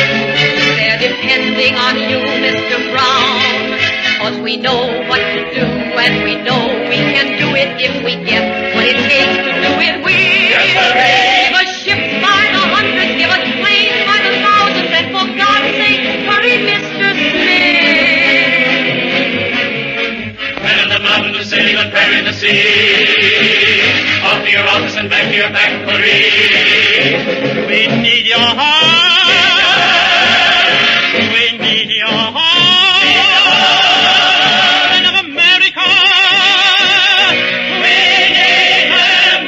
They're depending on you, Mr. Brown. 'Cause we know what to do, and we know we can do it if we get what it takes to do it. Give us ships by the hundreds, give us planes by the thousands, and for God's sake, hurry, Mr. Smith. Man in the mountain to sailing and prayer in the sea. Off to your office and back to your factory. We need your heart. We need your heart. Of America. We need them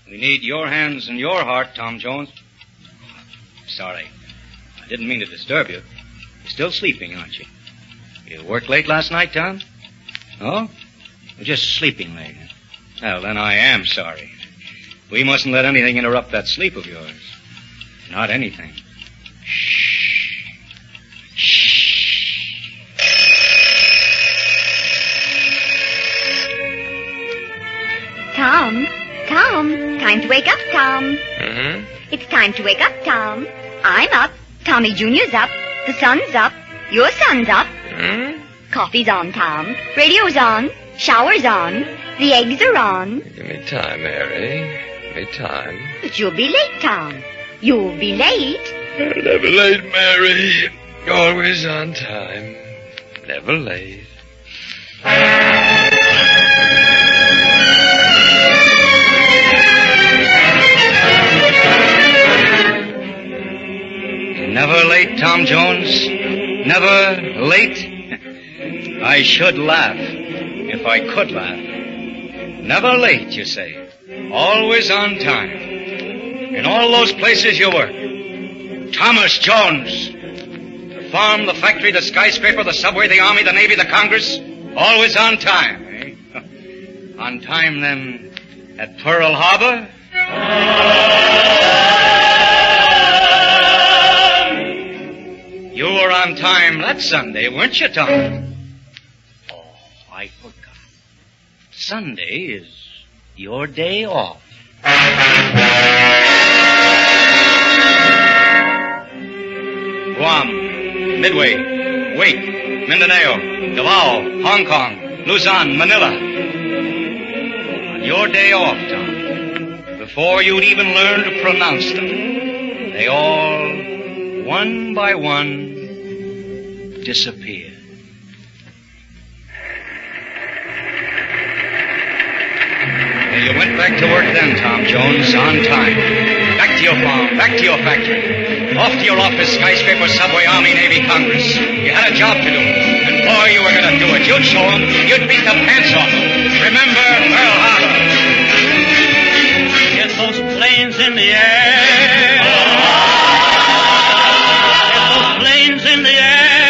We need your hands and your heart, Tom Jones. Sorry. I didn't mean to disturb you. You're still sleeping, aren't you? You worked late last night, Tom? Oh? You're just sleeping late. Well, then I am sorry. We mustn't let anything interrupt that sleep of yours. Not anything. Tom, time to wake up, Tom. Mm-hmm. It's time to wake up, Tom. I'm up. Tommy Jr.'s up. The sun's up. Your son's up. Hmm? Coffee's on, Tom. Radio's on. Shower's on. The eggs are on. Give me time, Mary. Give me time. But you'll be late, Tom. You'll be late. Never late, Mary. Always on time. Never late. Never late, Tom Jones. Never late. I should laugh if I could laugh. Never late, you say. Always on time. In all those places you work. Thomas Jones. The farm, the factory, the skyscraper, the subway, the army, the navy, the Congress. Always on time, eh? On time, then, at Pearl Harbor? You were on time that Sunday, weren't you, Tom? Oh, I forgot. Sunday is your day off. Guam, Midway, Wake, Mindanao, Davao, Hong Kong, Luzon, Manila. On your day off, Tom, before you'd even learn to pronounce them, they all, one by one, disappeared. Well, you went back to work then, Tom Jones, on time. Back to your farm, back to your factory. Off to your office, skyscraper, subway, army, navy, Congress. You had a job to do. And boy, you were going to do it. You'd show them. You'd beat the pants off them. Remember Pearl Harbor. Get those planes in the air. Get those planes in the air.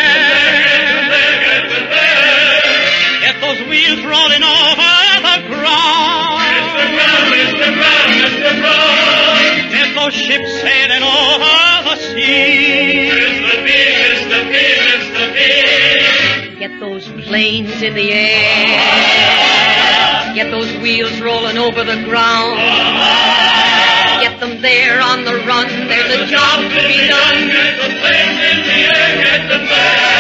Get those wheels rolling over the ground. Mr. Brown. Get those ships sailing over the sea. Mr. P. Get those planes in the air. Get those wheels rolling over the ground. Get them there on the run. There's a job to be done. Get the planes in the air. Get them there.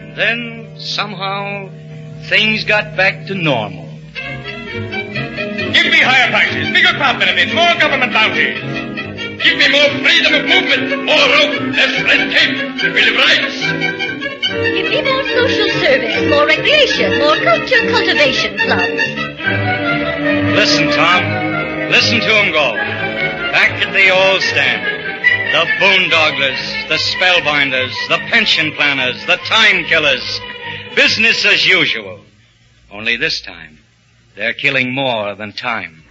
And then, somehow, things got back to normal. Give me higher prices, bigger crop benefits, more government bounties. Give me more freedom of movement, more rope, less red tape, Bill of Rights. Give me more social service, more recreation, more culture cultivation clubs. Listen, Tom. Listen to him go. Back at the old standard. The boondogglers, the spellbinders, the pension planners, the time killers. Business as usual. Only this time, they're killing more than time.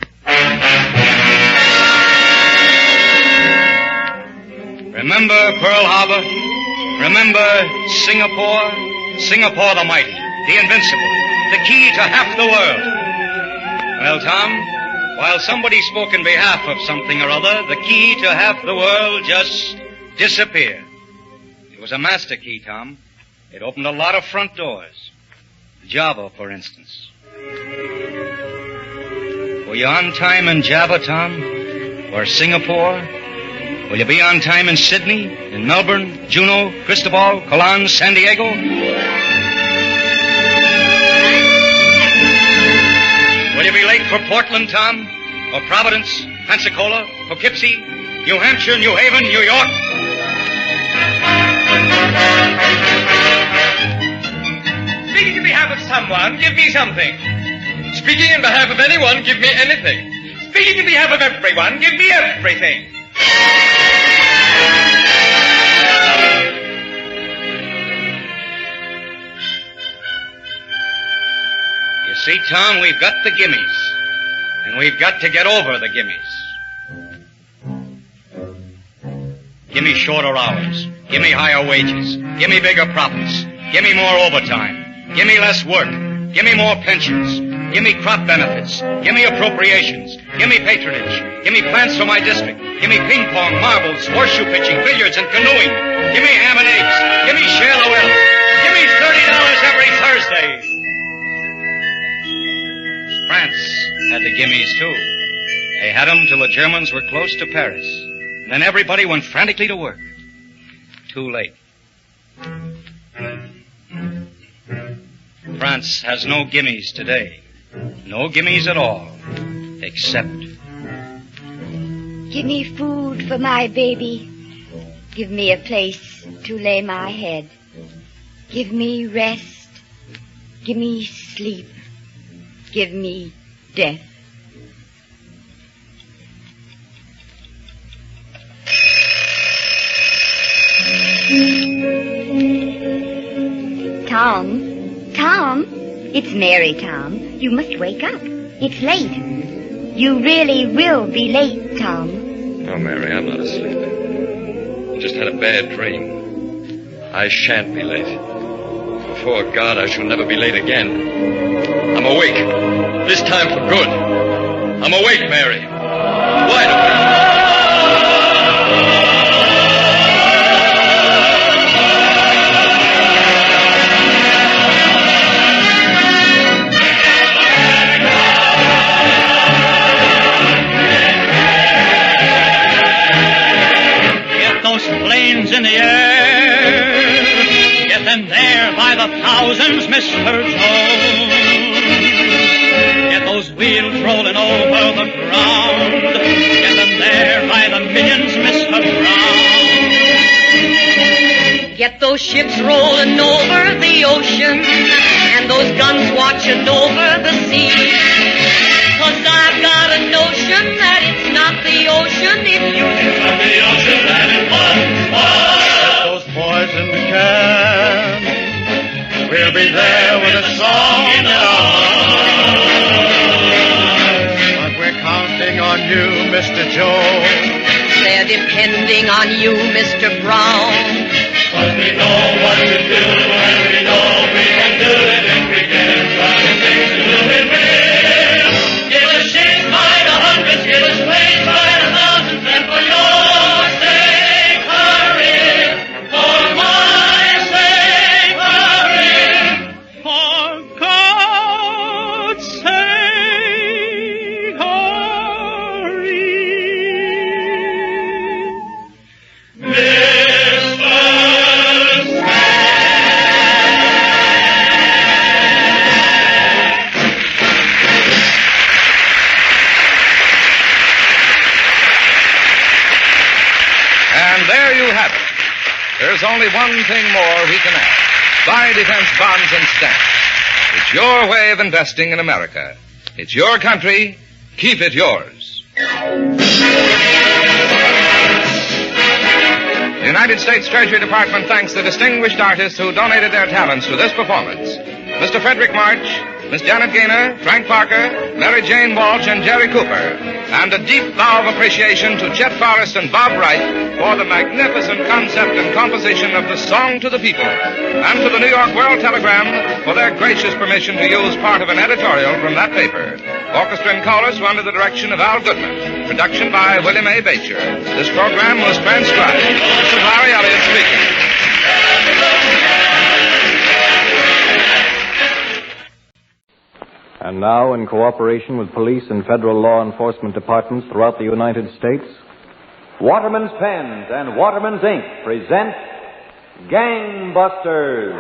Remember Pearl Harbor? Remember Singapore? Singapore the mighty, the invincible, the key to half the world. Well, Tom, while somebody spoke in behalf of something or other, the key to half the world just disappeared. It was a master key, Tom. It opened a lot of front doors. Java, for instance. Were you on time in Java, Tom? Or Singapore? Will you be on time in Sydney, in Melbourne, Juneau, Cristobal, Colon, San Diego? Will you be late for Portland, Tom? Or Providence, Pensacola, Poughkeepsie? New Hampshire, New Haven, New York. Speaking on behalf of someone, give me something. Speaking on behalf of anyone, give me anything. Speaking on behalf of everyone, give me everything. You see, Tom, we've got the gimmies. And we've got to get over the gimmies. Give me shorter hours. Give me higher wages. Give me bigger profits. Give me more overtime. Give me less work. Give me more pensions. Give me crop benefits. Give me appropriations. Give me patronage. Give me plants for my district. Give me ping pong, marbles, horseshoe pitching, billiards, and canoeing. Give me ham and eggs. Give me shale oil. Give me $30 every Thursday. France had the gimmies, too. They had them till the Germans were close to Paris. And then everybody went frantically to work. Too late. France has no gimmies today. No gimmies at all. Except... Give me food for my baby. Give me a place to lay my head. Give me rest. Give me sleep. Give me death. Tom, it's Mary, Tom. You must wake up. It's late. You really will be late, Tom. Oh, Mary, I'm not asleep. I just had a bad dream. I shan't be late. Before God, I shall never be late again. I'm awake. This time for good. I'm awake, Mary. Wide awake. Planes in the air, get them there by the thousands, Mr. Jones. Get those wheels rolling over the ground, get them there by the millions, Mr. Brown. Get those ships rolling over the ocean, and those guns watching over the sea. 'Cause I've got a notion that it's not the ocean, it's you. It's not the ocean that it once was. Those boys in the camp, we'll be there with a song in our heart. But we're counting on you, Mr. Jones. They're depending on you, Mr. Brown. But we know what to do, and we know we can do it if we can try to things to do it with. Give us ships by the hundreds, give us planes by the thousands, and for your sake, hurry. For my sake, hurry. For God's sake, hurry. There's only one thing more we can add. Buy defense bonds and stamps. It's your way of investing in America. It's your country. Keep it yours. The United States Treasury Department thanks the distinguished artists who donated their talents to this performance. Mr. Frederick March, Miss Janet Gaynor, Frank Parker, Mary Jane Walsh, and Jerry Cooper. And a deep bow of appreciation to Chet Forrest and Bob Wright for the magnificent concept and composition of the Song to the People. And to the New York World Telegram for their gracious permission to use part of an editorial from that paper. Orchestra and chorus were under the direction of Al Goodman. Production by William A. Bacher. This program was transcribed. This is Larry Elliott speaking. And now, in cooperation with police and federal law enforcement departments throughout the United States, Waterman's Pens and Waterman's Ink present Gangbusters.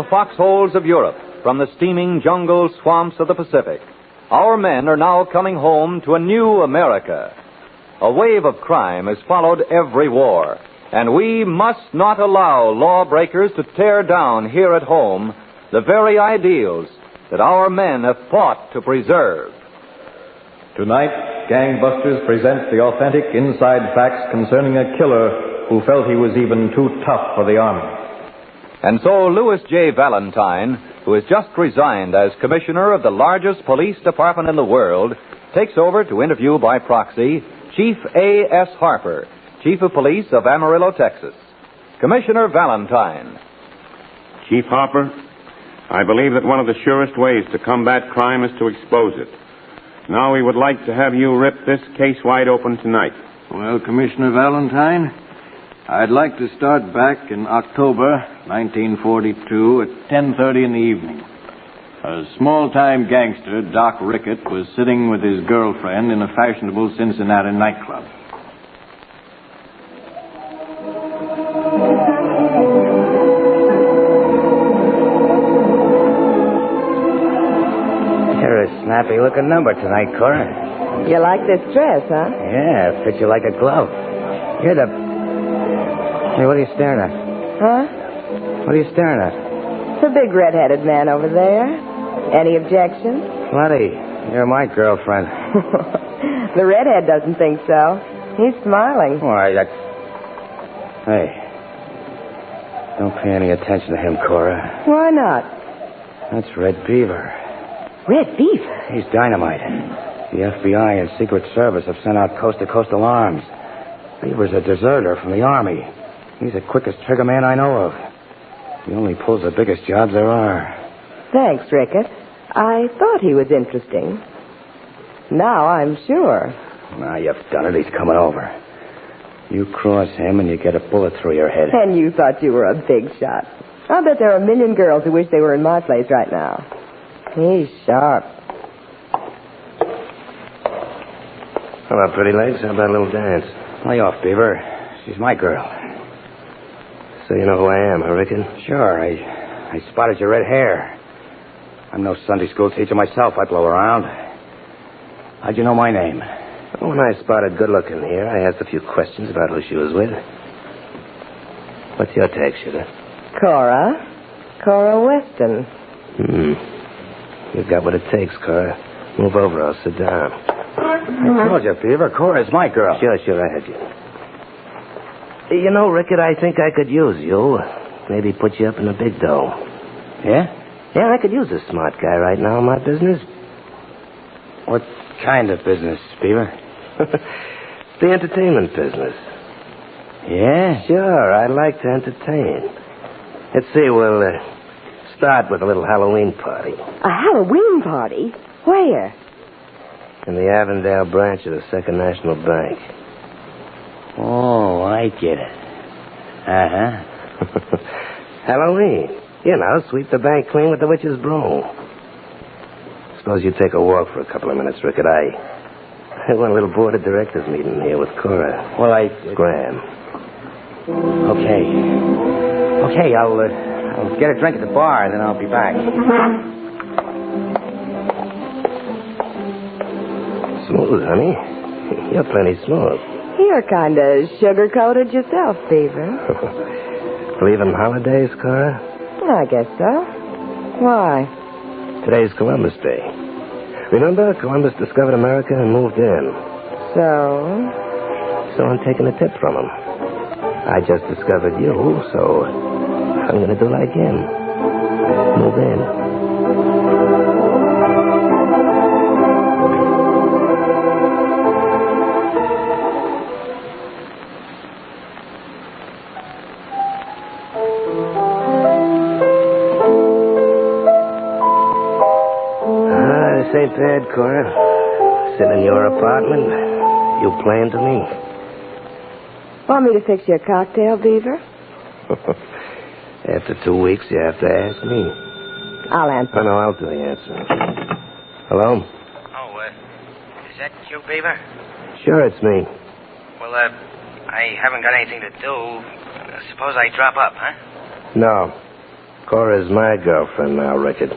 foxholes of Europe, from the steaming jungle swamps of the Pacific, our men are now coming home to a new America. A wave of crime has followed every war, and we must not allow lawbreakers to tear down here at home the very ideals that our men have fought to preserve. Tonight, Gangbusters presents the authentic inside facts concerning a killer who felt he was even too tough for the Army. And so Louis J. Valentine, who has just resigned as commissioner of the largest police department in the world, takes over to interview by proxy Chief A.S. Harper, Chief of Police of Amarillo, Texas. Commissioner Valentine. Chief Harper, I believe that one of the surest ways to combat crime is to expose it. Now we would like to have you rip this case wide open tonight. Well, Commissioner Valentine, I'd like to start back in October 1942 at 10:30 in the evening. A small-time gangster, Doc Rickett, was sitting with his girlfriend in a fashionable Cincinnati nightclub. You're a snappy-looking number tonight, Cora. You like this dress, huh? Yeah, fits you like a glove. You're the... Hey, what are you staring at? Huh? What are you staring at? The big red-headed man over there. Any objections? Letty, you're my girlfriend. The redhead doesn't think so. He's smiling. Why, that... Hey. Don't pay any attention to him, Cora. Why not? That's Red Beaver. Red Beaver? He's dynamite. The FBI and Secret Service have sent out coast-to-coast alarms. Beaver's a deserter from the Army. He's the quickest trigger man I know of. He only pulls the biggest jobs there are. Thanks, Rickett. I thought he was interesting. Now I'm sure. Now you've done it. He's coming over. You cross him and you get a bullet through your head. And you thought you were a big shot. I'll bet there are a million girls who wish they were in my place right now. He's sharp. Hello, pretty legs. How about a little dance? Lay off, Beaver. She's my girl. So you know who I am, huh, Rickett? Sure. I spotted your red hair. I'm no Sunday school teacher myself. I blow around. How'd you know my name? When I spotted good-looking here, I asked a few questions about who she was with. What's your take, sugar? Cora Weston. You've got what it takes, Cora. Move over. I'll sit down. I told you, Beaver. Cora's my girl. Sure, I had you. You know, Rickett, I think I could use you. Maybe put you up in a big dough. Yeah? Yeah, I could use a smart guy right now in my business. What kind of business, Beaver? The entertainment business. Yeah? Sure, I like to entertain. Let's see, we'll start with a little Halloween party. A Halloween party? Where? In the Avondale branch of the Second National Bank. Oh, I get it. Uh-huh. Halloween. You know, sweep the bank clean with the witch's broom. Suppose you take a walk for a couple of minutes, Rickett. I want a little board of directors meeting here with Cora. Well, Graham. Okay, I'll get a drink at the bar, and then I'll be back. Smooth, honey. You're plenty smooth. You're kind of sugar-coated yourself, Beaver. Believe in holidays, Cora? I guess so. Why? Today's Columbus Day. Remember, Columbus discovered America and moved in. So I'm taking a tip from him. I just discovered you, so I'm going to do like him. Move in. This ain't bad, Cora. Sitting in your apartment, you playing to me. Want me to fix you a cocktail, Beaver? After 2 weeks, you have to ask me. I'll answer. Oh, no, I'll do the answering. Hello? Oh, is that you, Beaver? Sure, it's me. Well, I haven't got anything to do. Suppose I drop up, huh? No. Cora's my girlfriend now, Rickard.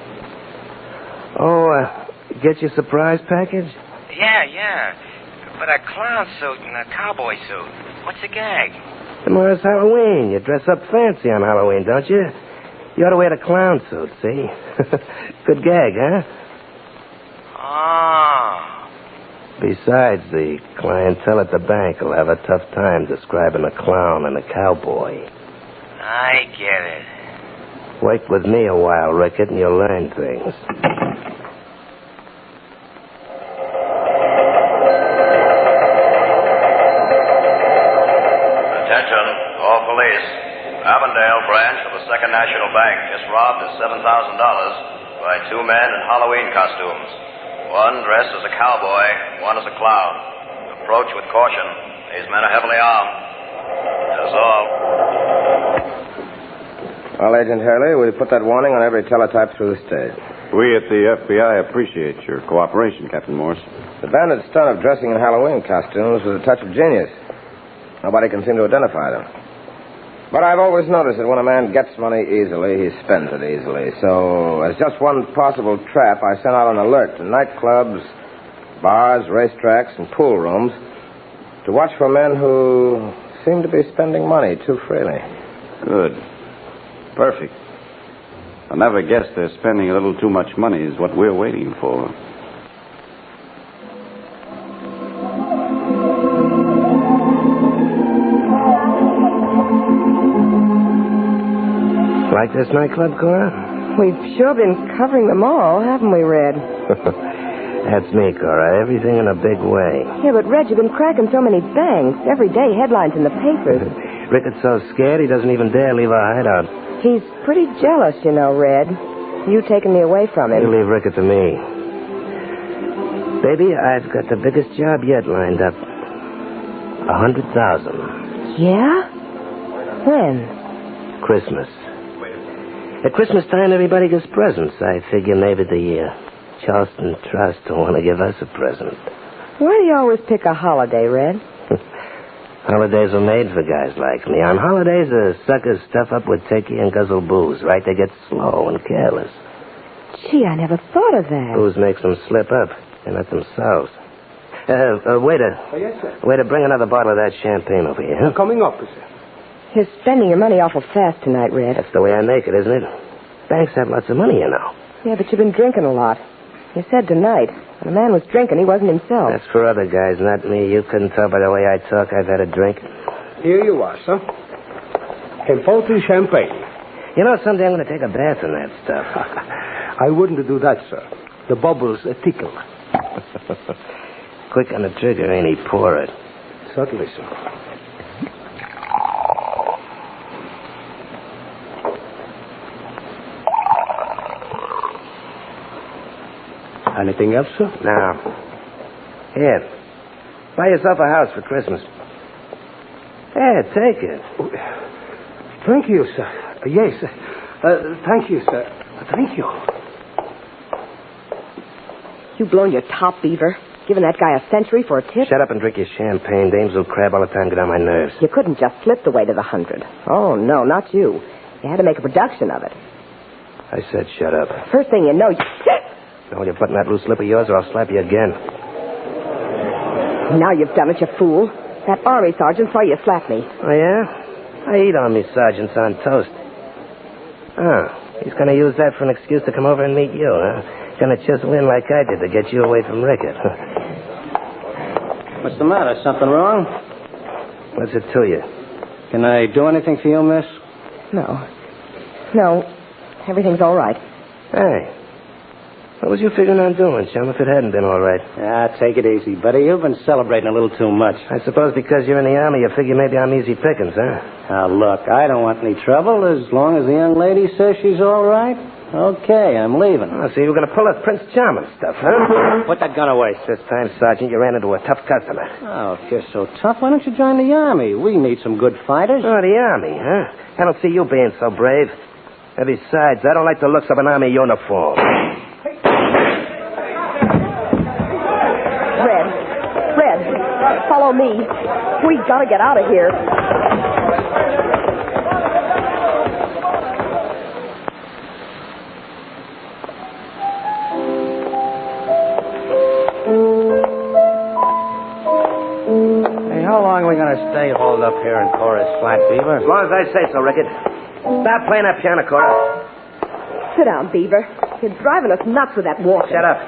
Oh, get your surprise package? Yeah. But a clown suit and a cowboy suit. What's the gag? Tomorrow's Halloween. You dress up fancy on Halloween, don't you? You ought to wear the clown suit, see? Good gag, huh? Oh. Besides, the clientele at the bank will have a tough time describing a clown and a cowboy. I get it. Work with me a while, Rickard, and you'll learn things. Attention, all police. Avondale branch of the Second National Bank just robbed of $7,000 by two men in Halloween costumes. One dressed as a cowboy, one as a clown. Approach with caution. These men are heavily armed. That's all. Well, Agent Hurley, we'll put that warning on every teletype through the state. We at the FBI appreciate your cooperation, Captain Morse. The bandit's stunt of dressing in Halloween costumes was a touch of genius. Nobody can seem to identify them. But I've always noticed that when a man gets money easily, he spends it easily. So, as just one possible trap, I sent out an alert to nightclubs, bars, racetracks, and pool rooms to watch for men who seem to be spending money too freely. Good. Perfect. I never guessed they're spending a little too much money is what we're waiting for. Like this nightclub, Cora? We've sure been covering them all, haven't we, Red? That's me, Cora. Everything in a big way. Yeah, but Red, you've been cracking so many banks. Every day, headlines in the papers. Rickard's so scared he doesn't even dare leave our hideout. He's pretty jealous, you know, Red. You taking me away from him. You leave Rickard to me. Baby, I've got the biggest job yet lined up. 100,000. Yeah? When? Christmas. At Christmas time, everybody gets presents. I figure maybe the Charleston Trust will want to give us a present. Why do you always pick a holiday, Red? Holidays are made for guys like me. On holidays, the suckers stuff up with turkey and guzzle booze, right? They get slow and careless. Gee, I never thought of that. Booze makes them slip up. They're not themselves. Waiter. Oh, yes, sir. Waiter, bring another bottle of that champagne over here. Huh? Coming up, sir. You're spending your money awful fast tonight, Red. That's the way I make it, isn't it? Banks have lots of money, you know. Yeah, but you've been drinking a lot. You said tonight, when a man was drinking, he wasn't himself. That's for other guys, not me. You couldn't tell by the way I talk I've had a drink. Here you are, sir. A bottle champagne. You know, someday I'm going to take a bath in that stuff. I wouldn't do that, sir. The bubbles tickle. Quick on the trigger, ain't he? Pour it. Certainly, sir. Anything else, sir? No. Here. Buy yourself a house for Christmas. Yeah, take it. Thank you, sir. Yes. Thank you, sir. Thank you. You blown your top, Beaver. Giving that guy a century for a tip? Shut up and drink your champagne. Dames will crab all the time, get on my nerves. You couldn't just slip the way to the 100. Oh, no, not you. You had to make a production of it. I said shut up. First thing you know, you... Now, you're putting that loose lip of yours, or I'll slap you again. Now you've done it, you fool. That army sergeant saw you slap me. Oh, yeah? I eat army sergeants on toast. Oh, he's going to use that for an excuse to come over and meet you, huh? Going to chisel in like I did to get you away from Rickard. What's the matter? Something wrong? What's it to you? Can I do anything for you, miss? No. No. Everything's all right. Hey. What was you figuring on doing, chum, if it hadn't been all right? Ah, take it easy, buddy. You've been celebrating a little too much. I suppose because you're in the Army, you figure maybe I'm easy pickings, huh? Now, look, I don't want any trouble as long as the young lady says she's all right. Okay, I'm leaving. Oh, so you were going to pull that Prince Charming stuff, huh? Put that gun away. This time, Sergeant, you ran into a tough customer. Oh, if you're so tough, why don't you join the Army? We need some good fighters. Oh, the Army, huh? I don't see you being so brave. And besides, I don't like the looks of an Army uniform. Red, follow me. We gotta get out of here. we going to stay holed up here in Cora's Flat, Beaver? As long as I say so, Rickett. Stop playing that piano, Cora. Sit down, Beaver. You're driving us nuts with that water. Shut up.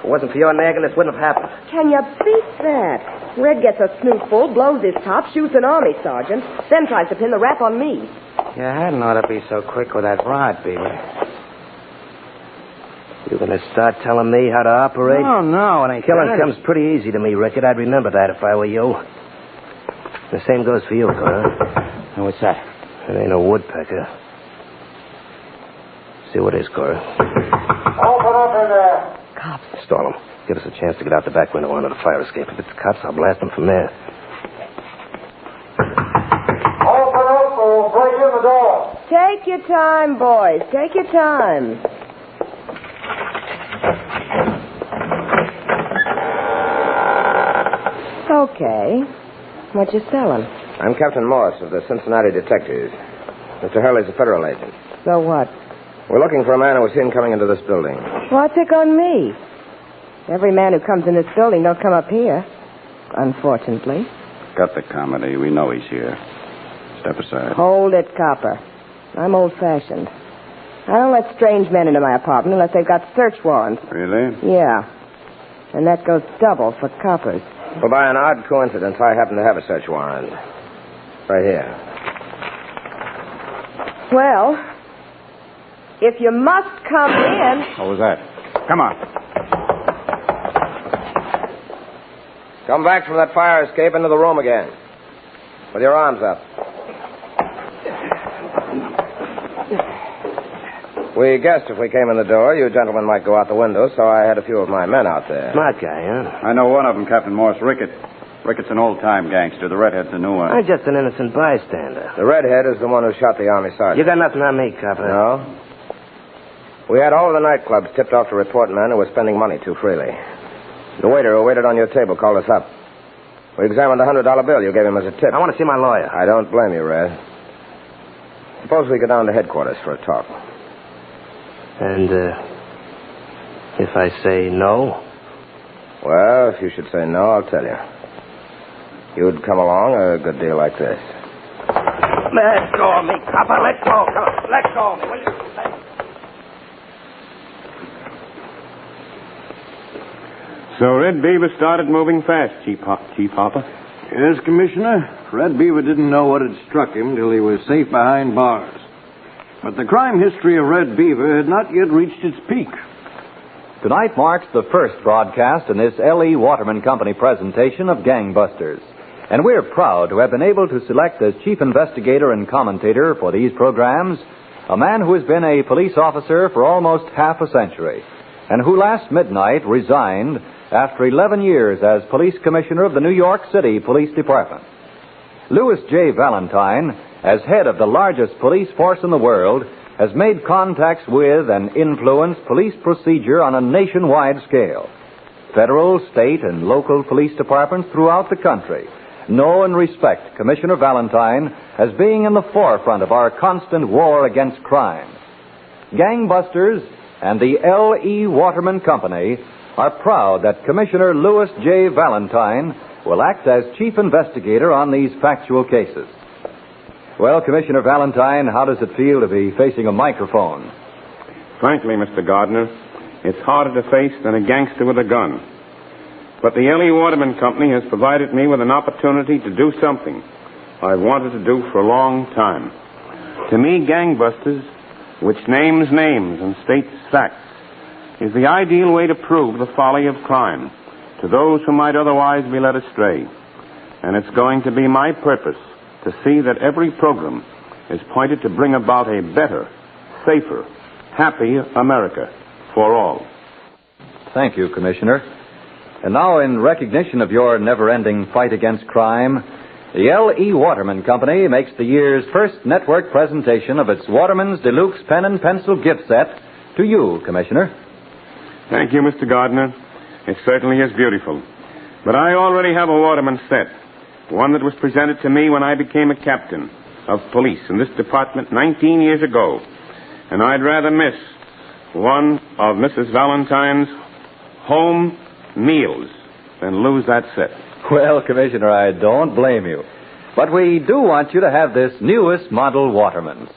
If it wasn't for your nagging, this wouldn't have happened. Can you beat that? Red gets a snootful, blows his top, shoots an army sergeant, then tries to pin the rap on me. You hadn't ought to be so quick with that rod, Beaver. You going to start telling me how to operate? Oh, no, it ain't Killing that. comes pretty easy to me, Rickett. I'd remember that if I were you. The same goes for you, Cora. What's that? It ain't a woodpecker. See what it is, Cora. Open up in there. Cops. Stall them. Give us a chance to get out the back window onto the fire escape. If it's the cops, I'll blast them from there. Open up or we'll break in the door. Take your time, boys. Take your time. Okay. What you selling? I'm Captain Morris of the Cincinnati Detectives. Mr. Hurley's a federal agent. So what? We're looking for a man who was seen coming into this building. What's it on me? Every man who comes in this building don't come up here. Unfortunately. Cut the comedy. We know he's here. Step aside. Hold it, copper. I'm old-fashioned. I don't let strange men into my apartment unless they've got search warrants. Really? Yeah. And that goes double for coppers. Well, by an odd coincidence, I happen to have a search warrant. Right here. Well, if you must come in... What was that? Come on. Come back from that fire escape into the room again. With your arms up. We guessed if we came in the door, you gentlemen might go out the window, so I had a few of my men out there. Smart guy, huh? I know one of them, Captain Morris. Rickett. Ricketts an old-time gangster. The redhead's a new one. I'm just an innocent bystander. The redhead is the one who shot the army sergeant. You got nothing on me, copper. No? We had all of the nightclubs tipped off to report men who were spending money too freely. The waiter who waited on your table called us up. We examined the $100 bill you gave him as a tip. I want to see my lawyer. I don't blame you, Red. Suppose we go down to headquarters for a talk. And, if I say no? Well, if you should say no, I'll tell you. You'd come along a good deal like this. Let go of me, copper. Let go. Come on. Let go of me, will you? So Red Beaver started moving fast, Chief Hopper. Yes, Commissioner. Red Beaver didn't know what had struck him till he was safe behind bars. But the crime history of Red Beaver had not yet reached its peak. Tonight marks the first broadcast in this L.E. Waterman Company presentation of Gangbusters. And we're proud to have been able to select as chief investigator and commentator for these programs a man who has been a police officer for almost half a century and who last midnight resigned after 11 years as police commissioner of the New York City Police Department. Louis J. Valentine, as head of the largest police force in the world, has made contacts with and influenced police procedure on a nationwide scale. Federal, state, and local police departments throughout the country know and respect Commissioner Valentine as being in the forefront of our constant war against crime. Gangbusters and the L.E. Waterman Company are proud that Commissioner Louis J. Valentine will act as chief investigator on these factual cases. Well, Commissioner Valentine, how does it feel to be facing a microphone? Frankly, Mr. Gardner, it's harder to face than a gangster with a gun. But the L.E. Waterman Company has provided me with an opportunity to do something I've wanted to do for a long time. To me, Gangbusters, which names names and states facts, is the ideal way to prove the folly of crime to those who might otherwise be led astray. And it's going to be my purpose to see that every program is pointed to bring about a better, safer, happy America for all. Thank you, Commissioner. And now, in recognition of your never-ending fight against crime, the L.E. Waterman Company makes the year's first network presentation of its Waterman's Deluxe Pen and Pencil gift set to you, Commissioner. Thank you, Mr. Gardner. It certainly is beautiful. But I already have a Waterman set, one that was presented to me when I became a captain of police in this department 19 years ago. And I'd rather miss one of Mrs. Valentine's home meals than lose that set. Well, Commissioner, I don't blame you. But we do want you to have this newest model Waterman's.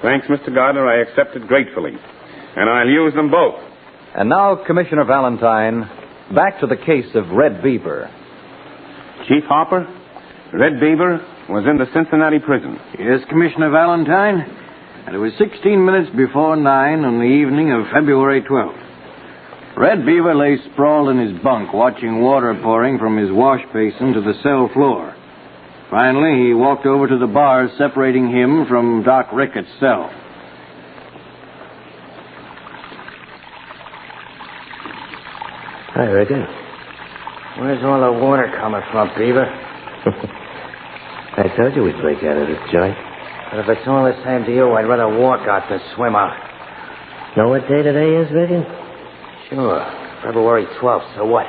Thanks, Mr. Gardner. I accept it gratefully. And I'll use them both. And now, Commissioner Valentine, back to the case of Red Beaver. Chief Hopper, Red Beaver was in the Cincinnati prison. Yes, Commissioner Valentine. And it was 16 minutes before 9 on the evening of February 12th. Red Beaver lay sprawled in his bunk, watching water pouring from his wash basin to the cell floor. Finally, he walked over to the bars separating him from Doc Ricketts' cell. Hi, Rickett. Where's all the water coming from, Beaver? I told you we'd break out of this joint. But if it's all the same to you, I'd rather walk out than swim out. Know what day today is, Rickett? Sure. February 12th, so what?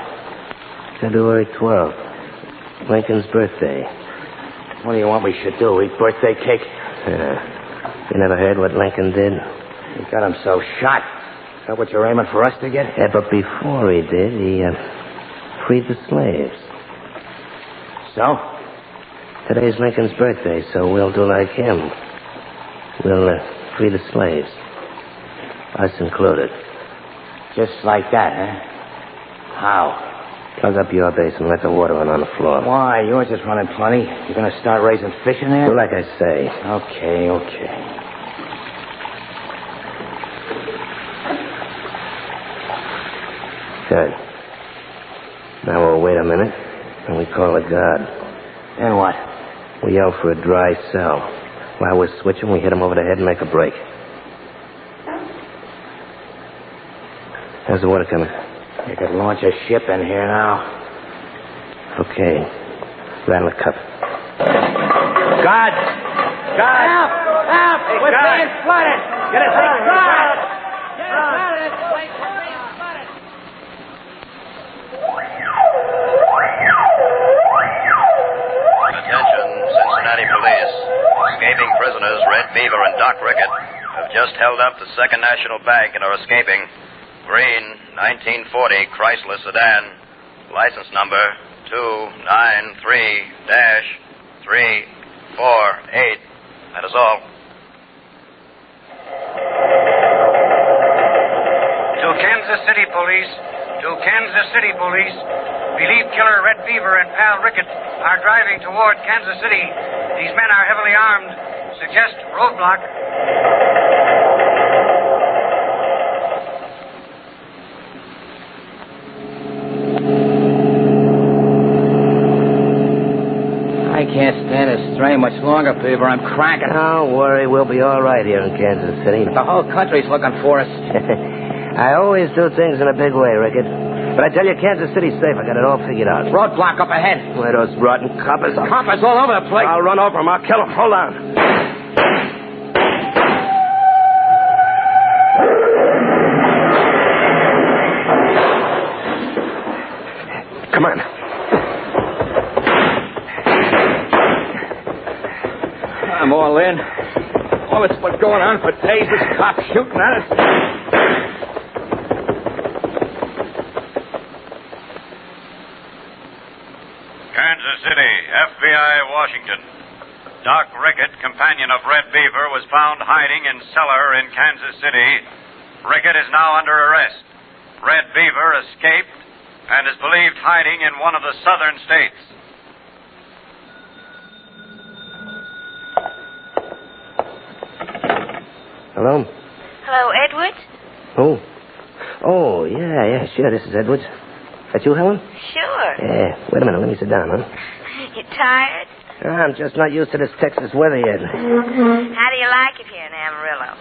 February 12th. Lincoln's birthday. What do you want we should do, eat birthday cake? You never heard what Lincoln did? He got himself shot. Is that what you're aiming for us to get? Yeah, but before he did, he freed the slaves. So? Today's Lincoln's birthday, so we'll do like him. We'll free the slaves. Us included. Just like that, huh? How? Plug up your basin and let the water run on the floor. Why? Yours is running plenty. You're going to start raising fish in there? Do like I say. Okay. Good. Now we'll wait a minute, and we call a guard. Then what? We yell for a dry cell. While we're switching, we hit him over the head and make a break. How's the water coming? You could launch a ship in here now. Okay. Rattle a cup. Guard! Help! Hey, We're guard. being flooded! Get us out! Guard! Get us out of this place! We're being flooded! Attention, Cincinnati police. Escaping prisoners Red Beaver and Doc Rickett have just held up the Second National Bank and are escaping. Green, 1940 Chrysler sedan, license number 293-348. That is all. To Kansas City Police. Believe killer Red Beaver and pal Rickett are driving toward Kansas City. These men are heavily armed. Suggest roadblock. I can't stand this strain much longer, Beaver. I'm cranking. Don't worry, we'll be all right here in Kansas City. The whole country's looking for us. I always do things in a big way, Rickett. But I tell you, Kansas City's safe. I got it all figured out. Roadblock up ahead. Where those rotten coppers are. Coppers all over the place. I'll run over them. I'll kill them. Hold on. Come on. I'm all in. All this what's going on for days. This cop shooting at us. Kansas City, FBI, Washington. Doc Rickett, companion of Red Beaver, was found hiding in cellar in Kansas City. Rickett is now under arrest. Red Beaver escaped and is believed hiding in one of the southern states. Hello? Hello, Edward? Who? Oh, yeah, sure. This is Edwards. That you, Helen? Sure. Yeah. Wait a minute. Let me sit down, huh? You tired? I'm just not used to this Texas weather yet. How do you like it here in Amarillo?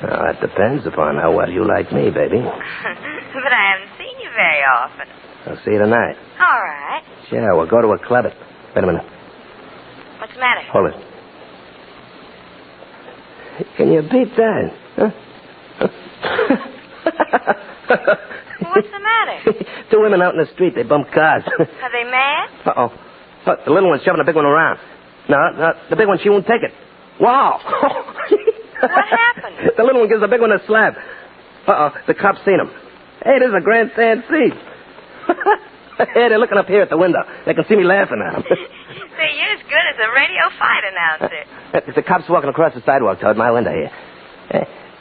Well, that depends upon how well you like me, baby. But I haven't seen you very often. I'll see you tonight. All right. Sure, we'll go to a club. Wait a minute. What's the matter? Hold it. Can you beat that? Huh? What's the matter? Two women out in the street. They bump cars. Are they mad? Uh-oh. Look, the little one's shoving the big one around. No, the big one, she won't take it. Wow. What happened? The little one gives the big one a slap. Uh-oh, the cop's seen him. Hey, this is a grandstand seat. Hey, they're looking up here at the window. They can see me laughing at them. Say, you're as good as a radio fight announcer. The cop's walking across the sidewalk toward my window here.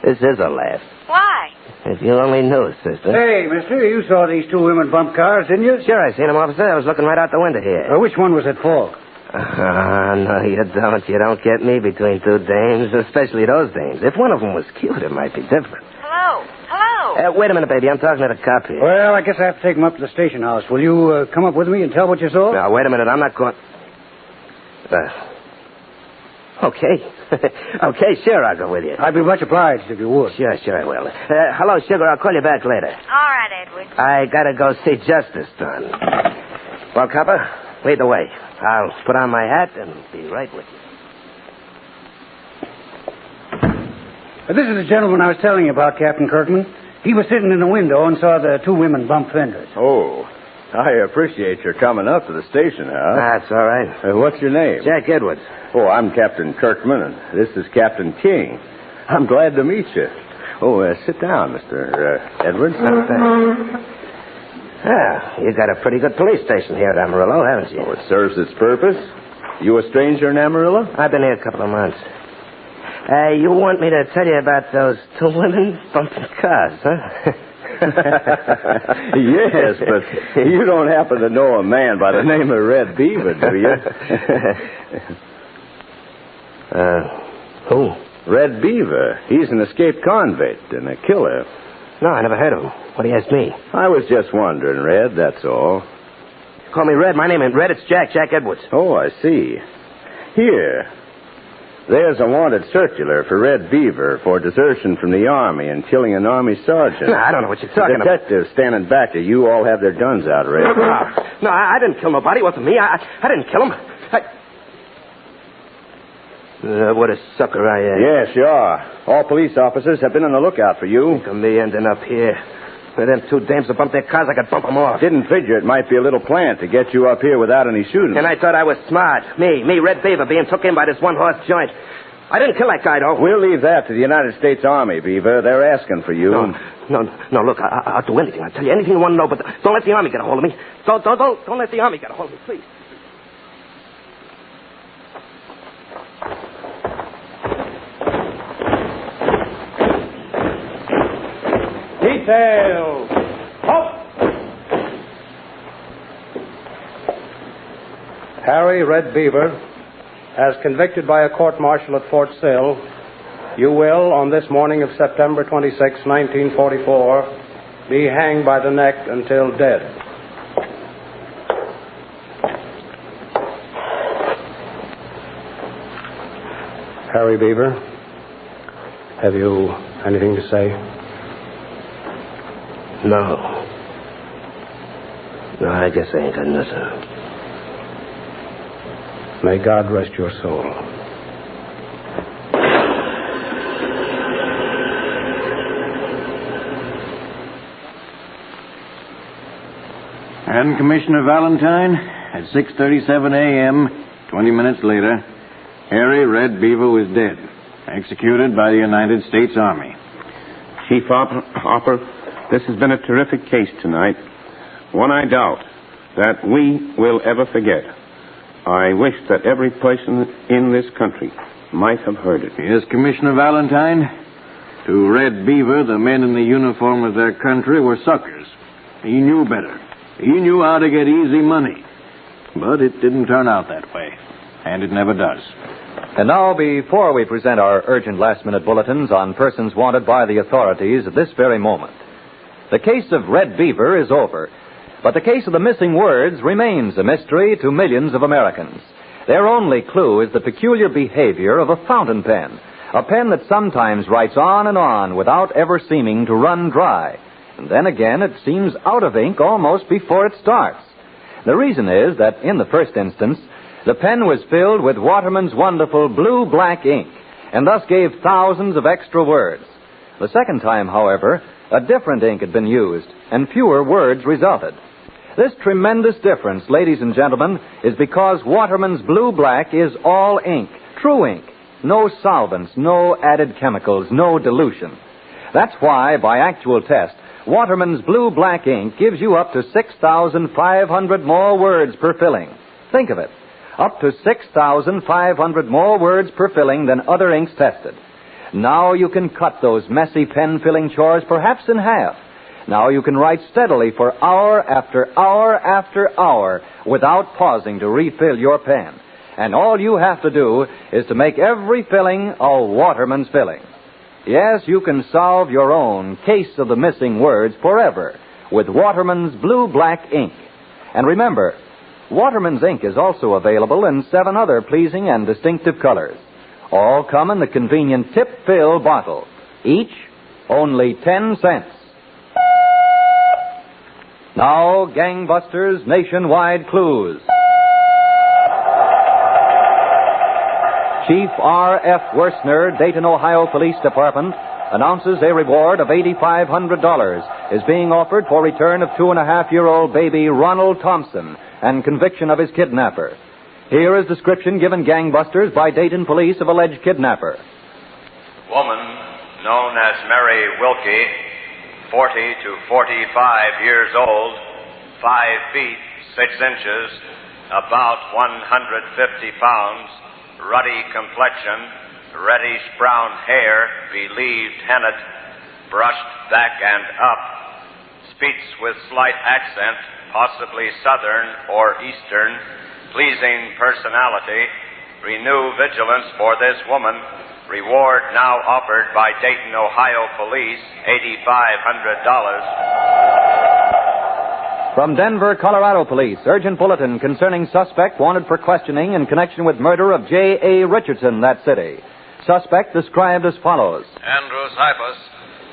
This is a laugh. Why? If you only knew, sister. Hey, mister, you saw these two women bump cars, didn't you? Sure, I seen them, officer. I was looking right out the window here. Which one was at fault? No, you don't. You don't get me between two dames, especially those dames. If one of them was cute, it might be different. Hello? Wait a minute, baby. I'm talking to the cop here. Well, I guess I have to take him up to the station house. Will you come up with me and tell what you saw? Now, wait a minute. I'm not going... Okay. Okay, sure, I'll go with you. I'd be much obliged if you would. Sure I will. Hello, Sugar. I'll call you back later. All right, Edward. I gotta go see justice done. Well, copper, lead the way. I'll put on my hat and be right with you. This is the gentleman I was telling you about, Captain Kirkman. He was sitting in the window and saw the two women bump fenders. Oh, I appreciate your coming up to the station, huh? That's all right. What's your name? Jack Edwards. Oh, I'm Captain Kirkman, and this is Captain King. I'm glad to meet you. Oh, sit down, Mr. Edwards. You got a pretty good police station here at Amarillo, haven't you? Oh, it serves its purpose. You a stranger in Amarillo? I've been here a couple of months. You want me to tell you about those two women bumping cars, huh? Yes, but you don't happen to know a man by the name of Red Beaver, do you? Who? Red Beaver. He's an escaped convict and a killer. No, I never heard of him. What do you ask me? I was just wondering, Red, that's all. Call me Red. My name ain't Red. It's Jack Edwards. Oh, I see. Here. There's a wanted circular for Red Beaver for desertion from the Army and killing an Army sergeant. No, I don't know what you're talking about. The detectives standing back to you all have their guns out, Red. No, I didn't kill nobody. It wasn't me. I didn't kill him. What a sucker I am. Yes, you are. All police officers have been on the lookout for you. Think of me ending up here. For them two dames to bump their cars, I could bump them off. Didn't figure it might be a little plant to get you up here without any shooting. And I thought I was smart. Me, Red Beaver, being took in by this one-horse joint. I didn't kill that guy, though. We'll leave that to the United States Army, Beaver. They're asking for you. No, look, I'll do anything. I'll tell you anything you want to know, but don't let the Army get a hold of me. Don't let the Army get a hold of me, please. Details. Up. Harry Red Beaver, as convicted by a court-martial at Fort Sill, you will, on this morning of September 26, 1944, be hanged by the neck until dead. Harry Beaver, have you anything to say? No, I guess I ain't got nothing. May God rest your soul. And Commissioner Valentine, at 6:37 a.m., 20 minutes later, Harry Red Beaver was dead, executed by the United States Army. Chief Hopper, this has been a terrific case tonight. One I doubt that we will ever forget. I wish that every person in this country might have heard it. Yes, Commissioner Valentine. To Red Beaver, the men in the uniform of their country were suckers. He knew better. He knew how to get easy money. But it didn't turn out that way. And it never does. And now, before we present our urgent last-minute bulletins on persons wanted by the authorities at this very moment, the case of Red Beaver is over, but the case of the missing words remains a mystery to millions of Americans. Their only clue is the peculiar behavior of a fountain pen, a pen that sometimes writes on and on without ever seeming to run dry. And then again, it seems out of ink almost before it starts. The reason is that, in the first instance, the pen was filled with Waterman's wonderful blue-black ink, and thus gave thousands of extra words. The second time, however, a different ink had been used, and fewer words resulted. This tremendous difference, ladies and gentlemen, is because Waterman's blue-black is all ink, true ink. No solvents, no added chemicals, no dilution. That's why, by actual test, Waterman's blue-black ink gives you up to 6,500 more words per filling. Think of it. Up to 6,500 more words per filling than other inks tested. Now you can cut those messy pen-filling chores perhaps in half. Now you can write steadily for hour after hour after hour without pausing to refill your pen. And all you have to do is to make every filling a Waterman's filling. Yes, you can solve your own case of the missing words forever with Waterman's blue-black ink. And remember, Waterman's ink is also available in 7 other pleasing and distinctive colors. All come in the convenient tip-fill bottle. Each only 10 cents. Now, Gangbusters Nationwide Clues. Chief R.F. Worstner, Dayton, Ohio Police Department, announces a reward of $8,500 is being offered for return of 2.5-year-old baby Ronald Thompson and conviction of his kidnapper. Here is description given Gangbusters by Dayton police of alleged kidnapper. Woman known as Mary Wilkie, 40 to 45 years old, 5 feet 6 inches, about 150 pounds, ruddy complexion, reddish-brown hair, believed hennet, brushed back and up, speaks with slight accent, possibly southern or eastern, pleasing personality, renew vigilance for this woman, reward now offered by Dayton, Ohio Police, $8,500. From Denver, Colorado Police, urgent bulletin concerning suspect wanted for questioning in connection with murder of J.A. Richardson, that city. Suspect described as follows. Andrew Cyphus,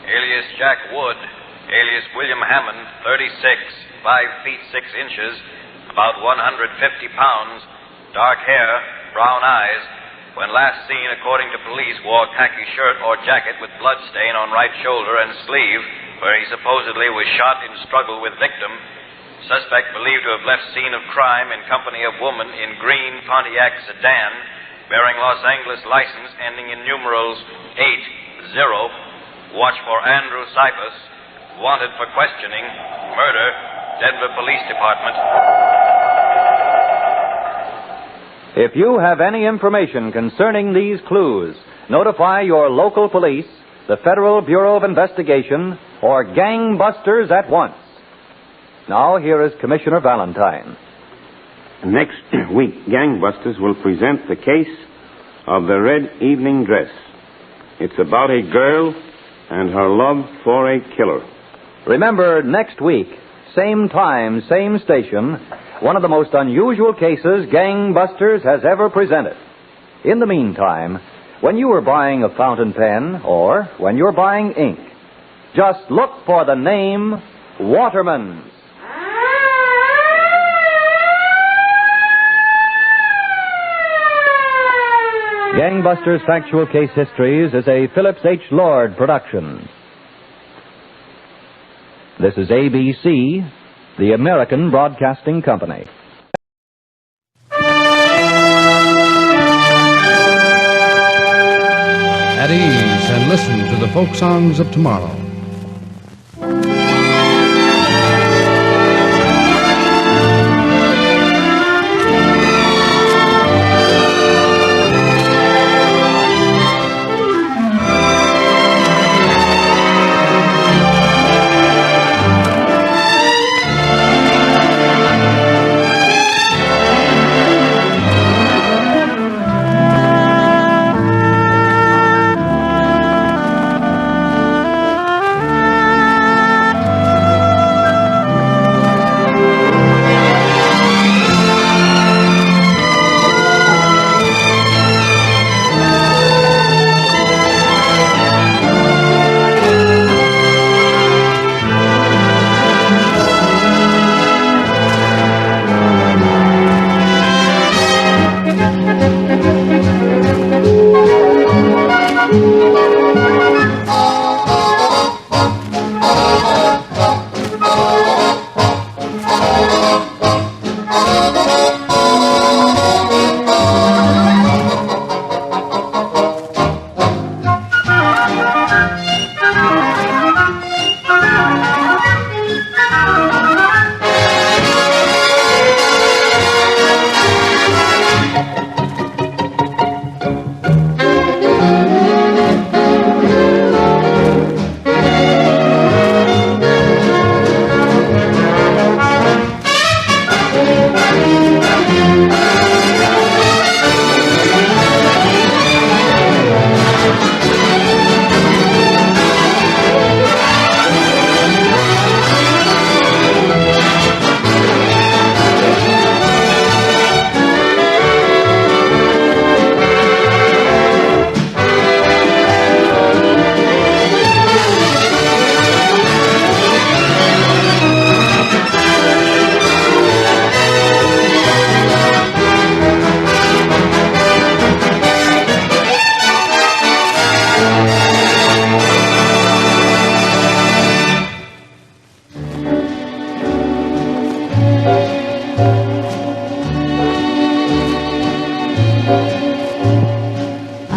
alias Jack Wood, alias William Hammond, 36, 5 feet 6 inches, about 150 pounds, dark hair, brown eyes. When last seen, according to police, wore khaki shirt or jacket with blood stain on right shoulder and sleeve, where he supposedly was shot in struggle with victim. Suspect believed to have left scene of crime in company of woman in green Pontiac sedan, bearing Los Angeles license ending in numerals 80. Watch for Andrew Cyphus. Wanted for questioning. Murder. Denver Police Department. If you have any information concerning these clues, notify your local police, the Federal Bureau of Investigation, or Gangbusters at once. Now, here is Commissioner Valentine. Next week, Gangbusters will present the case of the red evening dress. It's about a girl and her love for a killer. Remember, next week, same time, same station, one of the most unusual cases Gangbusters has ever presented. In the meantime, when you are buying a fountain pen or when you're buying ink, just look for the name Waterman's. Gangbusters Factual Case Histories is a Phillips H. Lord production. This is ABC, the American Broadcasting Company. At ease and listen to the folk songs of tomorrow.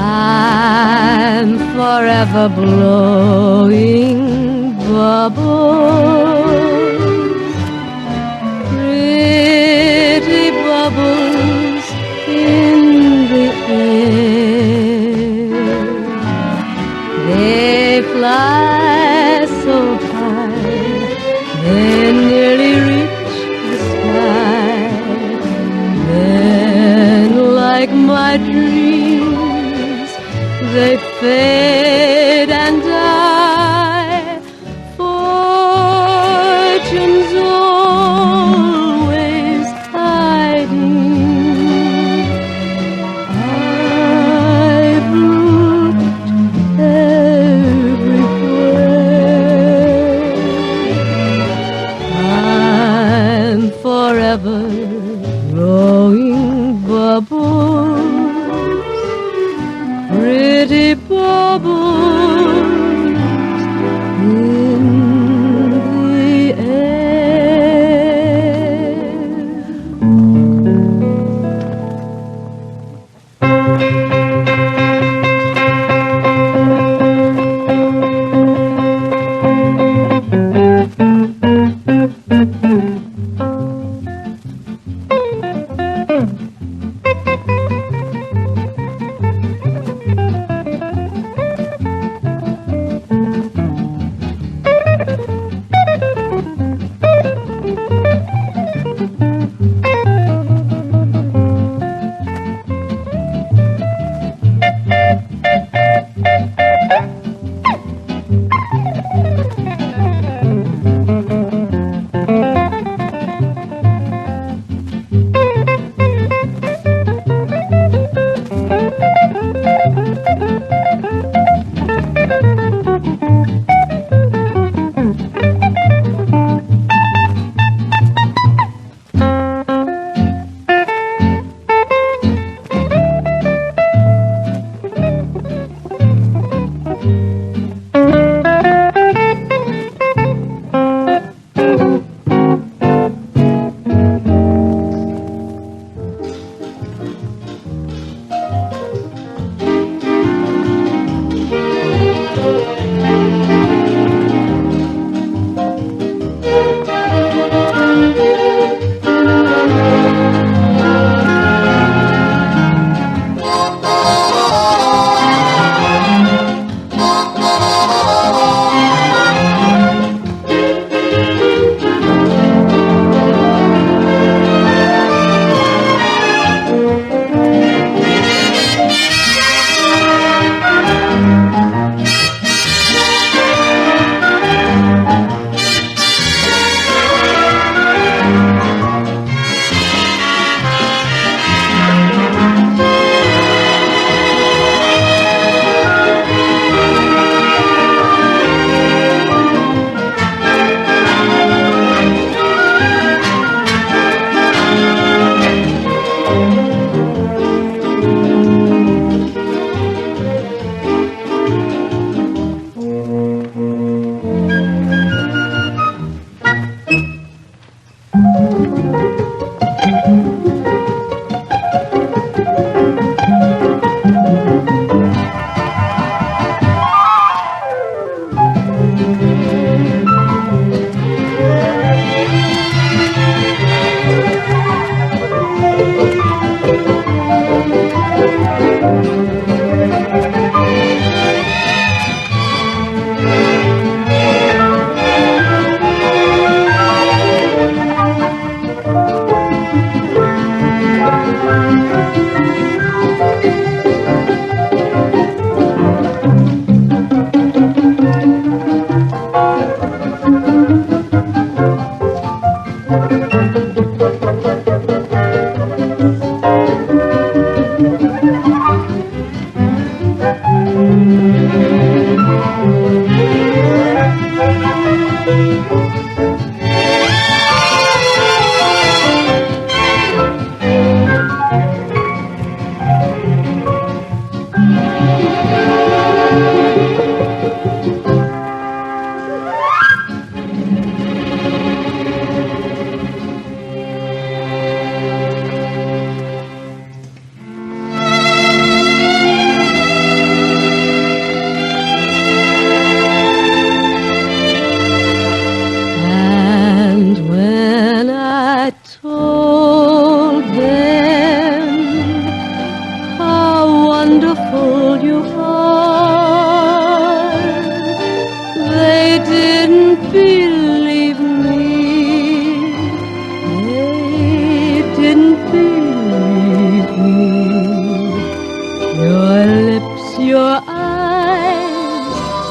I'm forever blowing bubbles, pretty bubbles in the air. They fly so high, they nearly reach the sky. Then, like my dreams, they fade and die. Fortune's always hiding. I've looked everywhere. I'm forever blowing bubbles, pretty bubbles in the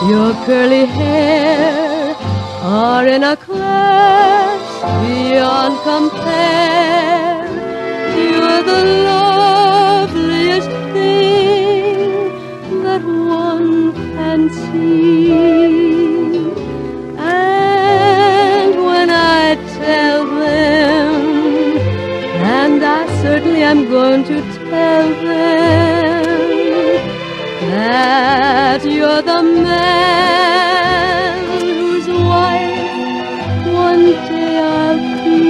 Your curly hair are in a class beyond compare. You're the loveliest thing that one can see. And when I tell them, and I certainly am going to tell them, that you're the man whose wife one day I'll be,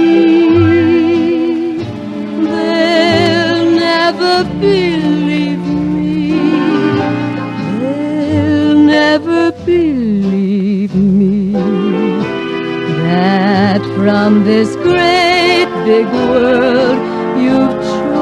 they'll never believe me. They'll never believe me that from this great big world you've chosen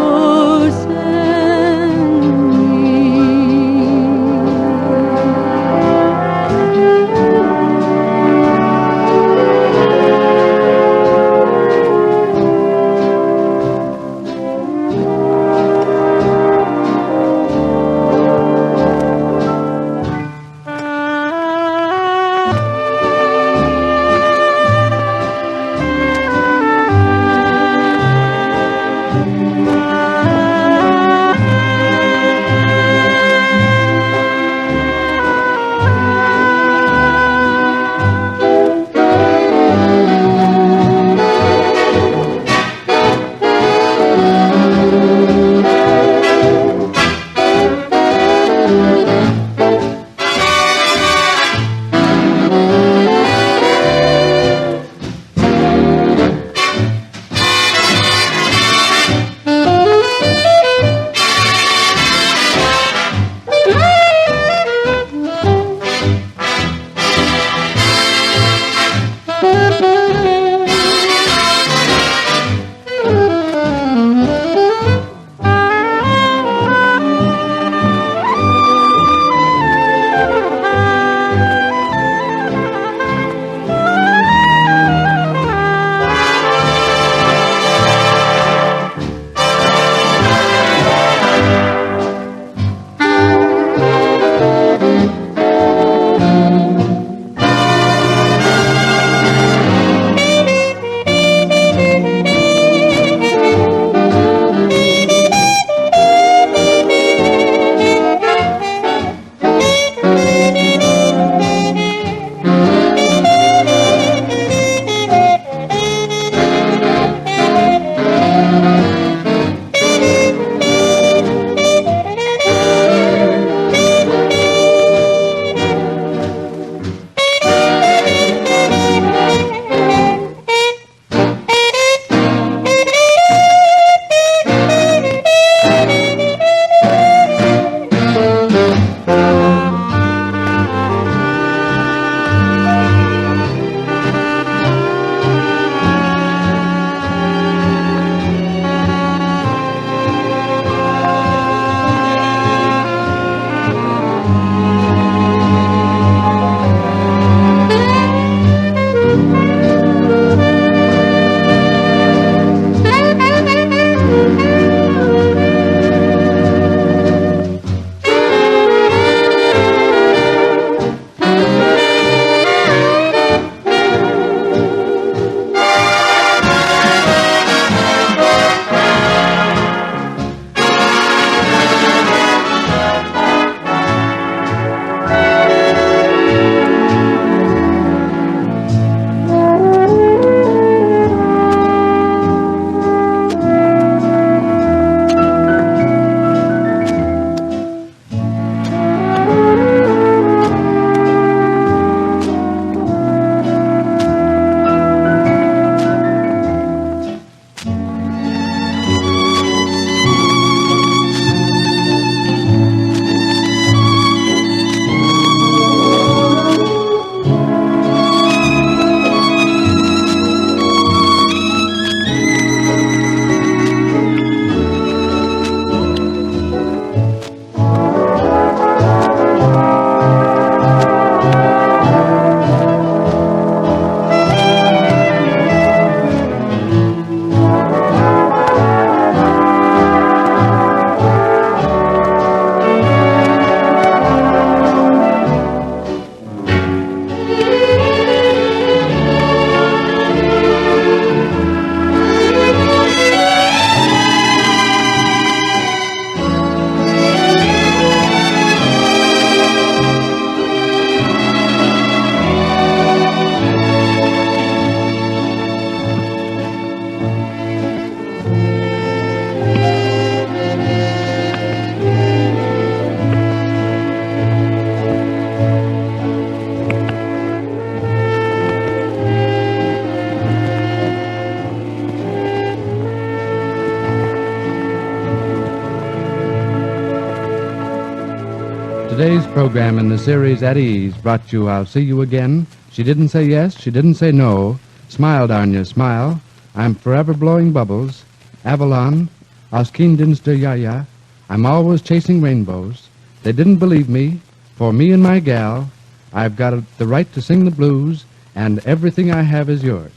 Today's program in the series At Ease brought you I'll See You Again, She Didn't Say Yes, She Didn't Say No, Smile Darnya, Smile, I'm Forever Blowing Bubbles, Avalon, Aus Kindinster Yaya, I'm Always Chasing Rainbows, They Didn't Believe Me, For Me and My Gal, I've Got the Right to Sing the Blues, and Everything I Have Is Yours.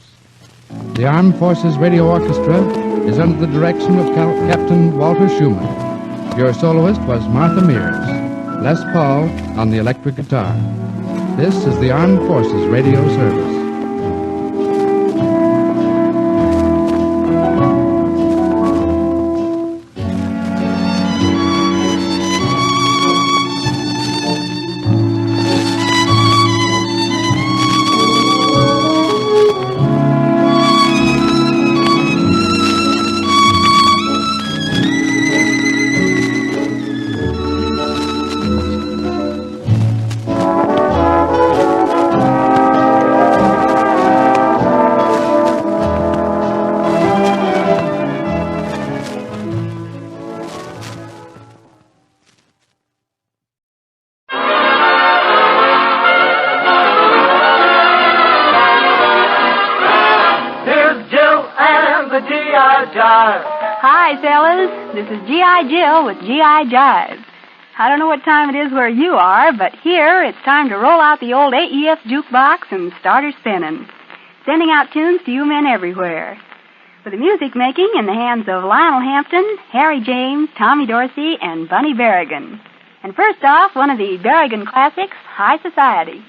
The Armed Forces Radio Orchestra is under the direction of Captain Walter Schumann. Your soloist was Martha Mears. Les Paul on the electric guitar. This is the Armed Forces Radio Service. Hi, fellas. This is G.I. Jill with G.I. Jive. I don't know what time it is where you are, but here it's time to roll out the old AEF jukebox and start her spinning, sending out tunes to you men everywhere. With the music making in the hands of Lionel Hampton, Harry James, Tommy Dorsey, and Bunny Berrigan. And first off, one of the Berrigan classics, High Society.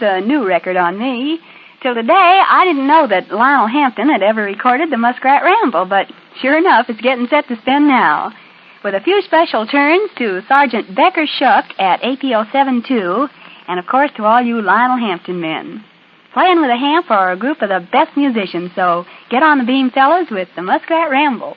A new record on me. Till today, I didn't know that Lionel Hampton had ever recorded the Muskrat Ramble, but sure enough, it's getting set to spin now. With a few special turns to Sergeant Becker Shuck at APO 72, and of course to all you Lionel Hampton men. Playing with a Hamp are a group of the best musicians, so get on the beam, fellas, with the Muskrat Ramble.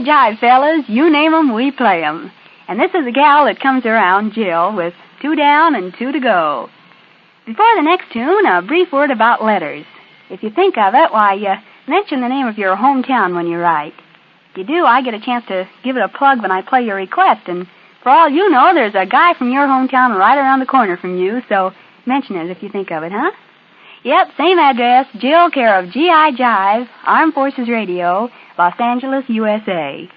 Jive, fellas. You name 'em, we play 'em. And this is a gal that comes around, Jill, with 2 down and 2 to go. Before the next tune, a brief word about letters. If you think of it, why, mention the name of your hometown when you write. If you do, I get a chance to give it a plug when I play your request, and for all you know, there's a guy from your hometown right around the corner from you, so mention it if you think of it, huh? Yep, same address, Jill, care of G.I. Jive, Armed Forces Radio, Los Angeles, USA.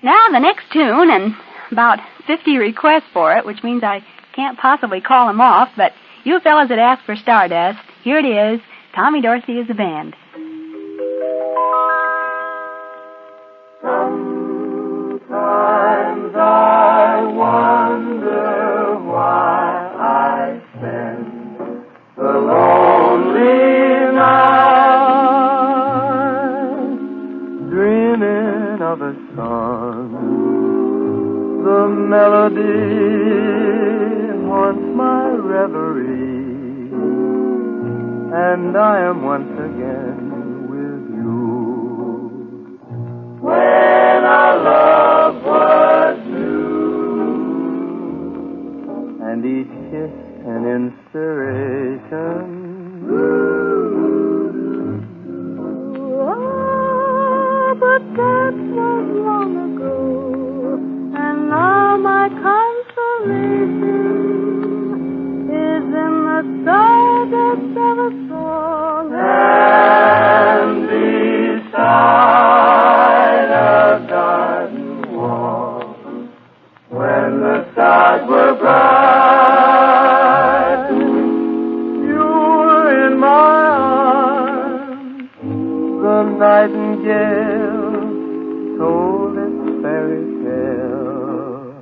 Now, the next tune, and about 50 requests for it, which means I can't possibly call them off, but you fellas that asked for Stardust, here it is, Tommy Dorsey is the band. Sometimes I wonder why I spend the lonely night dreaming of a song. The melody haunts my reverie, and I am once again with you. When our love was new, and each kiss an inspiration. Oh, but that was long ago, and now my consolation is in the saddest of a song. And beside a garden wall, when the stars were bright, you were in my arms. The nightingale told its fairy tale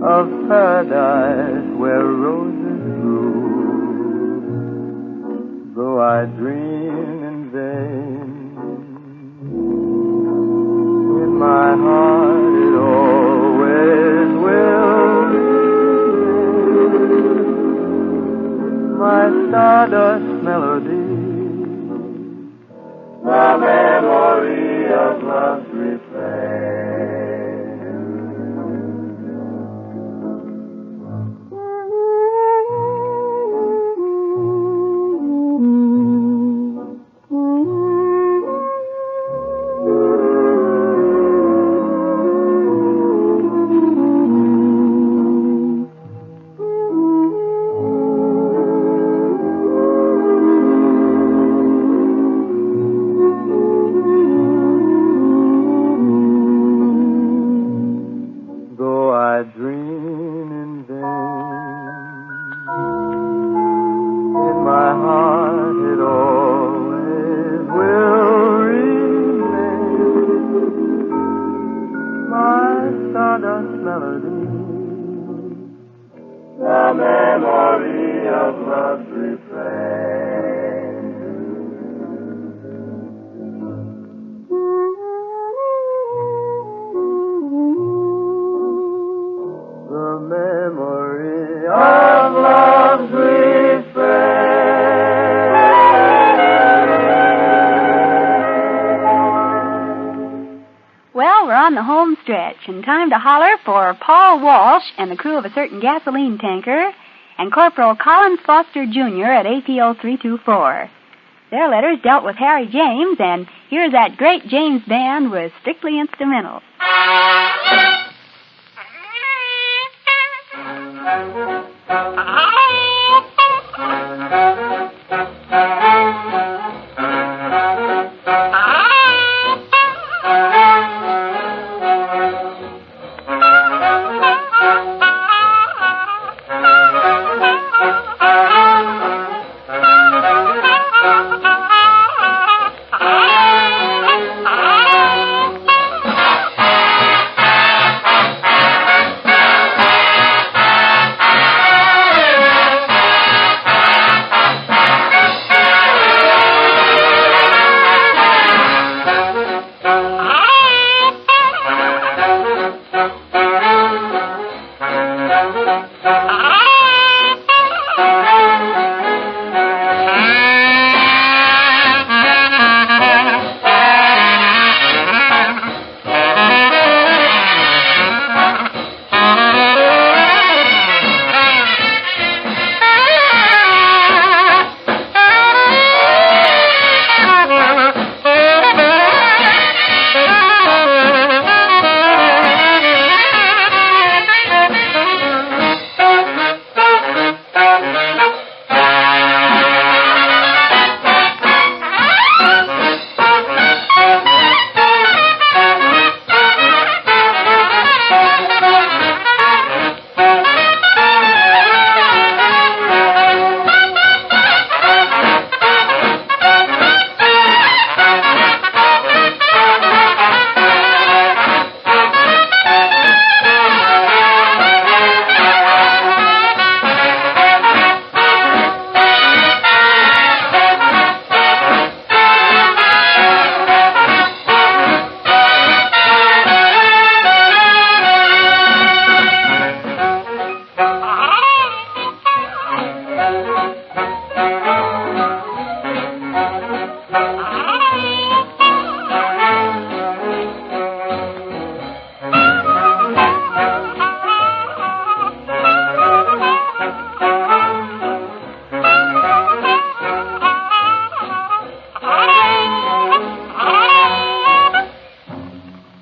of paradise where roses grew. Though I dream in vain, in my heart it always will remain. My stardust melody, the memory of love's refrain. home stretch, and time to holler for Paul Walsh and the crew of a certain gasoline tanker, and Corporal Collins Foster Jr. at APO 324. Their letters dealt with Harry James, and here's that great James band with Strictly Instrumental.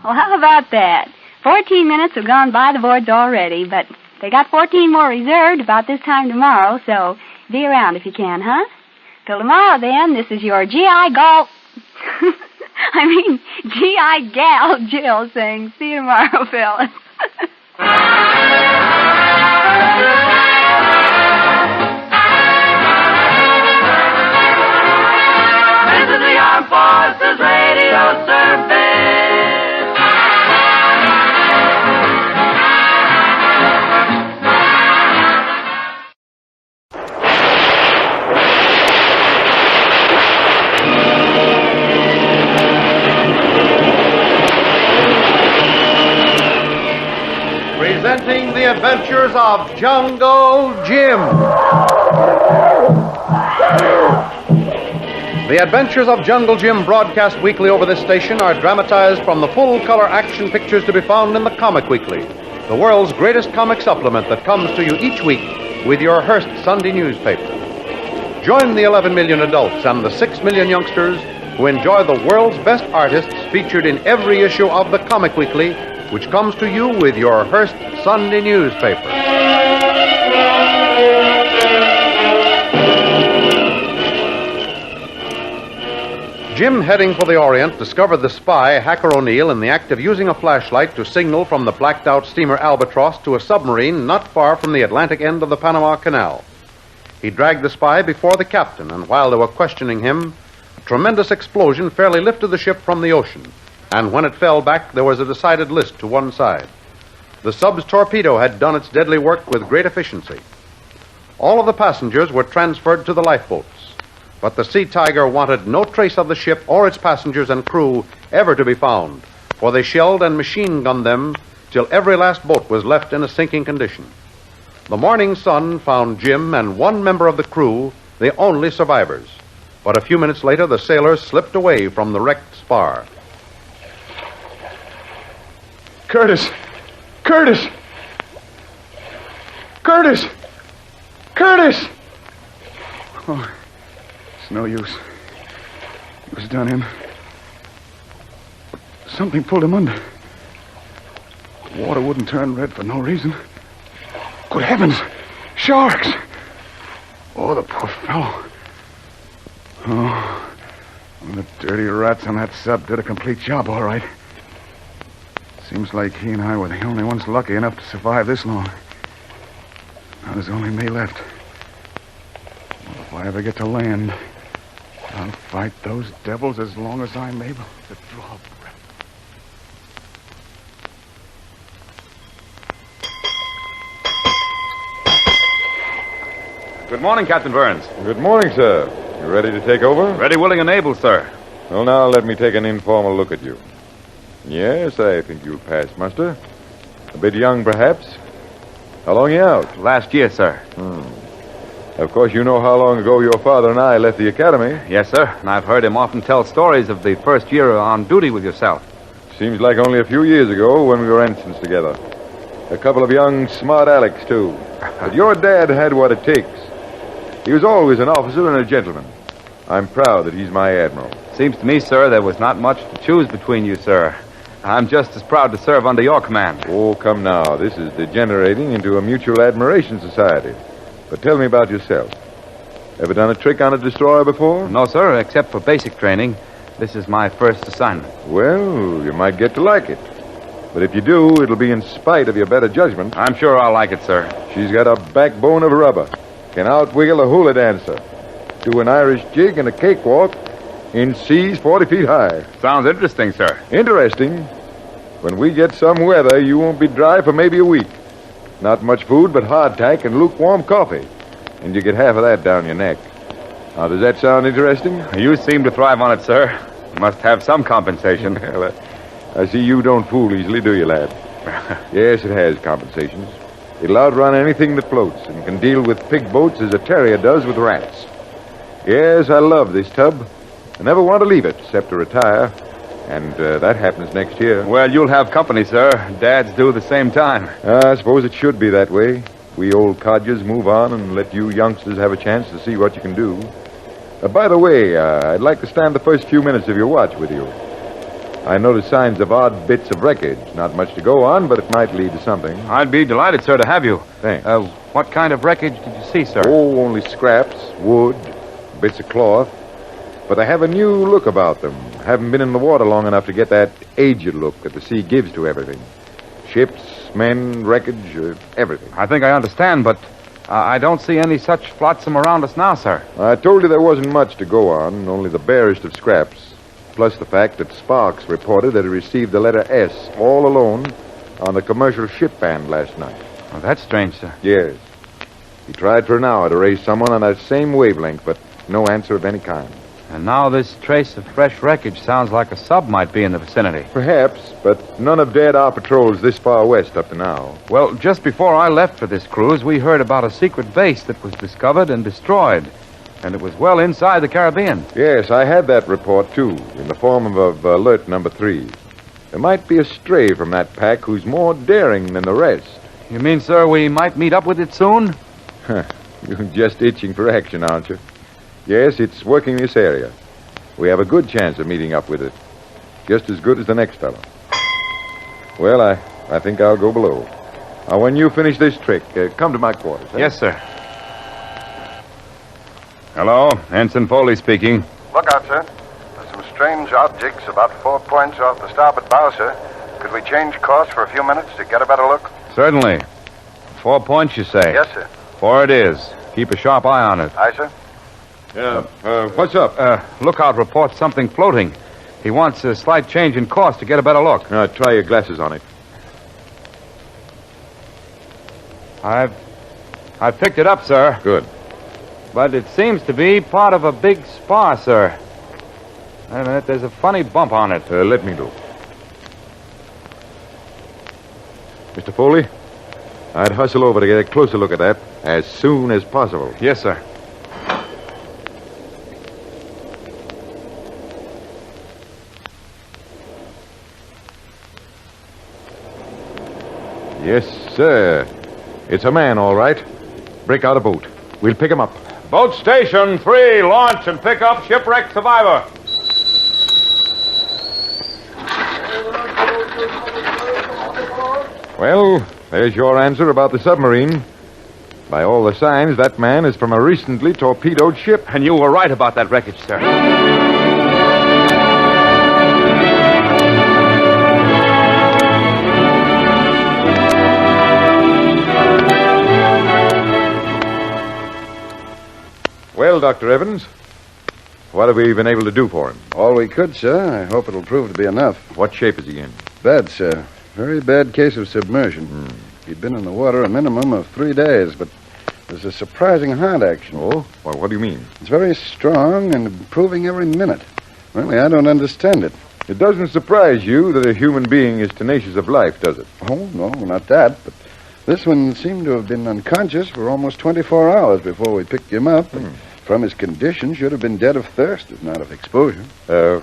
Well, how about that? 14 minutes have gone by the boards already, but they got 14 more reserved about this time tomorrow, so be around if you can, huh? Till tomorrow, then, this is your G.I. G.I. Gal Jill saying, see you tomorrow, fellas. This is the Armed Forces Radio Service. Presenting the adventures of Jungle Jim. The Adventures of Jungle Jim, broadcast weekly over this station, are dramatized from the full-color action pictures to be found in the Comic Weekly, the world's greatest comic supplement that comes to you each week with your Hearst Sunday newspaper. Join the 11 million adults and the 6 million youngsters who enjoy the world's best artists featured in every issue of the Comic Weekly, which comes to you with your Hearst Sunday newspaper. Jim, heading for the Orient, discovered the spy, Hacker O'Neill, in the act of using a flashlight to signal from the blacked-out steamer Albatross to a submarine not far from the Atlantic end of the Panama Canal. He dragged the spy before the captain, and while they were questioning him, a tremendous explosion fairly lifted the ship from the ocean, and when it fell back, there was a decided list to one side. The sub's torpedo had done its deadly work with great efficiency. All of the passengers were transferred to the lifeboats, but the Sea Tiger wanted no trace of the ship or its passengers and crew ever to be found, for they shelled and machine-gunned them till every last boat was left in a sinking condition. The morning sun found Jim and one member of the crew the only survivors, but a few minutes later the sailors slipped away from the wrecked spar. Curtis! Curtis! Curtis! Curtis! Oh, it's no use. It was done in. Something pulled him under. The water wouldn't turn red for no reason. Good heavens! Sharks! Oh, the poor fellow. Oh, the dirty rats on that sub did a complete job, all right. Seems like he and I were the only ones lucky enough to survive this long. Now there's only me left. Well, if I ever get to land, I'll fight those devils as long as I'm able to draw breath. Good morning, Captain Burns. Good morning, sir. You ready to take over? Ready, willing, and able, sir. Well, now let me take an informal look at you. Yes, I think you'll pass muster. A bit young, perhaps. How long you out? Last year, sir. Of course, you know how long ago your father and I left the academy. Yes, sir. And I've heard him often tell stories of the first year on duty with yourself. Seems like only a few years ago when we were ensigns together. A couple of young, smart Alecs, too. But your dad had what it takes. He was always an officer and a gentleman. I'm proud that he's my admiral. Seems to me, sir, there was not much to choose between you, sir. I'm just as proud to serve under your command. Oh, come now. This is degenerating into a mutual admiration society. But tell me about yourself. Ever done a trick on a destroyer before? No, sir, except for basic training. This is my first assignment. Well, you might get to like it. But if you do, it'll be in spite of your better judgment. I'm sure I'll like it, sir. She's got a backbone of rubber. Can outwiggle a hula dancer. Do an Irish jig and a cakewalk in seas 40 feet high. Sounds interesting, sir. Interesting. When we get some weather, you won't be dry for maybe a week. Not much food, but hardtack and lukewarm coffee. And you get half of that down your neck. Now, does that sound interesting? You seem to thrive on it, sir. Must have some compensation. Well, I see you don't fool easily, do you, lad? Yes, it has compensations. It'll outrun anything that floats and can deal with pig boats as a terrier does with rats. Yes, I love this tub. I never want to leave it, except to retire. And that happens next year. Well, you'll have company, sir. Dads do the same time. I suppose it should be that way. We old codgers move on and let you youngsters have a chance to see what you can do. By the way, I'd like to stand the first few minutes of your watch with you. I notice signs of odd bits of wreckage. Not much to go on, but it might lead to something. I'd be delighted, sir, to have you. Thanks. What kind of wreckage did you see, sir? Oh, only scraps, wood, bits of cloth. But they have a new look about them. Haven't been in the water long enough to get that aged look that the sea gives to everything. Ships, men, wreckage, everything. I think I understand, but I don't see any such flotsam around us now, sir. I told you there wasn't much to go on, only the barest of scraps. Plus the fact that Sparks reported that he received the letter S all alone on the commercial ship band last night. Oh, that's strange, sir. Yes. He tried for an hour to raise someone on that same wavelength, but no answer of any kind. And now this trace of fresh wreckage sounds like a sub might be in the vicinity. Perhaps, but none have dared our patrols this far west up to now. Well, just before I left for this cruise, we heard about a secret base that was discovered and destroyed. And it was well inside the Caribbean. Yes, I had that report, too, in the form of alert number 3. There might be a stray from that pack who's more daring than the rest. You mean, sir, we might meet up with it soon? You're just itching for action, aren't you? Yes, it's working this area. We have a good chance of meeting up with it. Just as good as the next fellow. Well, I think I'll go below. Now, when you finish this trick, come to my quarters. Yes, sir. Hello, Ensign Foley speaking. Look out, sir. There's some strange objects about 4 points off the starboard bow, sir. Could we change course for a few minutes to get a better look? Certainly. 4 points, you say? Yes, sir. 4 it is. Keep a sharp eye on it. Aye, sir. Yeah. What's up? Lookout reports something floating. He wants a slight change in course to get a better look. Try your glasses on it. I've picked it up, sir. Good. But it seems to be part of a big spar, sir. Wait a minute, there's a funny bump on it. Let me look. Mr. Foley, I'd hustle over to get a closer look at that as soon as possible. Yes, sir. Yes, sir. It's a man, all right. Break out a boat. We'll pick him up. Boat station 3, launch and pick up shipwrecked survivor. Well, there's your answer about the submarine. By all the signs, that man is from a recently torpedoed ship. And you were right about that wreckage, sir. Well, Dr. Evans, what have we been able to do for him? All we could, sir. I hope it'll prove to be enough. What shape is he in? Bad, sir. Very bad case of submersion. He'd been in the water a minimum of 3 days, but there's a surprising heart action. Oh? Well, what do you mean? It's very strong and improving every minute. Really, I don't understand it. It doesn't surprise you that a human being is tenacious of life, does it? Oh, no, not that, but this one seemed to have been unconscious for almost 24 hours before we picked him up. From his condition, should have been dead of thirst, if not of exposure.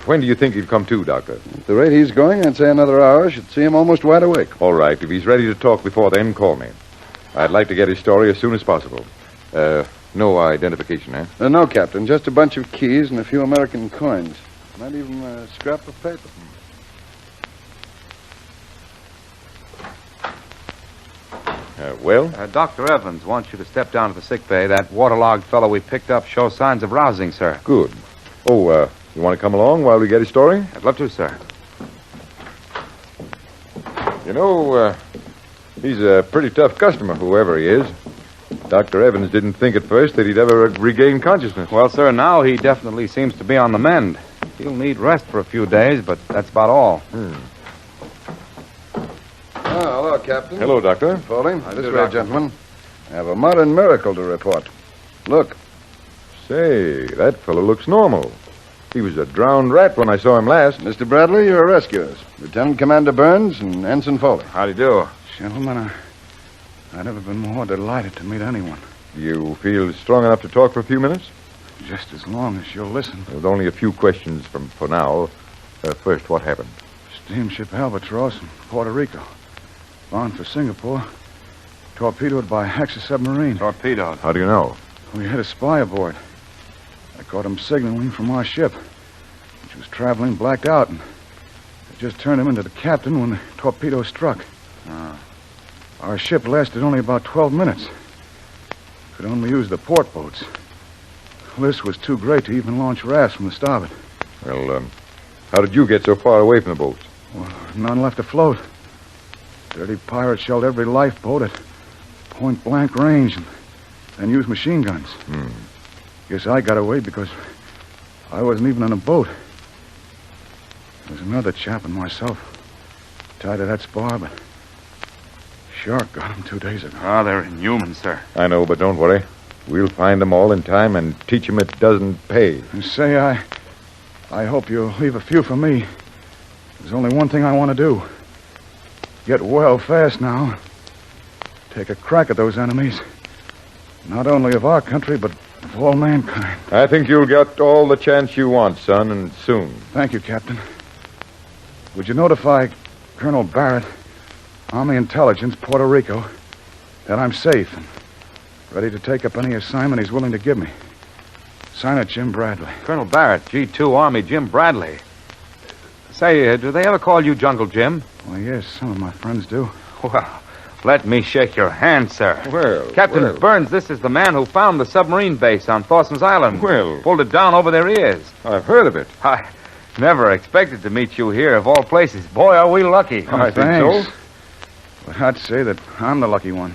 When do you think he'll come to, Doctor? At the rate he's going, I'd say another hour. Should see him almost wide awake. All right. If he's ready to talk before then, call me. I'd like to get his story as soon as possible. No identification, eh? No, Captain. Just a bunch of keys and a few American coins. Not even a scrap of paper. Well? Dr. Evans wants you to step down to the sick bay. That waterlogged fellow we picked up shows signs of rousing, sir. Good. Oh, you want to come along while we get his story? I'd love to, sir. You know, he's a pretty tough customer, whoever he is. Dr. Evans didn't think at first that he'd ever regain consciousness. Well, sir, now he definitely seems to be on the mend. He'll need rest for a few days, but that's about all. Hello, Captain. Hello, Doctor. Foley. This way, gentlemen. I have a modern miracle to report. Look. Say, that fellow looks normal. He was a drowned rat when I saw him last. Mr. Bradley, you're rescuers. Lieutenant Commander Burns and Ensign Foley. How do you do? Gentlemen, I've never been more delighted to meet anyone. You feel strong enough to talk for a few minutes? Just as long as you'll listen. With only a few questions for now. First, what happened? Steamship Albatross in Puerto Rico. Bound for Singapore. Torpedoed by a Hexa submarine. Torpedoed? How do you know? We had a spy aboard. I caught him signaling from our ship, which was traveling blacked out, and I just turned him into the captain when the torpedo struck. Our ship lasted only about 12 minutes. Could only use the port boats. This was too great to even launch rafts from the starboard. Well, how did you get so far away from the boats? Well, none left afloat. Dirty pirates shelled every lifeboat at point-blank range and then used machine guns. Guess I got away because I wasn't even in a boat. There's another chap and myself tied to that spar, but shark got him 2 days ago. They're inhuman, sir. I know, but don't worry. We'll find them all in time and teach them it doesn't pay. And say, I hope you'll leave a few for me. There's only one thing I want to do. Get well fast now. Take a crack at those enemies. Not only of our country, but of all mankind. I think you'll get all the chance you want, son, and soon. Thank you, Captain. Would you notify Colonel Barrett, Army Intelligence, Puerto Rico, that I'm safe and ready to take up any assignment he's willing to give me? Sign it, Jim Bradley. Colonel Barrett, G2 Army, Jim Bradley. Say, do they ever call you Jungle Jim? Well, yes, some of my friends do. Well, let me shake your hand, sir. Well, Captain Burns, this is the man who found the submarine base on Thorson's Island. Well. Pulled it down over their ears. I've heard of it. I never expected to meet you here, of all places. Boy, are we lucky. I think so. But I'd say that I'm the lucky one.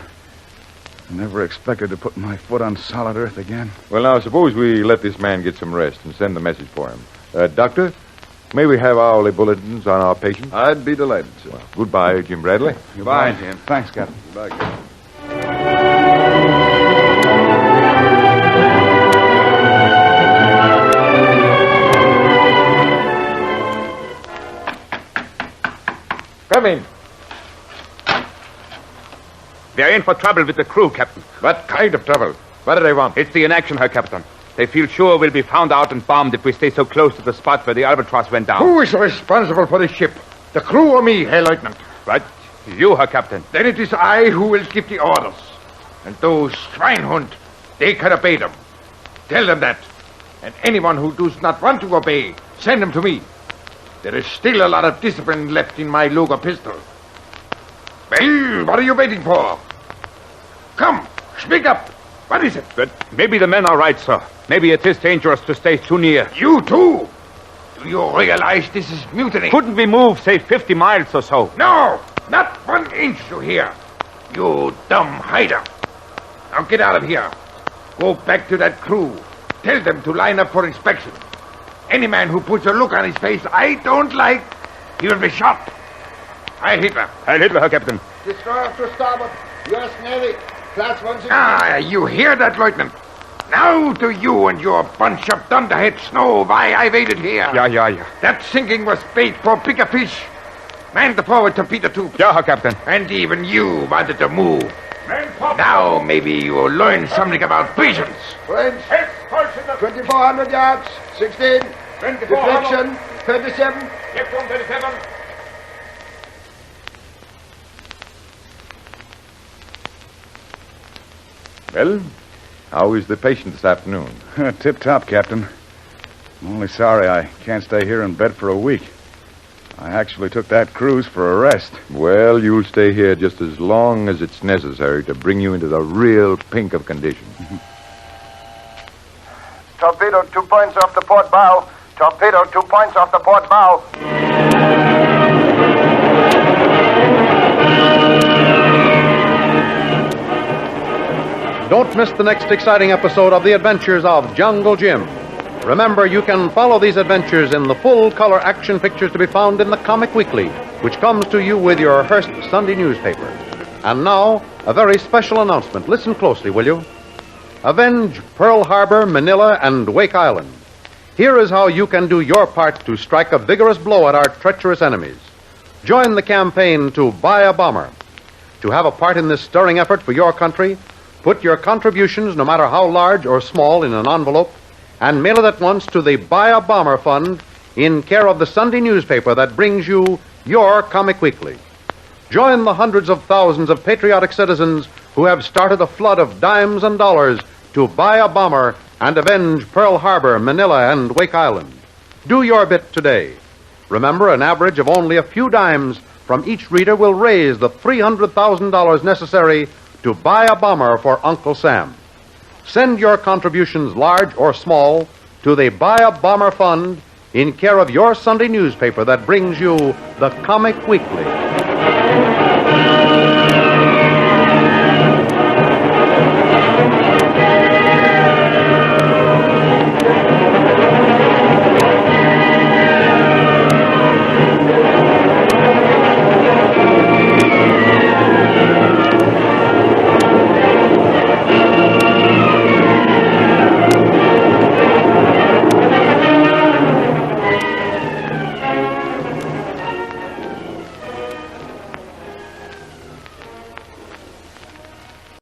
I never expected to put my foot on solid earth again. Well, now, suppose we let this man get some rest and send the message for him. Doctor, may we have hourly bulletins on our patients? I'd be delighted, sir. Well, goodbye, Jim Bradley. Goodbye, Jim. Thanks, Captain. Goodbye, Captain. Come in. They're in for trouble with the crew, Captain. What kind of trouble? What do they want? It's the inaction, Herr Captain. They feel sure we'll be found out and bombed if we stay so close to the spot where the Albatross went down. Who is responsible for this ship? The crew or me, Herr Lieutenant? What? You, Herr Captain. Then it is I who will give the orders. And those Schweinhund, they can obey them. Tell them that. And anyone who does not want to obey, send them to me. There is still a lot of discipline left in my Luger pistol. Well, what are you waiting for? Come, speak up. What is it? But maybe the men are right, sir. Maybe it is dangerous to stay too near. You too? Do you realize this is mutiny? Couldn't we move, say, 50 miles or so? No, not 1 inch, you hear? You dumb hider. Now get out of here. Go back to that crew. Tell them to line up for inspection. Any man who puts a look on his face I don't like, he will be shot. Heil Hitler. Heil Hitler, Herr Captain. Destroyer to starboard. U.S. Navy. Class 116. Ah, you hear that, Lieutenant? Now to you and your bunch of dunderheads know why I waited here. Yeah. That sinking was bait for bigger fish. Man the forward torpedo tube. Yeah, Herr Captain. And even you wanted to move. Now maybe you'll learn something about patience. French. 2,400 yards. 16. Deflection. 37. 37. Well, how is the patient this afternoon? Tip-top, Captain. I'm only sorry I can't stay here in bed for a week. I actually took that cruise for a rest. Well, you'll stay here just as long as it's necessary to bring you into the real pink of condition. Torpedo 2 points off the port bow. Torpedo 2 points off the port bow. Don't miss the next exciting episode of The Adventures of Jungle Jim. Remember, you can follow these adventures in the full-color action pictures to be found in the Comic Weekly, which comes to you with your Hearst Sunday newspaper. And now, a very special announcement. Listen closely, will you? Avenge Pearl Harbor, Manila, and Wake Island. Here is how you can do your part to strike a vigorous blow at our treacherous enemies. Join the campaign to buy a bomber. To have a part in this stirring effort for your country, put your contributions, no matter how large or small, in an envelope and mail it at once to the Buy a Bomber Fund in care of the Sunday newspaper that brings you your Comic Weekly. Join the hundreds of thousands of patriotic citizens who have started a flood of dimes and dollars to buy a bomber and avenge Pearl Harbor, Manila, and Wake Island. Do your bit today. Remember, an average of only a few dimes from each reader will raise the $300,000 necessary to buy a bomber for Uncle Sam. Send your contributions, large or small, to the Buy a Bomber Fund in care of your Sunday newspaper that brings you the Comic Weekly.